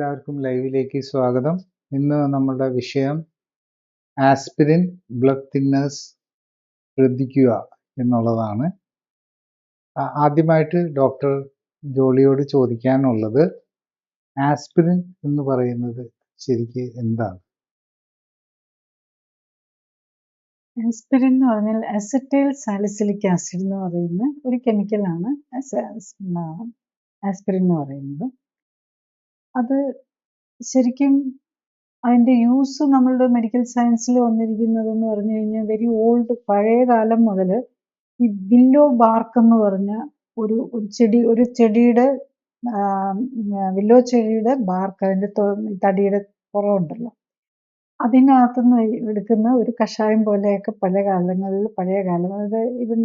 എല്ലാവർക്കും ലൈവിലേക്ക് സ്വാഗതം. ഇന്ന് നമ്മളുടെ വിഷയം ആസ്പിരിൻ ബ്ലഡ് തിന്നേഴ്സ് ശ്രദ്ധിക്കുക എന്നുള്ളതാണ്. ആദ്യമായിട്ട് ഡോക്ടർ ജോളിയോട് ചോദിക്കാനുള്ളത്, ആസ്പിരിൻ എന്ന് പറയുന്നത് ശരിക്ക് എന്താണ്? ആസ്പിരിൻ എന്ന് പറഞ്ഞാൽ അസറ്റൈൽ സാലിസിലിക് ആസിഡ് എന്ന് പറയുന്ന ഒരു കെമിക്കലാണ് ആസ്പിരിൻ എന്ന് പറയുന്നത്. അത് ശരിക്കും അതിൻ്റെ യൂസ് നമ്മളുടെ മെഡിക്കൽ സയൻസിൽ വന്നിരിക്കുന്നതെന്ന് പറഞ്ഞു കഴിഞ്ഞാൽ വെരി ഓൾഡ്, പഴയ കാലം മുതൽ ഈ വില്ലോ ബാർക്ക് എന്ന് പറഞ്ഞ ഒരു ചെടിയുടെ വില്ലോ ചെടിയുടെ ബാർക്ക്, അതിൻ്റെ തടിയുടെ പുറമുണ്ടല്ലോ, അതിനകത്തുനിന്ന് എടുക്കുന്ന ഒരു കഷായം പോലെയൊക്കെ പഴയ കാലം, അതായത് ഈവൻ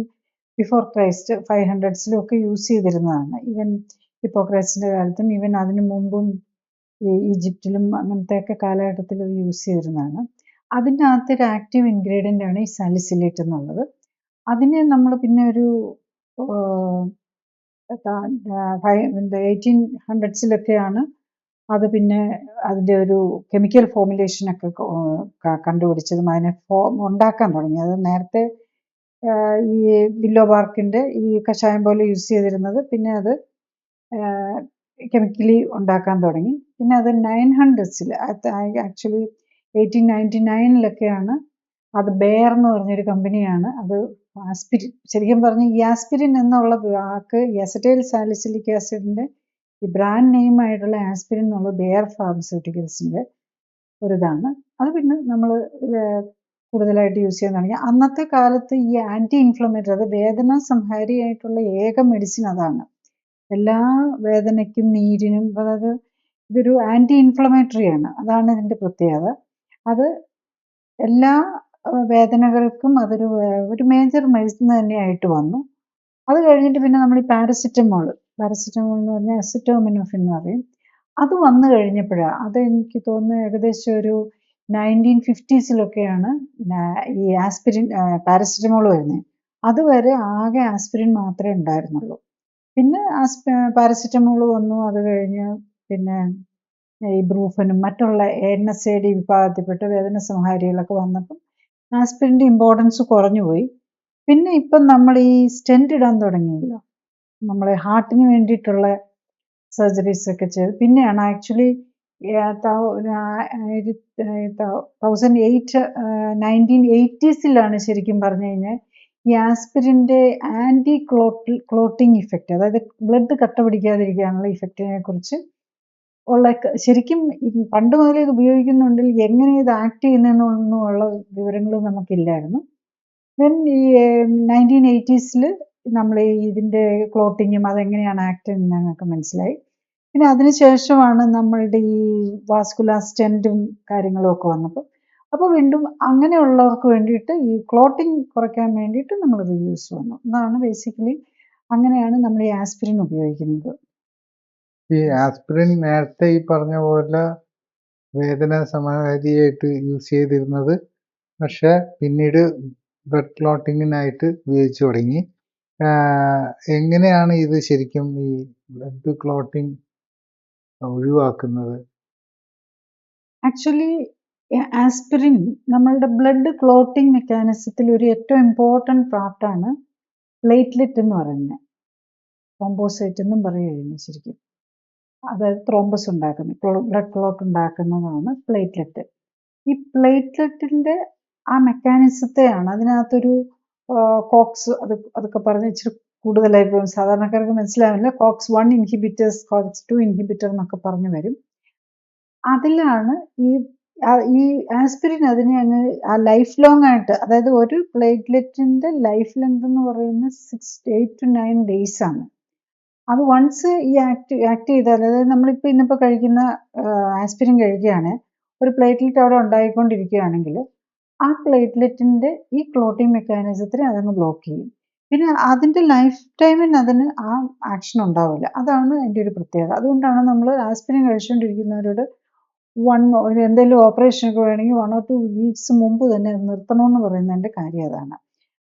ബിഫോർ ക്രൈസ്റ്റ് 500s ഒക്കെ യൂസ് ചെയ്തിരുന്നതാണ്. ഈവൻ ഹിപ്പോക്രൈറ്റ്സിൻ്റെ കാലത്തും ഈവൻ അതിനു മുമ്പും ഈജിപ്തിലും അങ്ങനത്തെയൊക്കെ കാലഘട്ടത്തിൽ അത് യൂസ് ചെയ്തിരുന്നതാണ്. അതിനകത്തൊരു ആക്റ്റീവ് ഇൻഗ്രീഡിയൻ്റ് ആണ് ഈ സാലിസിലേറ്റ് എന്നുള്ളത്. അതിനെ നമ്മൾ പിന്നെ ഒരു 1800s അത് പിന്നെ അതിൻ്റെ ഒരു കെമിക്കൽ ഫോമുലേഷനൊക്കെ കണ്ടുപിടിച്ചതും അതിനെ ഉണ്ടാക്കാൻ തുടങ്ങി. അത് നേരത്തെ ഈ വില്ലോ ബാർക്കിൻ്റെ ഈ കഷായം പോലെ യൂസ് ചെയ്തിരുന്നത് പിന്നെ അത് കെമിക്കലി ഉണ്ടാക്കാൻ തുടങ്ങി. പിന്നെ അത് 900s ആക്ച്വലി 1899 അത് ബെയർ എന്ന് പറഞ്ഞൊരു കമ്പനിയാണ് അത് ആസ്പിരിൻ, ശരിക്കും പറഞ്ഞ് ഈ ആസ്പിരിൻ എന്നുള്ള വാക്ക് അസറ്റൈൽ സാലിസിലിക് ആസിഡിൻ്റെ ഈ ബ്രാൻഡ് നെയിം ആയിട്ടുള്ള ആസ്പിരിൻ എന്നുള്ള ബെയർ ഫാർമസ്യൂട്ടിക്കൽസിൻ്റെ ഒരിതാണ്. അത് പിന്നെ നമ്മൾ കൂടുതലായിട്ട് യൂസ് ചെയ്യാൻ തുടങ്ങി. അന്നത്തെ കാലത്ത് ഈ ആൻറ്റി ഇൻഫ്ലമേറ്ററി, അത് വേദന സംഹാരിയായിട്ടുള്ള ഏക മെഡിസിൻ അതാണ്. എല്ലാ വേദനയ്ക്കും നീരിനും, അതായത് ഇതൊരു ആൻറ്റി ഇൻഫ്ലമേറ്ററി ആണ്. അതാണ് ഇതിൻ്റെ പ്രത്യേകത. അത് എല്ലാ വേദനകൾക്കും അതൊരു മേജർ മെഡിസിൻ തന്നെയായിട്ട് വന്നു. അത് കഴിഞ്ഞിട്ട് പിന്നെ നമ്മൾ ഈ പാരസിറ്റമോൾ എന്ന് പറഞ്ഞാൽ അസിറ്റോമിനോഫിൻ എന്ന് പറയും. അത് വന്നു കഴിഞ്ഞപ്പോഴാണ്, അത് എനിക്ക് തോന്നുന്നു ഏകദേശം ഒരു 1950s ഈ ആസ്പിരിൻ പാരസിറ്റമോൾ വരുന്നത്. അതുവരെ ആകെ ആസ്പിരിൻ മാത്രമേ ഉണ്ടായിരുന്നുള്ളൂ. പിന്നെ പാരസിറ്റമോൾ വന്നു. അത് കഴിഞ്ഞ് പിന്നെ ഈ ബ്രൂഫനും മറ്റുള്ള NSAID വിഭാഗത്തിൽപ്പെട്ട വേദന സംഹാരികളൊക്കെ വന്നപ്പോൾ ആസ്പിരിൻ്റെ ഇമ്പോർട്ടൻസ് കുറഞ്ഞുപോയി. പിന്നെ ഇപ്പം നമ്മൾ ഈ സ്റ്റെൻറ്റ് ഇടാൻ തുടങ്ങിയല്ലോ, നമ്മൾ ഹാർട്ടിന് വേണ്ടിയിട്ടുള്ള സർജറീസ് ഒക്കെ ചെയ്ത് പിന്നെയാണ് ആക്ച്വലി 1980s ശരിക്കും പറഞ്ഞു കഴിഞ്ഞാൽ ഈ ആസ്പിരിൻ്റെ ആൻറ്റി ക്ലോട്ടിങ് ഇഫക്റ്റ്, അതായത് ബ്ലഡ് കട്ട പിടിക്കാതിരിക്കാനുള്ള ഇഫക്റ്റിനെ കുറിച്ച് ഉള്ള, ശരിക്കും പണ്ട് മുതലേ ഇത് ഉപയോഗിക്കുന്നുണ്ടെങ്കിൽ എങ്ങനെ ഇത് ആക്ട് ചെയ്യുന്നതെന്നുള്ള വിവരങ്ങൾ നമുക്കില്ലായിരുന്നു. ദെൻ ഈ 1980s നമ്മൾ ഇതിൻ്റെ ക്ലോട്ടിങ്ങും അതെങ്ങനെയാണ് ആക്ട് ചെയ്യുന്നത് ഞങ്ങൾക്ക് മനസ്സിലായി. പിന്നെ അതിനുശേഷമാണ് നമ്മളുടെ ഈ വാസ്കുലാർ സ്റ്റെൻറ്റും കാര്യങ്ങളും ഒക്കെ വന്നപ്പോൾ, അപ്പോൾ വീണ്ടും അങ്ങനെയുള്ളവർക്ക് വേണ്ടിയിട്ട് ഈ ക്ലോട്ടിങ് കുറയ്ക്കാൻ വേണ്ടിയിട്ട് നമ്മൾ യൂസ് വന്നു. അതാണ് ബേസിക്കലി, അങ്ങനെയാണ് നമ്മൾ ഈ ആസ്പിരിൻ ഉപയോഗിക്കുന്നത്. ഈ ആസ്പിരിൻ നേരത്തെ ഈ പറഞ്ഞ പോലെ വേദന സംഹാരിയായിട്ട് യൂസ് ചെയ്തിരുന്നത്, പക്ഷെ പിന്നീട് ബ്ലഡ് ക്ലോട്ടിങ്ങിനായിട്ട് ഉപയോഗിച്ചു തുടങ്ങി. എങ്ങനെയാണ് ഇത് ശരിക്കും ഈ ബ്ലഡ് ക്ലോട്ടിങ് ഒഴിവാക്കുന്നത്? ആക്ച്വലി ആസ്പിരിൻ നമ്മളുടെ ബ്ലഡ് ക്ലോട്ടിങ് മെക്കാനിസത്തിൽ ഒരു ഏറ്റവും ഇമ്പോർട്ടൻറ്റ് പാർട്ടാണ് പ്ലേറ്റ്ലെറ്റ് എന്ന് പറയുന്നത്. ത്രോംബോസൈറ്റ് എന്നും പറയുകയായിരുന്നു ശരിക്കും. അതായത് ത്രോംബസ് ഉണ്ടാക്കുന്നത്, ബ്ലഡ് ക്ലോട്ട് ഉണ്ടാക്കുന്നതാണ് പ്ലേറ്റ്ലെറ്റ്. ഈ പ്ലേറ്റ്ലെറ്റിൻ്റെ ആ മെക്കാനിസത്തെയാണ്, അതിനകത്തൊരു കോക്സ് അതൊക്കെ പറഞ്ഞ് ഇച്ചിരി കൂടുതലായി പോകും, സാധാരണക്കാർക്ക് മനസ്സിലാവില്ല. COX 1 ഇൻഹിബിറ്റേഴ്സ്, COX 2 ഇൻഹിബിറ്റർ എന്നൊക്കെ പറഞ്ഞു വരും. അതിലാണ് ഈ ആസ്പിരിൻ അതിനെ അങ്ങ് ആ ലൈഫ് ലോങ് ആയിട്ട്, അതായത് ഒരു പ്ലേറ്റ്ലെറ്റിൻ്റെ ലൈഫ് ലെങ്ത് എന്ന് പറയുന്നത് 8 to 9 days ആണ്. അത് വൺസ് ഈ ആക്ട് ചെയ്താൽ, അതായത് നമ്മളിപ്പോൾ ഇന്നിപ്പോൾ കഴിക്കുന്ന ആസ്പിരിൻ കഴിക്കുകയാണ്, ഒരു പ്ലേറ്റ്ലെറ്റ് അവിടെ ഉണ്ടായിക്കൊണ്ടിരിക്കുകയാണെങ്കിൽ ആ പ്ലേറ്റ്ലെറ്റിൻ്റെ ഈ ക്ലോട്ടിങ് മെക്കാനിസത്തിന് അതങ്ങ് ബ്ലോക്ക് ചെയ്യും. പിന്നെ അതിൻ്റെ ലൈഫ് ടൈമിന് അതിന് ആ ആക്ഷൻ ഉണ്ടാവില്ല. അതാണ് അതിൻ്റെ ഒരു പ്രത്യേകത. അതുകൊണ്ടാണ് നമ്മൾ ആസ്പിരിൻ കഴിച്ചുകൊണ്ടിരിക്കുന്നവരോട് എന്തെങ്കിലും ഓപ്പറേഷനൊക്കെ വേണമെങ്കിൽ 1 or 2 weeks മുമ്പ് തന്നെ നിർത്തണമെന്ന് പറയുന്നതിൻ്റെ കാര്യം അതാണ്.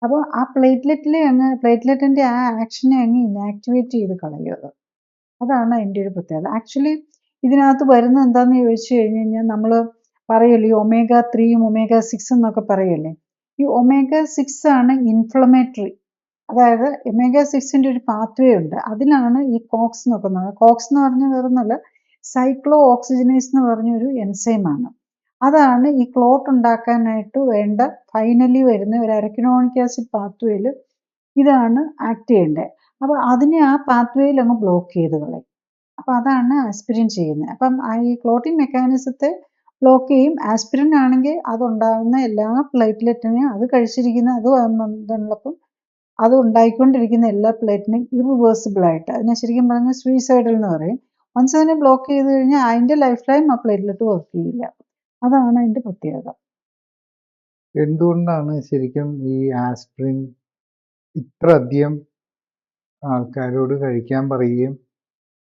അപ്പോൾ ആ പ്ലേറ്റ്ലെറ്റിൻ്റെ ആ ആക്ഷനെ അങ്ങ് ഇനാക്ടിവേറ്റ് ചെയ്ത് കളയും. അതാണ് അതിൻ്റെ ഒരു പ്രത്യേകത. ആക്ച്വലി ഇതിനകത്ത് വരുന്നത് എന്താണെന്ന് ചോദിച്ചു കഴിഞ്ഞ് കഴിഞ്ഞാൽ നമ്മൾ പറയല്ലോ ഈ omega-3 omega-6 എന്നൊക്കെ പറയല്ലേ. ഈ omega-6 ആണ് ഇൻഫ്ലമേറ്ററി. അതായത് omega-6ന്റെ ഒരു പാത്വേ ഉണ്ട്. അതിലാണ് ഈ കോക്സ് എന്നൊക്കെ കോക്സ് എന്ന് പറഞ്ഞാൽ വേറൊന്നുമല്ല, സൈക്ലോ ഓക്സിജനേസ് എന്ന് പറഞ്ഞൊരു എൻസൈമാണ്. അതാണ് ഈ ക്ലോട്ട് ഉണ്ടാക്കാനായിട്ട് വേണ്ട ഫൈനലി വരുന്ന ഒരു അരക്കിനോണിക് ആസിഡ് പാത്വേയിൽ ഇതാണ് ആക്ട് ചെയ്യേണ്ടത്. അപ്പോൾ അതിനെ ആ പാത്വേയിൽ അങ്ങ് ബ്ലോക്ക് ചെയ്ത് കളയും. അപ്പോൾ അതാണ് ആസ്പിരിൻ ചെയ്യുന്നത്. അപ്പം ഈ ക്ലോട്ടിംഗ് മെക്കാനിസത്തെ ബ്ലോക്ക് ചെയ്യും. ആസ്പിരിൻ ആണെങ്കിൽ അതുണ്ടാകുന്ന എല്ലാ പ്ലേറ്റ്ലെറ്റിനെയും അത് കഴിച്ചിരിക്കുന്ന ഇതുള്ളപ്പം അത് ഉണ്ടായിക്കൊണ്ടിരിക്കുന്ന എല്ലാ പ്ലേറ്റിനെയും ഇറിവേഴ്സിബിൾ ആയിട്ട്, അതിനെ ശരിക്കും പറഞ്ഞാൽ സൂയിസൈഡൽ എന്ന് പറയും. വൺസ് അതിനെ ബ്ലോക്ക് ചെയ്ത് കഴിഞ്ഞാൽ അതിൻ്റെ ലൈഫ് ടൈം ആ പ്ലേറ്റ്ലെറ്റ് വർക്ക് ചെയ്യില്ല. അതാണ് അതിൻ്റെ പ്രത്യേകത. എന്തുകൊണ്ടാണ് ശരിക്കും ഈ ആസ്പിരിൻ ഇത്ര അധികം ആൾക്കാരോട് കഴിക്കാൻ പറയുകയും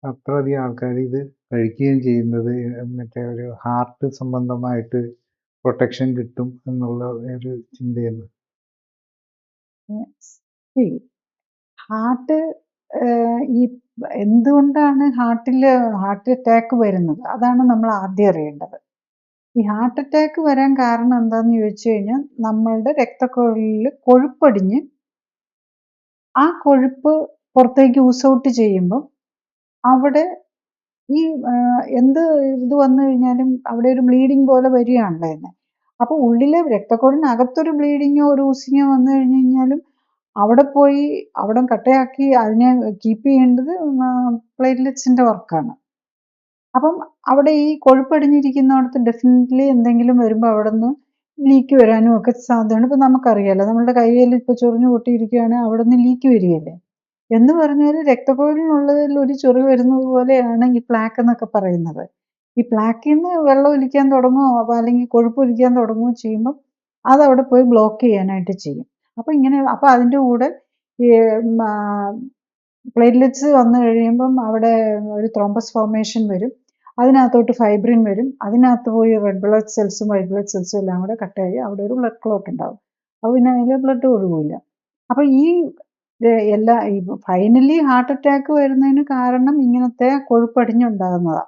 അത്രയധികം ആൾക്കാർ ഇത് കഴിക്കുകയും ചെയ്യുന്നത്? മറ്റേ ഒരു ഹാർട്ട് സംബന്ധമായിട്ട് പ്രൊട്ടക്ഷൻ കിട്ടും എന്നുള്ള ഒരു ചിന്തയെന്ന്. ഹാർട്ട് ഈ എന്തുകൊണ്ടാണ് ഹാർട്ട് അറ്റാക്ക് വരുന്നത്, അതാണ് നമ്മൾ ആദ്യം അറിയേണ്ടത്. ഈ ഹാർട്ട് അറ്റാക്ക് വരാൻ കാരണം എന്താണെന്ന് ചോദിച്ചു കഴിഞ്ഞാൽ നമ്മളുടെ രക്തക്കുഴലിൽ കൊഴുപ്പടിഞ്ഞ് ആ കൊഴുപ്പ് പുറത്തേക്ക് യൂസ് ഔട്ട് ചെയ്യുമ്പോൾ അവിടെ ഈ എന്ത് ഇത് വന്നു കഴിഞ്ഞാലും അവിടെ ഒരു ബ്ലീഡിങ് പോലെ വരികയാണല്ലോ തന്നെ. അപ്പോൾ ഉള്ളിലെ രക്തക്കുഴലിനകത്തൊരു ബ്ലീഡിങ്ങോ ഒരു ഊസിങ്ങോ വന്നു കഴിഞ്ഞ് കഴിഞ്ഞാലും അവിടെ പോയി അവിടെ കട്ടയാക്കി അതിനെ കീപ്പ് ചെയ്യേണ്ടത് പ്ലേറ്റ്ലെറ്റ്സിൻ്റെ വർക്കാണ്. അപ്പം അവിടെ ഈ കൊഴുപ്പടിഞ്ഞിരിക്കുന്നിടത്ത് ഡെഫിനറ്റ്ലി എന്തെങ്കിലും വരുമ്പോൾ അവിടെ നിന്ന് ലീക്ക് വരാനും ഒക്കെ സാധ്യതയാണ്. ഇപ്പം നമുക്കറിയാമല്ലോ, നമ്മുടെ കയ്യിൽ ഇപ്പോൾ ചൊറിഞ്ഞു പൊട്ടിയിരിക്കുകയാണെങ്കിൽ അവിടെ നിന്ന് ലീക്ക് വരികയല്ലേ. എന്ന് പറഞ്ഞാൽ രക്തക്കുഴലിനുള്ളതിൽ ഒരു ചൊറി വരുന്നത് പോലെയാണ് ഈ പ്ലാക്ക് എന്നൊക്കെ പറയുന്നത്. ഈ പ്ലാക്കിൽ നിന്ന് വെള്ളം ഒലിക്കാൻ തുടങ്ങുമോ അല്ലെങ്കിൽ കൊഴുപ്പ് ഒലിക്കാൻ തുടങ്ങുകയോ ചെയ്യുമ്പോൾ അതവിടെ പോയി ബ്ലോക്ക് ചെയ്യാനായിട്ട് ചെയ്യും. അപ്പോൾ അതിൻ്റെ കൂടെ ഈ പ്ലേറ്റ്ലെറ്റ്സ് വന്നു കഴിയുമ്പം അവിടെ ഒരു ത്രോംബസ് ഫോർമേഷൻ വരും. അതിനകത്തോട്ട് ഫൈബ്രിൻ വരും. അതിനകത്ത് പോയി റെഡ് ബ്ലഡ് സെൽസും വൈറ്റ് ബ്ലഡ് സെൽസും എല്ലാം കൂടെ കട്ടായി അവിടെ ഒരു ബ്ലഡ് ക്ലോട്ട് ഉണ്ടാവും. അപ്പോൾ പിന്നെ അതിൽ ബ്ലഡ് ഒഴുകില്ല. അപ്പോൾ ഈ ഫൈനലി ഹാർട്ട് അറ്റാക്ക് വരുന്നതിന് കാരണം ഇങ്ങനത്തെ കൊഴുപ്പടിഞ്ഞുണ്ടാകുന്നതാണ്.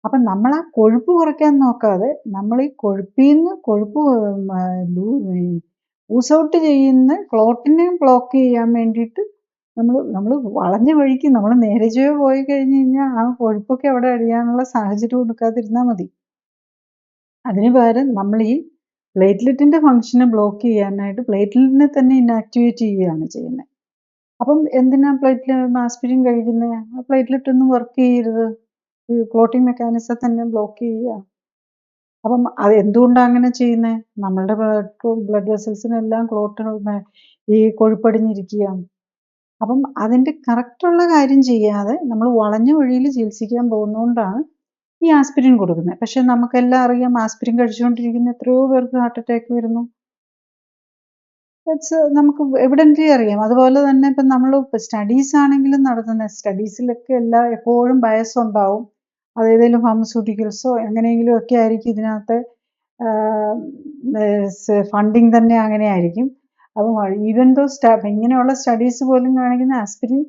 അപ്പം നമ്മൾ ആ കൊഴുപ്പ് കുറയ്ക്കാൻ നോക്കാതെ നമ്മൾ ഈ കൊഴുപ്പിൽ നിന്ന് കൊഴുപ്പ് ലൂസ് ഔട്ട് ചെയ്യുന്ന ക്ലോട്ടിനെ ബ്ലോക്ക് ചെയ്യാൻ വേണ്ടിയിട്ട് നമ്മൾ വളഞ്ഞ വഴിക്ക് നമ്മൾ നേരെ ചൊവ്വേ പോയി കഴിഞ്ഞ് കഴിഞ്ഞാൽ ആ കൊഴുപ്പൊക്കെ അവിടെ അടിയാനുള്ള സാഹചര്യം കൊടുക്കാതിരുന്നാൽ മതി. അതിന് പകരം നമ്മൾ ഈ പ്ലേറ്റ്ലെറ്റിൻ്റെ ഫംഗ്ഷനെ ബ്ലോക്ക് ചെയ്യാനായിട്ട് പ്ലേറ്റ്ലെറ്റിനെ തന്നെ ഇനാക്ടിവേറ്റ് ചെയ്യുകയാണ് ചെയ്യുന്നത്. അപ്പം എന്തിനാ ആസ്പിരിൻ കഴിക്കുന്നത്? ആ പ്ലേറ്റ്ലെറ്റ് ഒന്നും വർക്ക് ചെയ്യരുത്, ഈ ക്ലോട്ടിംഗ് മെക്കാനിസം തന്നെ ബ്ലോക്ക് ചെയ്യുക. അപ്പം അത് എന്തുകൊണ്ടാണ് അങ്ങനെ ചെയ്യുന്നത്? നമ്മളുടെ ബ്ലഡ് വെസൽസിനെല്ലാം ഈ കൊഴുപ്പടിഞ്ഞിരിക്കുക. അപ്പം അതിൻ്റെ കറക്റ്റുള്ള കാര്യം ചെയ്യാതെ നമ്മൾ വളഞ്ഞ വഴിയിൽ ചികിത്സിക്കാൻ പോകുന്നതുകൊണ്ടാണ് ഈ ആസ്പിരിൻ കൊടുക്കുന്നത്. പക്ഷെ നമുക്കെല്ലാം അറിയാം, ആസ്പിരിൻ കഴിച്ചുകൊണ്ടിരിക്കുന്ന എത്രയോ പേർക്ക് ഹാർട്ട് അറ്റാക്ക് വരുന്നു. നമുക്ക് എവിഡൻ്റ്ലി അറിയാം. അതുപോലെ തന്നെ ഇപ്പം നമ്മൾ സ്റ്റഡീസ് ആണെങ്കിലും നടത്തുന്ന സ്റ്റഡീസിലൊക്കെ എപ്പോഴും ബയസ് ഉണ്ടാവും. അത് ഏതെങ്കിലും ഫാർമസ്യൂട്ടിക്കൽസോ എങ്ങനെയെങ്കിലും ഒക്കെ ആയിരിക്കും ഇതിനകത്ത് ഫണ്ടിങ് തന്നെ അങ്ങനെ ആയിരിക്കും. അപ്പം ഈവൻ ദോ ഇങ്ങനെയുള്ള സ്റ്റഡീസ് പോലും കാണിക്കുന്ന ആസ്പിരിൻ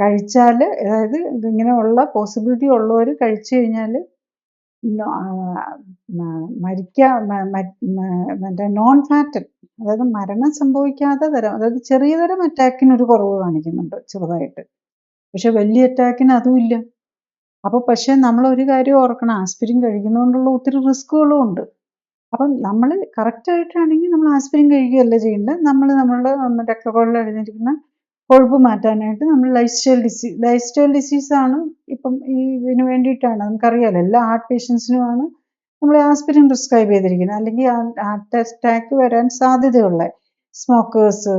കഴിച്ചാൽ, അതായത് ഇതിങ്ങനെയുള്ള പോസിബിലിറ്റി ഉള്ളവർ കഴിച്ചു കഴിഞ്ഞാൽ മറ്റേ നോൺ ഫാറ്റൽ, അതായത് മരണം സംഭവിക്കാത്ത തരം, അതായത് ചെറിയ തരം അറ്റാക്കിനൊരു കുറവ് കാണിക്കുന്നുണ്ട് ചെറുതായിട്ട്, പക്ഷെ വലിയ അറ്റാക്കിന് അതും ഇല്ല. അപ്പോൾ പക്ഷേ നമ്മളൊരു കാര്യം ഓർക്കണം, ആസ്പിരിൻ കഴിക്കുന്നതുകൊണ്ടുള്ള ഒത്തിരി റിസ്കുകളും ഉണ്ട്. അപ്പം നമ്മൾ കറക്റ്റായിട്ടാണെങ്കിൽ നമ്മൾ ആസ്പിരിൻ കഴിക്കുകയല്ല ചെയ്യേണ്ടത്. നമ്മളുടെ രക്തക്കുഴലിൽ അടിഞ്ഞിരിക്കുന്ന കൊഴുപ്പ് മാറ്റാനായിട്ട് നമ്മൾ ലൈഫ് സ്റ്റൈൽ ഡിസീസാണ് ഇപ്പം ഇതിന് വേണ്ടിയിട്ടാണ്, നമുക്കറിയാമല്ലോ, എല്ലാ ഹാർട്ട് പേഷ്യൻസിനുമാണ് നമ്മൾ ആസ്പിരിൻ പ്രിസ്ക്രൈബ് ചെയ്തിരിക്കുന്നത്. അല്ലെങ്കിൽ ഹാർട്ട് അറ്റാക്ക് വരാൻ സാധ്യതയുള്ള smokers,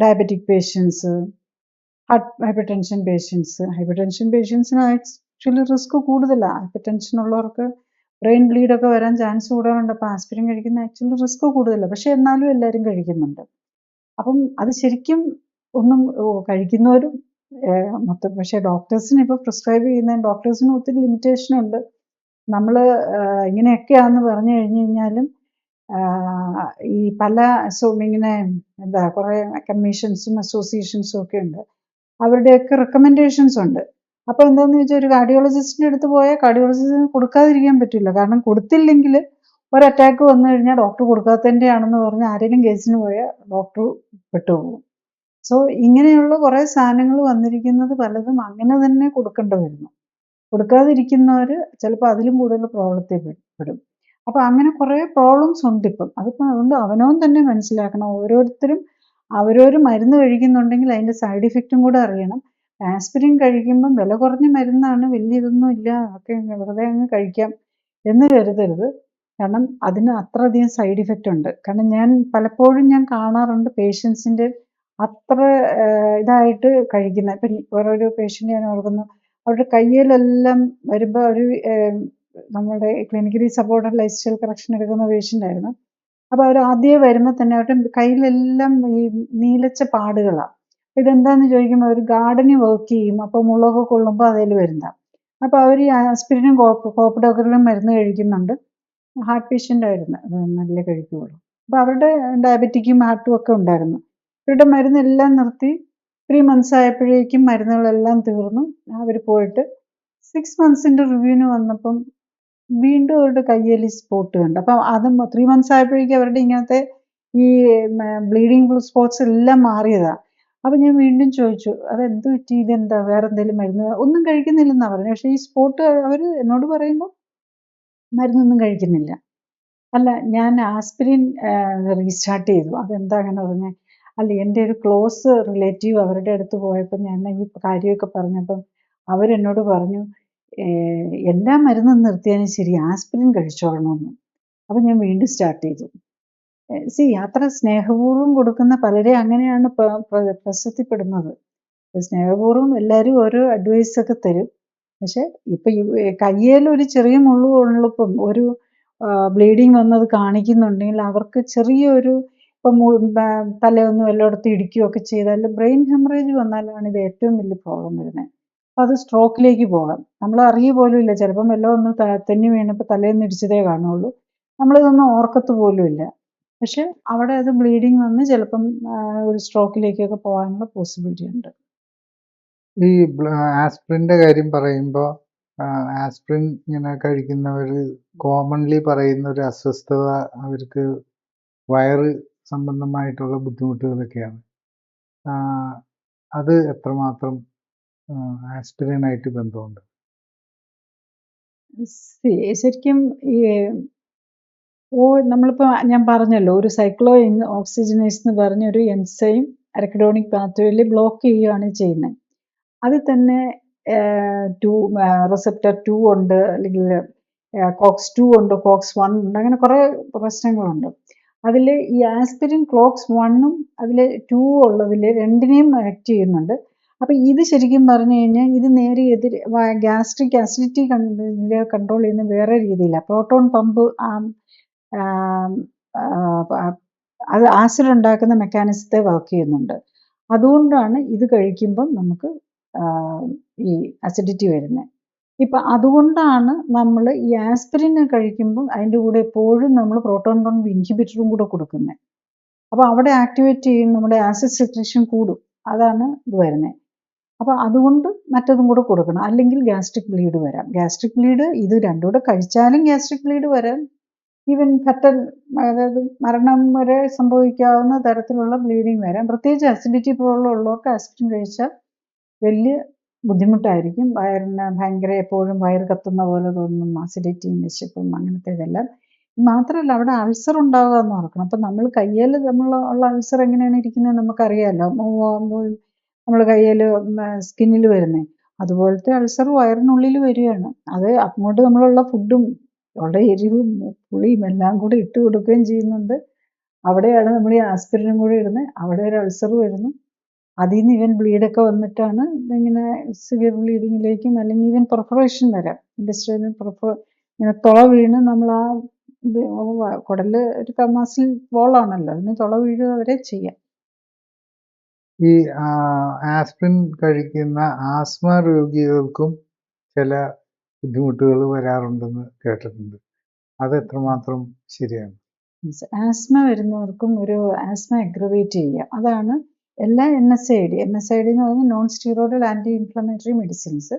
diabetic patients, hypertension പേഷ്യൻസിന് ആക്ച്വലി റിസ്ക് കൂടുതലാണ്. ഹൈപ്പർ ടെൻഷൻ ഉള്ളവർക്ക് ബ്രെയിൻ ബ്ലീഡൊക്കെ വരാൻ ചാൻസ് കൂടുതലുണ്ട്. അപ്പോൾ ആസ്പിരിൻ കഴിക്കുന്ന ആക്ച്വലി റിസ്ക് കൂടുതലാണ്. പക്ഷേ എന്നാലും എല്ലാവരും കഴിക്കുന്നുണ്ട്. അപ്പം അത് ശരിക്കും ഒന്നും കഴിക്കുന്നവരും മൊത്തം, പക്ഷേ ഡോക്ടേഴ്സിന് ഇപ്പോൾ പ്രിസ്ക്രൈബ് ചെയ്യുന്ന ഡോക്ടേഴ്സിന് ഒത്തിരി ലിമിറ്റേഷൻ ഉണ്ട്. നമ്മൾ ഇങ്ങനെയൊക്കെയാണെന്ന് പറഞ്ഞു കഴിഞ്ഞ് കഴിഞ്ഞാലും ഈ പല ഇങ്ങനെ കുറേ കമ്മീഷൻസും അസോസിയേഷൻസും ഒക്കെ ഉണ്ട്. അവരുടെയൊക്കെ റെക്കമെൻഡേഷൻസ് ഉണ്ട്. അപ്പോൾ എന്താണെന്ന് വെച്ചാൽ ഒരു കാർഡിയോളജിസ്റ്റിൻ്റെ അടുത്ത് പോയാൽ കാർഡിയോളജിസ്റ്റിന് കൊടുക്കാതിരിക്കാൻ പറ്റില്ല. കാരണം കൊടുത്തില്ലെങ്കിൽ ഒരു അറ്റാക്ക് വന്നു കഴിഞ്ഞാൽ ഡോക്ടർ കൊടുക്കാത്തതിൻ്റെ ആണെന്ന് പറഞ്ഞ് ആരെങ്കിലും കേസിന് പോയാൽ ഡോക്ടർ പെട്ടുപോകും. സോ ഇങ്ങനെയുള്ള കുറേ സാധനങ്ങൾ വന്നിരിക്കുന്നത് പലതും അങ്ങനെ തന്നെ കൊടുക്കേണ്ടി വരുന്നു. കൊടുക്കാതിരിക്കുന്നവർ ചിലപ്പോൾ അതിലും കൂടുതൽ പ്രോബ്ലത്തിൽ പെടും. അപ്പോൾ അങ്ങനെ കുറേ പ്രോബ്ലംസ് ഉണ്ട് ഇപ്പം. അതിപ്പോൾ അതുകൊണ്ട് അവനവൻ തന്നെ മനസ്സിലാക്കണം. ഓരോരുത്തരും അവരവർ മരുന്ന് കഴിക്കുന്നുണ്ടെങ്കിൽ അതിൻ്റെ സൈഡ് ഇഫക്റ്റും കൂടെ അറിയണം. ആസ്പിരിൻ കഴിക്കുമ്പം വില കുറഞ്ഞ മരുന്നാണ്, വലിയ ഇതൊന്നും ഇല്ല, ഒക്കെ വെറുതെ അങ്ങ് കഴിക്കാം എന്ന് കരുതരുത്. കാരണം അതിന് അത്രയധികം സൈഡ് ഇഫക്റ്റ് ഉണ്ട്. കാരണം പലപ്പോഴും ഞാൻ കാണാറുണ്ട് പേഷ്യൻസിൻ്റെ അത്ര ഇതായിട്ട് കഴിക്കുന്ന. ഇപ്പം ഓരോരോ പേഷ്യൻ്റ് ഞാൻ ഓർക്കുന്നു, അവരുടെ കയ്യിലെല്ലാം വരുമ്പോൾ ഒരു നമ്മുടെ clinically supported lifestyle correction എടുക്കുന്ന പേഷ്യൻ്റ് ആയിരുന്നു. അപ്പോൾ അവർ ആദ്യമേ വരുമ്പോൾ തന്നെ അവരുടെ കയ്യിലെല്ലാം ഈ നീലച്ച പാടുകളാണ്. ഇതെന്താണെന്ന് ചോദിക്കുമ്പോൾ അവർ ഗാർഡനിൽ വർക്ക് ചെയ്യും, അപ്പോൾ മുളകൊക്കെ കൊള്ളുമ്പോൾ അതിൽ വരുന്നതാണ്. അപ്പോൾ അവർ ഈ ആസ്പിരിനും കോപ്പഡോക്രിലും മരുന്ന് കഴിക്കുന്നുണ്ട്. ഹാർട്ട് പേഷ്യൻ്റ് ആയിരുന്നു, അത് നല്ല കഴിക്കുകയുള്ളൂ. അപ്പോൾ അവരുടെ ഡയബറ്റിക്കും ഹാർട്ടും ഒക്കെ ഉണ്ടായിരുന്നു. ഇവരുടെ മരുന്നെല്ലാം നിർത്തി 3 മന്ത്സ് ആയപ്പോഴേക്കും മരുന്നുകളെല്ലാം തീർന്നു. അവർ പോയിട്ട് 6 മന്ത്സിൻ്റെ റിവ്യൂവിന് വന്നപ്പം വീണ്ടും അവരുടെ കയ്യിൽ സ്പോട്ട് കണ്ടു. അപ്പം അതും 3 മന്ത്സ് ആയപ്പോഴേക്കും അവരുടെ ഇങ്ങനത്തെ ഈ ബ്ലീഡിങ് സ്പോട്ട്സ് എല്ലാം മാറിയതാണ്. അപ്പം ഞാൻ വീണ്ടും ചോദിച്ചു, അതെന്ത് പറ്റി, ഇതെന്താ, വേറെ എന്തെങ്കിലും മരുന്ന് ഒന്നും കഴിക്കുന്നില്ലെന്നാണ് പറഞ്ഞത്. പക്ഷേ ഈ സ്പോട്ട് അവർ എന്നോട് പറയുമ്പോൾ മരുന്നൊന്നും കഴിക്കുന്നില്ല. അല്ല, ഞാൻ ആസ്പിരിൻ റീസ്റ്റാർട്ട് ചെയ്തു. അതെന്താ അങ്ങനെ പറഞ്ഞത്? അല്ല, എൻ്റെ ഒരു ക്ലോസ് റിലേറ്റീവ് അവരുടെ അടുത്ത് പോയപ്പോൾ ഞാൻ ഈ കാര്യമൊക്കെ പറഞ്ഞപ്പം അവരെന്നോട് പറഞ്ഞു, എല്ലാ മരുന്നും നിർത്തിയതിന് ശരി ആസ്പിരിൻ കഴിച്ചോളണമെന്ന്. അപ്പം ഞാൻ വീണ്ടും സ്റ്റാർട്ട് ചെയ്തു. അത്ര സ്നേഹപൂർവ്വം കൊടുക്കുന്ന പലരെ അങ്ങനെയാണ് പ്രശസ്തിപ്പെടുന്നത്. സ്നേഹപൂർവ്വം എല്ലാവരും ഓരോ അഡ്വൈസൊക്കെ തരും. പക്ഷെ ഇപ്പം കയ്യിലൊരു ചെറിയ മുള്ളു ഉള്ളപ്പം ഒരു ബ്ലീഡിങ് വന്നത് കാണിക്കുന്നുണ്ടെങ്കിൽ അവർക്ക് ചെറിയൊരു ഇപ്പം തലയൊന്നും എല്ലായിടത്തും ഇടിക്കുകയൊക്കെ ചെയ്താൽ ബ്രെയിൻ ഹെമറേജ് വന്നാലാണ് ഇത് ഏറ്റവും വലിയ പ്രോബ്ലം വരുന്നത്. അപ്പോൾ അത് സ്ട്രോക്കിലേക്ക് പോകാം. നമ്മൾ അറിയുക പോലും ഇല്ല. ചിലപ്പം വല്ലതും ഒന്ന് തെന്നി വീണപ്പോൾ തലേന്ന് ഇടിച്ചതേ കാണുള്ളൂ, നമ്മളിതൊന്നും ഓർക്കത്ത് പോലും ഇല്ല. പക്ഷെ അവിടെ അത് ബ്ലീഡിങ് വന്ന് ചിലപ്പം ഒരു സ്ട്രോക്കിലേക്കൊക്കെ പോകാനുള്ള പോസിബിലിറ്റി ഉണ്ട്. ഈ ആസ്പിരിൻ്റെ കാര്യം പറയുമ്പോൾ ആസ്പിരിൻ ഇങ്ങനെ കഴിക്കുന്നവർ കോമൺലി പറയുന്ന ഒരു അസ്വസ്ഥത അവർക്ക് വയറ് സംബന്ധമായിട്ടുള്ള ബുദ്ധിമുട്ടുകളൊക്കെയാണ്. അത് എത്രമാത്രം ആസ്പിരിനായിട്ട് ബന്ധമുണ്ട്? ശരിക്കും ഈ നമ്മളിപ്പോൾ ഞാൻ പറഞ്ഞല്ലോ, ഒരു സൈക്ലോ ഓക്സിജനേസ് എന്ന് പറഞ്ഞ ഒരു എൻസൈം അരക്കിഡോണിക് പാത്വേയിൽ ബ്ലോക്ക് ചെയ്യുകയാണ് ചെയ്യുന്നത്. അതിൽ തന്നെ റിസപ്റ്റർ 2 ഉണ്ട്, അല്ലെങ്കിൽ COX 2 ഉണ്ട്, COX 1 ഉണ്ട്, അങ്ങനെ കുറേ പ്രശ്നങ്ങളുണ്ട്. അതിൽ ഈ ആസ്പിരിൻ COX 1ഉം അതിൽ 2 ഉള്ളതിൽ രണ്ടിനെയും ആക്ട് ചെയ്യുന്നുണ്ട്. അപ്പം ഇത് ശരിക്കും പറഞ്ഞു കഴിഞ്ഞാൽ ഇത് നേരെ ഗ്യാസ്ട്രിക് അസിഡിറ്റി കൺട്രോൾ ചെയ്യുന്ന വേറെ രീതിയിലാണ്. പ്രോട്ടോൺ പമ്പ് അത് ആസിഡ് ഉണ്ടാക്കുന്ന മെക്കാനിസത്തെ വർക്ക് ചെയ്യുന്നുണ്ട്. അതുകൊണ്ടാണ് ഇത് കഴിക്കുമ്പം നമുക്ക് ഈ അസിഡിറ്റി വരുന്നത്. ഇപ്പം അതുകൊണ്ടാണ് നമ്മൾ ഈ ആസ്പിരിൻ കഴിക്കുമ്പം അതിൻ്റെ കൂടെ എപ്പോഴും നമ്മൾ പ്രോട്ടോൺ പമ്പ് ഇൻഹിബിറ്ററും കൂടെ കൊടുക്കുന്നത്. അപ്പോൾ അവിടെ ആക്ടിവേറ്റ് ചെയ്യും, നമ്മുടെ ആസിഡ് സെക്രേഷൻ കൂടും. അതാണ് ഇത് വരുന്നത്. അപ്പോൾ അതുകൊണ്ട് മറ്റതും കൂടെ കൊടുക്കണം, അല്ലെങ്കിൽ ഗ്യാസ്ട്രിക് ബ്ലീഡ് വരാം. ഗ്യാസ്ട്രിക് ബ്ലീഡ് ഇത് രണ്ടും കൂടെ കഴിച്ചാലും ഗ്യാസ്ട്രിക് ബ്ലീഡ് വരാം. ഈവൻ ഫെറ്റൽ, അതായത് മരണം വരെ സംഭവിക്കാവുന്ന തരത്തിലുള്ള ബ്ലീഡിങ് വരാം. പ്രത്യേകിച്ച് അസിഡിറ്റി പ്രോബ്ലം ഉള്ളവർക്ക് ആസ്പിരിൻ കഴിച്ചാൽ വലിയ ബുദ്ധിമുട്ടായിരിക്കും. വയറിന് ഭയങ്കര എപ്പോഴും വയറ് കത്തുന്ന പോലെ തോന്നും, അസിഡിറ്റിയും വിശപ്പും അങ്ങനത്തെ ഇതെല്ലാം. മാത്രമല്ല അവിടെ അൾസർ ഉണ്ടാവുക എന്ന് ഓർക്കണം. അപ്പം നമ്മൾ കയ്യിൽ ഉള്ള അൾസർ എങ്ങനെയാണ് ഇരിക്കുന്നത് നമുക്കറിയാമല്ലോ. നമ്മൾ കയ്യിൽ സ്കിന്നിൽ വരുന്നത് അതുപോലത്തെ അൾസർ വയറിനുള്ളിൽ വരികയാണ്. അത് അങ്ങോട്ട് നമ്മളുള്ള ഫുഡും ഉള്ള എരിവും പുളിയും എല്ലാം കൂടി ഇട്ട് കൊടുക്കുകയും ചെയ്യുന്നുണ്ട്. അവിടെയാണ് നമ്മൾ ഈ ആസ്പിരിനും കൂടി ഇടുന്നത്. അവിടെ ഒരു അൾസർ വരുന്നു. അതിൽ നിന്ന് ഈവൻ ബ്ലീഡൊക്കെ വന്നിട്ടാണ് ഇങ്ങനെ സിവിയർ ബ്ലീഡിങ്ങിലേക്കും, അല്ലെങ്കിൽ ഈവൻ പെർഫറേഷൻ വരാം. ഇൻഡസ്ട്രിയൽ ഇങ്ങനെ തുള വീണ് നമ്മൾ ആ ഇത് കുടലിൽ ഒരു മസിൽ വോളാണല്ലോ, അതിന് തുള വീഴുക വരെ ചെയ്യാം. ഈ ആസ്പിരിൻ കഴിക്കുന്ന ആസ്മ രോഗികൾക്കും ചില ബുദ്ധിമുട്ടുകൾ വരാറുണ്ടെന്ന് കേട്ടിട്ടുണ്ട്. അത് എത്രമാത്രം ശരിയാണ്? ആസ്മ വരുന്നവർക്കും ഒരു ആസ്മ അഗ്രവേറ്റ് ചെയ്യുക, അതാണ് എല്ലാ NSAID എന്ന് പറയുന്നത് non steroidal anti inflammatory medicines.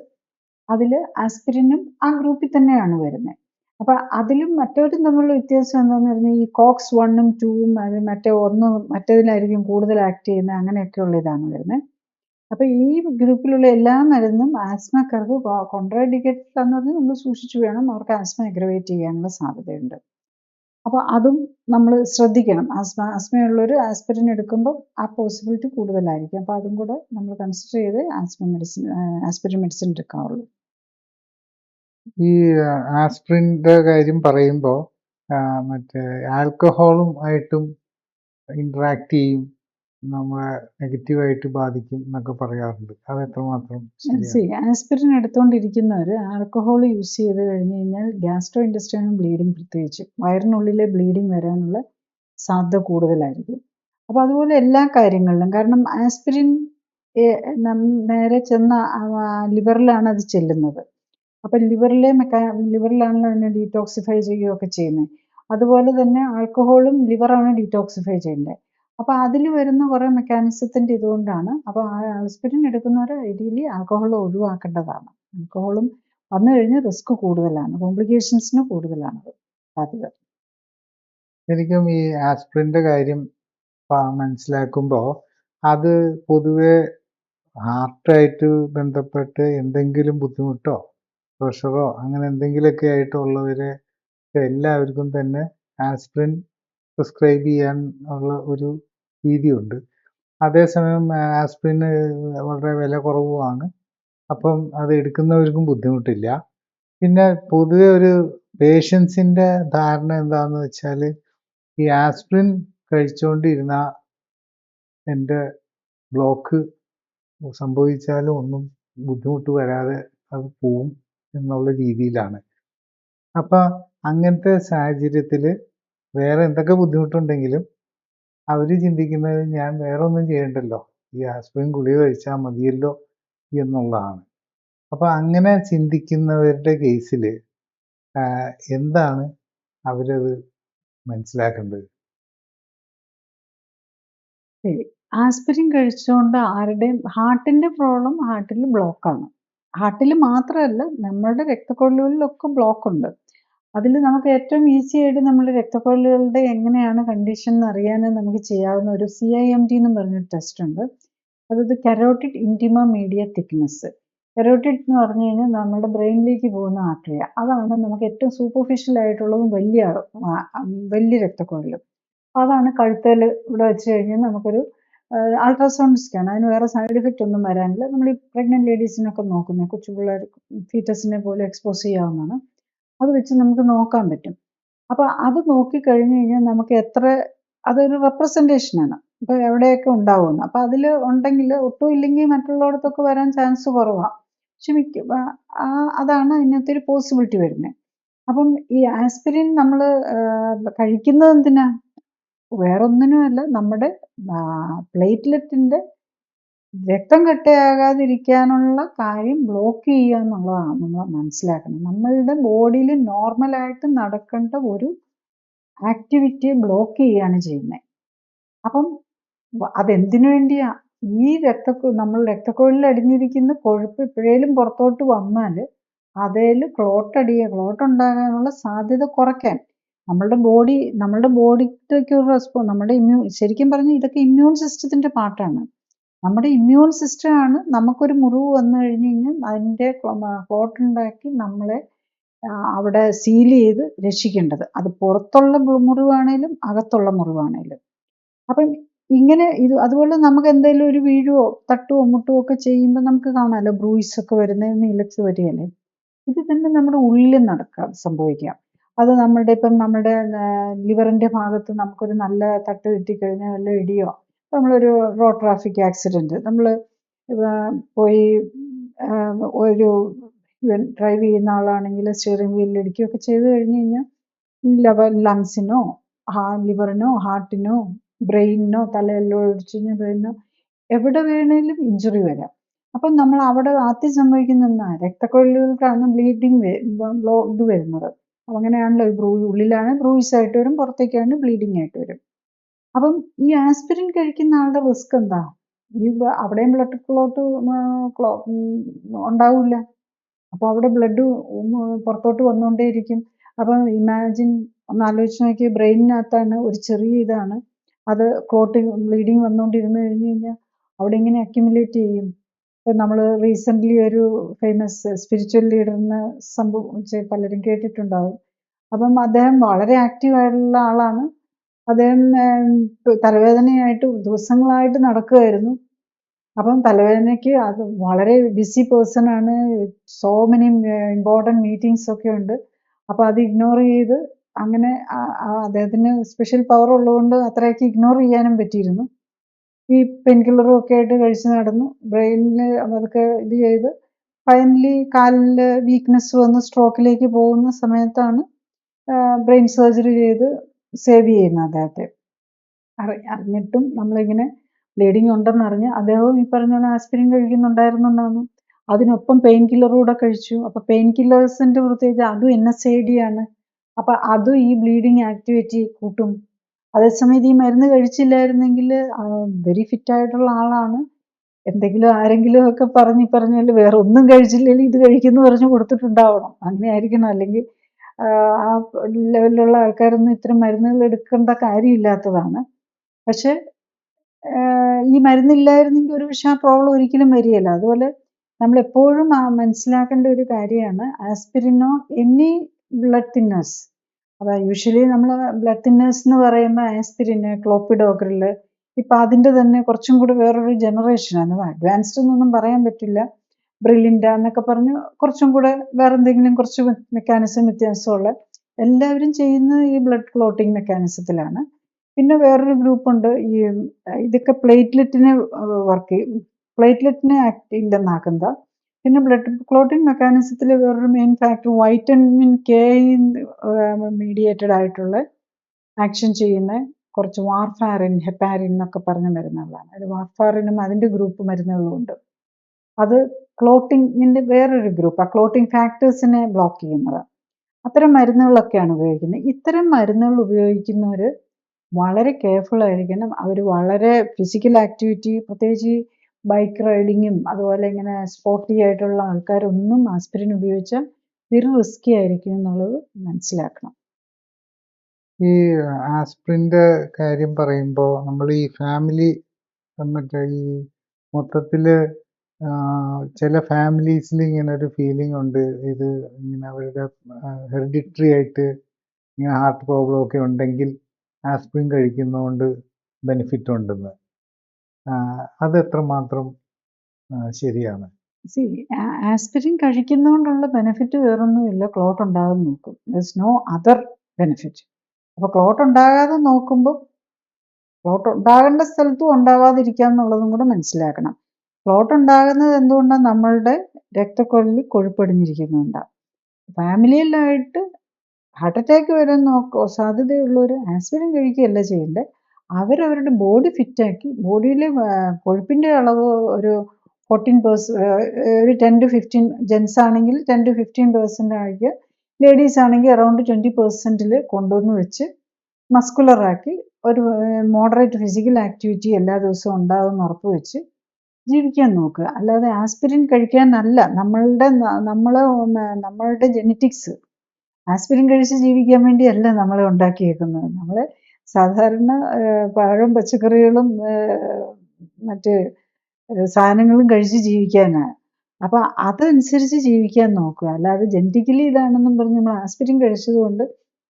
അതിൽ ആസ്പിരിനും ആ ഗ്രൂപ്പിൽ തന്നെയാണ് വരുന്നത്. അപ്പം അതിലും മറ്റവരും തമ്മിലുള്ള വ്യത്യാസം എന്താണെന്ന് പറഞ്ഞാൽ ഈ കോക്സ് 1ഉം 2ഉം അത് മറ്റേതിലായിരിക്കും കൂടുതൽ ആക്ട് ചെയ്യുന്നത്, അങ്ങനെയൊക്കെയുള്ള ഇതാണ് വരുന്നത്. അപ്പം ഈ ഗ്രൂപ്പിലുള്ള എല്ലാ മരുന്നും ആസ്മക്കാർക്ക് കോൺട്രാഇൻഡിക്കേറ്റഡ് എന്ന് പറഞ്ഞാൽ നമ്മൾ സൂക്ഷിച്ചു വേണം, അവർക്ക് ആസ്മ അഗ്രവേറ്റ് ചെയ്യാനുള്ള സാധ്യതയുണ്ട്. അപ്പോൾ അതും നമ്മൾ ശ്രദ്ധിക്കണം. ആസ്മയുള്ളവർ ആസ്പിരിൻ എടുക്കുമ്പോൾ ആ പോസിബിലിറ്റി കൂടുതലായിരിക്കും. അപ്പോൾ അതും കൂടെ നമ്മൾ കൺസിഡർ ചെയ്ത് ആസ്പിരിൻ മെഡിസിൻ എടുക്കാവുള്ളൂ. ഈ ആസ്പിരിൻ്റെ കാര്യം പറയുമ്പോൾ മറ്റേ ആൽക്കഹോളും ആയിട്ടും ഇൻട്രാക്ട് ചെയ്യും, നമ്മളെ നെഗറ്റീവായിട്ട് ബാധിക്കും എന്നൊക്കെ പറയാറുണ്ട്. അത് എത്രമാത്രം ശരിയാണ്? ആസ്പിരിൻ എടുത്തുകൊണ്ടിരിക്കുന്നവർ ആൽക്കഹോൾ യൂസ് ചെയ്ത് കഴിഞ്ഞ് കഴിഞ്ഞാൽ ഗ്യാസ്ട്രോ ഇൻറ്റസ്റ്റൈനൽ ബ്ലീഡിങ്, പ്രത്യേകിച്ച് വയറിനുള്ളിലെ ബ്ലീഡിങ് വരാനുള്ള സാധ്യത കൂടുതലായിരിക്കും. അപ്പോൾ അതുപോലെ എല്ലാ കാര്യങ്ങളിലും, കാരണം ആസ്പിരിൻ നേരെ ചെന്ന ലിവറിലാണ് അത് ചെല്ലുന്നത്. അപ്പം ലിവറിലാണല്ലോ അതിനെ ഡീടോക്സിഫൈ ചെയ്യുകയൊക്കെ ചെയ്യുന്നത്. അതുപോലെ തന്നെ ആൽക്കഹോളും ലിവറാണ് ഡീടോക്സിഫൈ ചെയ്യേണ്ടത്. അപ്പോൾ അതിൽ വരുന്ന കുറേ മെക്കാനിസത്തിൻ്റെ ഇതുകൊണ്ടാണ്. അപ്പോൾ ആസ്പിരിൻ എടുക്കുന്നവർ ഐഡിയലി ആൽക്കഹോൾ ഒഴിവാക്കേണ്ടതാണ്. ആൽക്കഹോളും വന്നു കഴിഞ്ഞാൽ റിസ്ക് കൂടുതലാണ്, കോംപ്ലിക്കേഷൻസിന് കൂടുതലാണത് സാധ്യത. ശരിക്കും ഈ ആസ്പിരിൻ്റെ കാര്യം മനസ്സിലാക്കുമ്പോൾ അത് പൊതുവെ ഹാർട്ടായിട്ട് ബന്ധപ്പെട്ട് എന്തെങ്കിലും ബുദ്ധിമുട്ടോ പ്രഷറോ അങ്ങനെ എന്തെങ്കിലുമൊക്കെ ആയിട്ടുള്ളവരെ എല്ലാവർക്കും തന്നെ ആസ്പിരിൻ പ്രിസ്ക്രൈബ് ചെയ്യാൻ ഉള്ള ഒരു രീതിയുണ്ട്. അതേസമയം ആസ്പിരിന് വളരെ വില കുറവുമാണ്. അപ്പം അത് എടുക്കുന്നവർക്കും ബുദ്ധിമുട്ടില്ല. പിന്നെ പൊതുവെ ഒരു പേഷ്യൻസിൻ്റെ ധാരണ എന്താണെന്ന് വെച്ചാൽ ഈ ആസ്പിരിൻ കഴിച്ചുകൊണ്ടിരുന്ന എൻ്റെ ബ്ലോക്ക് സംഭവിച്ചാലും ഒന്നും ബുദ്ധിമുട്ട് വരാതെ അത് പോവും എന്നുള്ള രീതിയിലാണ്. അപ്പം അങ്ങനത്തെ സാഹചര്യത്തിൽ വേറെ എന്തൊക്കെ ബുദ്ധിമുട്ടുണ്ടെങ്കിലും അവർ ചിന്തിക്കുന്നത് ഞാൻ വേറെ ഒന്നും ചെയ്യണ്ടല്ലോ, ഈ ആസ്പിരിൻ ഗുളിക കഴിച്ചാൽ മതിയല്ലോ എന്നുള്ളതാണ്. അപ്പം അങ്ങനെ ചിന്തിക്കുന്നവരുടെ കേസിൽ എന്താണ് അവരത് മനസ്സിലാക്കേണ്ടത്? ആസ്പിരിൻ കഴിച്ചുകൊണ്ട് ആരുടെയും ഹാർട്ടിൻ്റെ പ്രോബ്ലം ഹാർട്ടിൽ ബ്ലോക്കാണ്. ഹാർട്ടിൽ മാത്രമല്ല, നമ്മുടെ രക്തക്കൊഴലുകളിലൊക്കെ ബ്ലോക്കുണ്ട്. അതിൽ നമുക്ക് ഏറ്റവും ഈസി ആയിട്ട് നമ്മുടെ രക്തക്കൊഴലുകളുടെ എങ്ങനെയാണ് കണ്ടീഷൻ എന്ന് അറിയാൻ നമുക്ക് ചെയ്യാവുന്ന ഒരു CIMT എന്ന് പറഞ്ഞൊരു ടെസ്റ്റ് ഉണ്ട്. അതായത് കരോട്ടിഡ് ഇൻറ്റിമ മീഡിയ തിക്നെസ്. കരോട്ടിഡ് എന്ന് പറഞ്ഞു കഴിഞ്ഞാൽ നമ്മുടെ ബ്രെയിനിലേക്ക് പോകുന്ന ആർട്ടറിയ. അതാണ് നമുക്ക് ഏറ്റവും സൂപ്പർഫിഷ്യൽ ആയിട്ടുള്ളതും വലിയ രക്തക്കൊഴലും. അതാണ് കഴുത്തിൽ ഇവിടെ വെച്ച് കഴിഞ്ഞാൽ നമുക്കൊരു അൾട്രാസൗണ്ട് സ്കാൻ, അതിന് വേറെ സൈഡ് എഫക്റ്റ് ഒന്നും വരാനില്ല. നമ്മൾ ഈ പ്രഗ്നന്റ് ലേഡീസിനൊക്കെ നോക്കുന്നത്, കൊച്ചു പിള്ളേർ ഫീറ്റസിനെ പോലെ എക്സ്പോസ് ചെയ്യാവുന്നതാണ്. അത് വെച്ച് നമുക്ക് നോക്കാൻ പറ്റും. അപ്പോൾ അത് നോക്കിക്കഴിഞ്ഞ് കഴിഞ്ഞാൽ നമുക്ക് അതൊരു റെപ്രസെൻറ്റേഷനാണ്, ഇപ്പോൾ എവിടെയൊക്കെ ഉണ്ടാവുമെന്ന്. അപ്പോൾ അതിൽ ഉണ്ടെങ്കിൽ ഒട്ടും ഇല്ലെങ്കിൽ മറ്റുള്ളിടത്തൊക്കെ വരാൻ ചാൻസ് കുറവാണ്. അതാണ് അതിനകത്ത് ഒരു പോസിബിലിറ്റി വരുന്നത്. അപ്പം ഈ ആസ്പിരിൻ നമ്മൾ കഴിക്കുന്നത് എന്തിനാ? വേറൊന്നിനുമല്ല, നമ്മുടെ പ്ലേറ്റ്ലെറ്റിൻ്റെ രക്തം കട്ടയാകാതിരിക്കാനുള്ള കാര്യം ബ്ലോക്ക് ചെയ്യുക എന്നുള്ളതാണ് നമ്മൾ മനസ്സിലാക്കുന്നത്. നമ്മളുടെ ബോഡിയിൽ നോർമലായിട്ട് നടക്കേണ്ട ഒരു ആക്ടിവിറ്റിയെ ബ്ലോക്ക് ചെയ്യുകയാണ് ചെയ്യുന്നത്. അപ്പം അതെന്തിനു വേണ്ടിയാ? ഈ നമ്മൾ രക്തക്കൊഴലിൽ അടിഞ്ഞിരിക്കുന്ന കൊഴുപ്പ് എപ്പോഴേലും പുറത്തോട്ട് വന്നാൽ അതിൽ ക്ലോട്ട് ഉണ്ടാകാനുള്ള സാധ്യത കുറയ്ക്കാൻ. നമ്മളുടെ ബോഡിക്ക് ഒരു നമ്മുടെ ശരിക്കും പറഞ്ഞാൽ ഇതൊക്കെ ഇമ്മ്യൂൺ സിസ്റ്റത്തിൻ്റെ പാർട്ടാണ്. നമ്മുടെ ഇമ്മ്യൂൺ സിസ്റ്റമാണ് നമുക്കൊരു മുറിവ് വന്നു കഴിഞ്ഞ് കഴിഞ്ഞാൽ അതിൻ്റെ ക്ലോട്ട് ഉണ്ടാക്കി നമ്മളെ അവിടെ സീൽ ചെയ്ത് രക്ഷിക്കേണ്ടത്. അത് പുറത്തുള്ള മുറിവാണേലും അകത്തുള്ള മുറിവാണേലും. അപ്പം ഇങ്ങനെ അതുപോലെ നമുക്ക് എന്തെങ്കിലും ഒരു വീഴുവോ തട്ടുവോ മുട്ടുവോ ഒക്കെ ചെയ്യുമ്പോൾ നമുക്ക് കാണാമല്ലോ ബ്രൂയിസ് ഒക്കെ വരുന്നത്, നീലച്ച് വരികയല്ലേ. ഇത് തന്നെ നമ്മുടെ ഉള്ളിൽ സംഭവിക്കാം. അത് നമ്മുടെ ലിവറിൻ്റെ ഭാഗത്ത് നമുക്കൊരു നല്ല തട്ട് കിട്ടിക്കഴിഞ്ഞാൽ വല്ല ഇടിയോ, നമ്മളൊരു റോഡ് ട്രാഫിക് ആക്സിഡൻറ്റ്, നമ്മൾ പോയി ഒരു ഡ്രൈവ് ചെയ്യുന്ന ആളാണെങ്കിൽ സ്റ്റിയറിംഗ് വീലിൽ ഇടിക്കുകയൊക്കെ ചെയ്ത് കഴിഞ്ഞ് കഴിഞ്ഞാൽ ലങ്സിനോ ലിവറിനോ ഹാർട്ടിനോ ബ്രെയിനിനോ തലയെല്ലോ ഇടിച്ചു കഴിഞ്ഞാൽ ബ്രെയിനിനോ എവിടെ വേണേലും ഇഞ്ചുറി വരാം. അപ്പം നമ്മൾ അവിടെ ആദ്യം സംഭവിക്കുന്ന എന്താ? രക്തക്കൊഴലുകൾക്കാണ് ബ്ലീഡിങ് ഇത് വരുന്നത്. അങ്ങനെയാണല്ലോ ഉള്ളിലാണ് ബ്രൂയിസ് ആയിട്ട് വരും, പുറത്തേക്കാണ് ബ്ലീഡിങ് ആയിട്ട് വരും. അപ്പം ഈ ആസ്പിരിൻ കഴിക്കുന്ന ആളുടെ റിസ്ക് എന്താ? അവിടെയും ബ്ലഡ് ക്ലോട്ട് ഉണ്ടാവില്ല. അപ്പോൾ അവിടെ ബ്ലഡ് പുറത്തോട്ട് വന്നുകൊണ്ടേയിരിക്കും. അപ്പം ഇമാജിൻ ഒന്ന് ആലോചിച്ച് നോക്കിയേ, ബ്രെയിനിനകത്താണ് ഒരു ചെറിയ ഇതാണ്, അത് ബ്ലീഡിങ് വന്നുകൊണ്ടിരുന്ന് കഴിഞ്ഞ് കഴിഞ്ഞാൽ അവിടെ ഇങ്ങനെ അക്യുമുലേറ്റ് ചെയ്യും. ഇപ്പം നമ്മൾ റീസെൻ്റ്ലി ഒരു ഫേമസ് സ്പിരിച്വൽ ലീഡറിന് സംഭവിച്ച് പലരും കേട്ടിട്ടുണ്ടാവും. അപ്പം അദ്ദേഹം വളരെ ആക്റ്റീവായിട്ടുള്ള ആളാണ്. അദ്ദേഹം തലവേദനയായിട്ട് ദിവസങ്ങളായിട്ട് നടക്കുമായിരുന്നു. അപ്പം തലവേദനയ്ക്ക് അത് വളരെ ബിസി പേഴ്സൺ ആണ്, സോ മെനി ഇമ്പോർട്ടൻറ്റ് മീറ്റിംഗ്സ് ഒക്കെ ഉണ്ട്. അപ്പോൾ അത് ഇഗ്നോർ ചെയ്ത് അങ്ങനെ അദ്ദേഹത്തിന് സ്പെഷ്യൽ പവർ ഉള്ളതുകൊണ്ട് അത്രയൊക്കെ ഇഗ്നോർ ചെയ്യാനും പറ്റിയിരുന്നു. ഈ പെയിൻ കില്ലറും ഒക്കെ ആയിട്ട് കഴിച്ച് നടന്നു. ബ്രെയിനിൽ അതൊക്കെ ഇത് ചെയ്ത് ഫൈനലി കാലിൽ വീക്ക്നെസ് വന്ന് സ്ട്രോക്കിലേക്ക് പോകുന്ന സമയത്താണ് ബ്രെയിൻ സർജറി ചെയ്ത് സേവ് ചെയ്യുന്നത് അദ്ദേഹത്തെ. അറിഞ്ഞിട്ടും നമ്മളിങ്ങനെ ബ്ലീഡിങ് ഉണ്ടെന്നറിഞ്ഞ് അദ്ദേഹവും ഈ പറഞ്ഞ പോലെ ആസ്പിരിൻ കഴിക്കുന്നുണ്ടായിരുന്നുണ്ടായിരുന്നു. അതിനൊപ്പം പെയിൻ കില്ലറും കൂടെ കഴിച്ചു. അപ്പോൾ പെയിൻ കില്ലേഴ്സിൻ്റെ പ്രത്യേകിച്ച് അതും NSAID ആണ്. അപ്പോൾ അതും ഈ ബ്ലീഡിങ് ആക്ടിവിറ്റി കൂട്ടും. അതേസമയത്ത് ഈ മരുന്ന് കഴിച്ചില്ലായിരുന്നെങ്കിൽ വെരി ഫിറ്റായിട്ടുള്ള ആളാണ്. എന്തെങ്കിലും ആരെങ്കിലും ഒക്കെ പറഞ്ഞാൽ വേറെ ഒന്നും കഴിച്ചില്ലെങ്കിൽ ഇത് കഴിക്കുന്നു പറഞ്ഞ് കൊടുത്തിട്ടുണ്ടാവണം. അങ്ങനെ ആയിരിക്കണം. അല്ലെങ്കിൽ ആ ലെവലിലുള്ള ആൾക്കാരൊന്നും ഇത്തരം മരുന്നുകൾ എടുക്കേണ്ട കാര്യമില്ലാത്തതാണ്. പക്ഷേ ഈ മരുന്നില്ലായിരുന്നെങ്കിൽ ഒരുപക്ഷെ ആ പ്രോബ്ലം ഒരിക്കലും വരികയില്ല. അതുപോലെ നമ്മളെപ്പോഴും മനസ്സിലാക്കേണ്ട ഒരു കാര്യമാണ് ആസ്പിരിനോ എനി ബ്ലഡ് തിന്നേഴ്സ്. അപ്പോൾ യൂഷ്വലി നമ്മൾ ബ്ലഡ് തിന്നേഴ്സ് എന്ന് പറയുമ്പോൾ ആസ്പിരിന്, ക്ലോപ്പിഡോഗ്രിൽ, ഇപ്പം അതിൻ്റെ തന്നെ കുറച്ചും കൂടി വേറൊരു ജനറേഷനാണ്. അഡ്വാൻസ്ഡ് എന്നൊന്നും പറയാൻ പറ്റില്ല. ബ്രില്ലിൻഡ എന്നൊക്കെ പറഞ്ഞ് കുറച്ചും കൂടെ വേറെ എന്തെങ്കിലും കുറച്ച് മെക്കാനിസം വ്യത്യാസമുള്ള എല്ലാവരും ചെയ്യുന്നത് ഈ ബ്ലഡ് ക്ലോട്ടിങ് മെക്കാനിസത്തിലാണ്. പിന്നെ വേറൊരു ഗ്രൂപ്പുണ്ട്, ഈ ഇതൊക്കെ പ്ലേറ്റ്ലെറ്റിനെ പ്ലേറ്റ്ലെറ്റിനെ ഇല്ലെന്നാക്കുന്നത്. പിന്നെ ബ്ലഡ് ക്ലോട്ടിങ് മെക്കാനിസത്തിൽ വേറൊരു main factor vitamin K mediated ആയിട്ടുള്ള ആക്ഷൻ ചെയ്യുന്ന കുറച്ച് വാർഫാരിൻ, ഹെപ്പാരിൻ എന്നൊക്കെ പറഞ്ഞ മരുന്നുകളാണ്. അത് വാർഫാറിനും അതിൻ്റെ ഗ്രൂപ്പ് മരുന്നുകളും ഉണ്ട്. അത് ക്ലോട്ടിങ്ങിൻ്റെ വേറൊരു ഗ്രൂപ്പാണ്, ക്ലോട്ടിങ് ഫാക്ടേഴ്സിനെ ബ്ലോക്ക് ചെയ്യുന്നത്. അത്തരം മരുന്നുകളൊക്കെയാണ് ഉപയോഗിക്കുന്നത്. ഇത്തരം മരുന്നുകൾ ഉപയോഗിക്കുന്നവർ വളരെ കെയർഫുൾ ആയിരിക്കണം. അവർ വളരെ ഫിസിക്കൽ ആക്ടിവിറ്റി, പ്രത്യേകിച്ച് ബൈക്ക് റൈഡിങ്ങും അതുപോലെ ഇങ്ങനെ സ്പോർട്ടി ആയിട്ടുള്ള ആൾക്കാരൊന്നും ആസ്പിരിൻ ഉപയോഗിച്ചാൽ വെരി റിസ്കി ആയിരിക്കും എന്നുള്ളത് മനസ്സിലാക്കണം. ഈ ആസ്പിരിൻ്റെ കാര്യം പറയുമ്പോൾ നമ്മൾ ഈ ഫാമിലി മറ്റേ ഈ മൊത്തത്തിൽ ചില ഫാമിലീസിൽ ഇങ്ങനെ ഒരു ഫീലിംഗ് ഉണ്ട്, ഇത് ഇങ്ങനെ അവരുടെ ഹെറിഡിറ്ററി ആയിട്ട് ഇങ്ങനെ ഹാർട്ട് പ്രോബ്ലം ഒക്കെ ഉണ്ടെങ്കിൽ ആസ്പിരിൻ കഴിക്കുന്നതുകൊണ്ട് ബെനിഫിറ്റ് ഉണ്ടെന്ന്. അത് എത്രമാത്രം ശരിയാണ്? ആസ്പിരിൻ കഴിക്കുന്നതുകൊണ്ടുള്ള ബെനിഫിറ്റ് വേറൊന്നുമില്ല, ക്ലോട്ട് ഉണ്ടാകാതെ നോക്കും. There's no other benefit. അപ്പോൾ ക്ലോട്ട് ഉണ്ടാകാതെ നോക്കുമ്പോൾ ക്ലോട്ട് ഉണ്ടാകേണ്ട സ്ഥലത്തും ഉണ്ടാകാതിരിക്കുക എന്നുള്ളതും കൂടെ മനസ്സിലാക്കണം. ക്ലോട്ട് ഉണ്ടാകുന്നത് എന്തുകൊണ്ടാണ്? നമ്മളുടെ രക്തക്കൊഴലിൽ കൊഴുപ്പടിഞ്ഞിരിക്കുന്നുണ്ടാകും. ഫാമിലിയിലായിട്ട് ഹാർട്ട് അറ്റാക്ക് വരാൻ സാധ്യതയുള്ളവർ ആസ്പിരിൻ കഴിക്കുകയല്ല ചെയ്യേണ്ടത്. അവരവരുടെ ബോഡി ഫിറ്റാക്കി, ബോഡിയിലെ കൊഴുപ്പിൻ്റെ അളവ് ഒരു 14%, ഒരു 10 to 15, ജെൻസ് ആണെങ്കിൽ 10 to 15% ആക്കി, ലേഡീസ് ആണെങ്കിൽ അറൗണ്ട് 20% കൊണ്ടുവന്ന് വെച്ച് മസ്കുലറാക്കി ഒരു മോഡറേറ്റ് ഫിസിക്കൽ ആക്ടിവിറ്റി എല്ലാ ദിവസവും ഉണ്ടാകുമെന്ന് ഉറപ്പ് വെച്ച് ജീവിക്കാൻ നോക്കുക. അല്ലാതെ ആസ്പിരിൻ കഴിക്കാനല്ല. നമ്മളുടെ ജെനറ്റിക്സ് ആസ്പിരിൻ കഴിച്ച് ജീവിക്കാൻ വേണ്ടിയല്ല നമ്മളെ ഉണ്ടാക്കിയേക്കുന്നത്. നമ്മൾ സാധാരണ പഴം, പച്ചക്കറികളും മറ്റ് സാധനങ്ങളും കഴിച്ച് ജീവിക്കാനാണ്. അപ്പോൾ അതനുസരിച്ച് ജീവിക്കാൻ നോക്കുക. അല്ലാതെ ജനറ്റിക്കലി ഇതാണെന്നും പറഞ്ഞ് നമ്മൾ ആസ്പിരിൻ കഴിച്ചതുകൊണ്ട്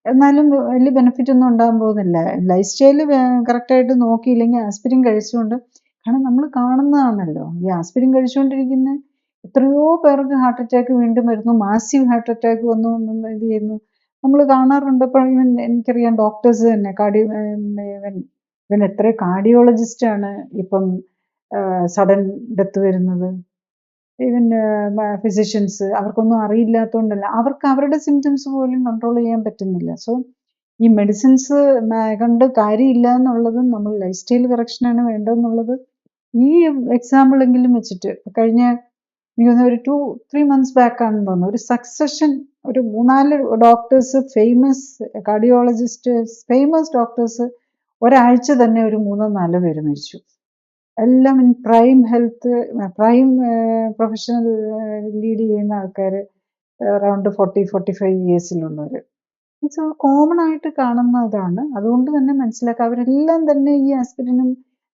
എന്നാലും വലിയ ബെനിഫിറ്റ് ഒന്നും ഉണ്ടാകാൻ പോകുന്നില്ല. ലൈഫ് സ്റ്റൈൽ കറക്റ്റായിട്ട് നോക്കിയില്ലെങ്കിൽ ആസ്പിരിൻ കഴിച്ചുകൊണ്ട്, കാരണം നമ്മൾ കാണുന്നതാണല്ലോ ഈ ആസ്പിരിൻ കഴിച്ചുകൊണ്ടിരിക്കുന്ന എത്രയോ പേർക്ക് ഹാർട്ട് അറ്റാക്ക് വീണ്ടും വരുന്നു, മാസീവ് ഹാർട്ട് അറ്റാക്ക് വന്നു ഇത് ചെയ്യുന്നു, നമ്മൾ കാണാറുണ്ട്. ഇപ്പോൾ എനിക്കറിയാം ഡോക്ടേഴ്സ് തന്നെ ഇവൻ എത്ര കാർഡിയോളജിസ്റ്റാണ് ഇപ്പം സഡൻ ഡെത്ത് വരുന്നത്. ഈവൻ ഫിസിഷ്യൻസ്, അവർക്കൊന്നും അറിയില്ലാത്തതുകൊണ്ടല്ല, അവർക്ക് അവരുടെ സിംറ്റംസ് പോലും കൺട്രോൾ ചെയ്യാൻ പറ്റുന്നില്ല. സോ ഈ മെഡിസിൻസ് കൊണ്ട് കാര്യമില്ല എന്നുള്ളതും നമ്മൾ ലൈഫ് സ്റ്റൈൽ കറക്ഷനാണ് വേണ്ടതെന്നുള്ളത് ഈ എക്സാമ്പിളെങ്കിലും വെച്ചിട്ട് കഴിഞ്ഞ ഒരു 2-3 months ബാക്കാണെന്ന് തോന്നുന്നു, ഒരു സക്സഷൻ ഒരു 3-4 doctors, famous cardiologist, famous doctors ഒരാഴ്ച തന്നെ ഒരു 3-4 പേര് മരിച്ചു. എല്ലാം in prime health, prime professional lead ചെയ്യുന്ന ആൾക്കാർ, അറൗണ്ട് 40-45 ഇയേഴ്സിലുള്ളവർ. മീൻസ് കോമൺ ആയിട്ട് കാണുന്നതാണ്. അതുകൊണ്ട് തന്നെ മനസ്സിലാക്കുക, അവരെല്ലാം തന്നെ ഈ ആസ്പിരിനും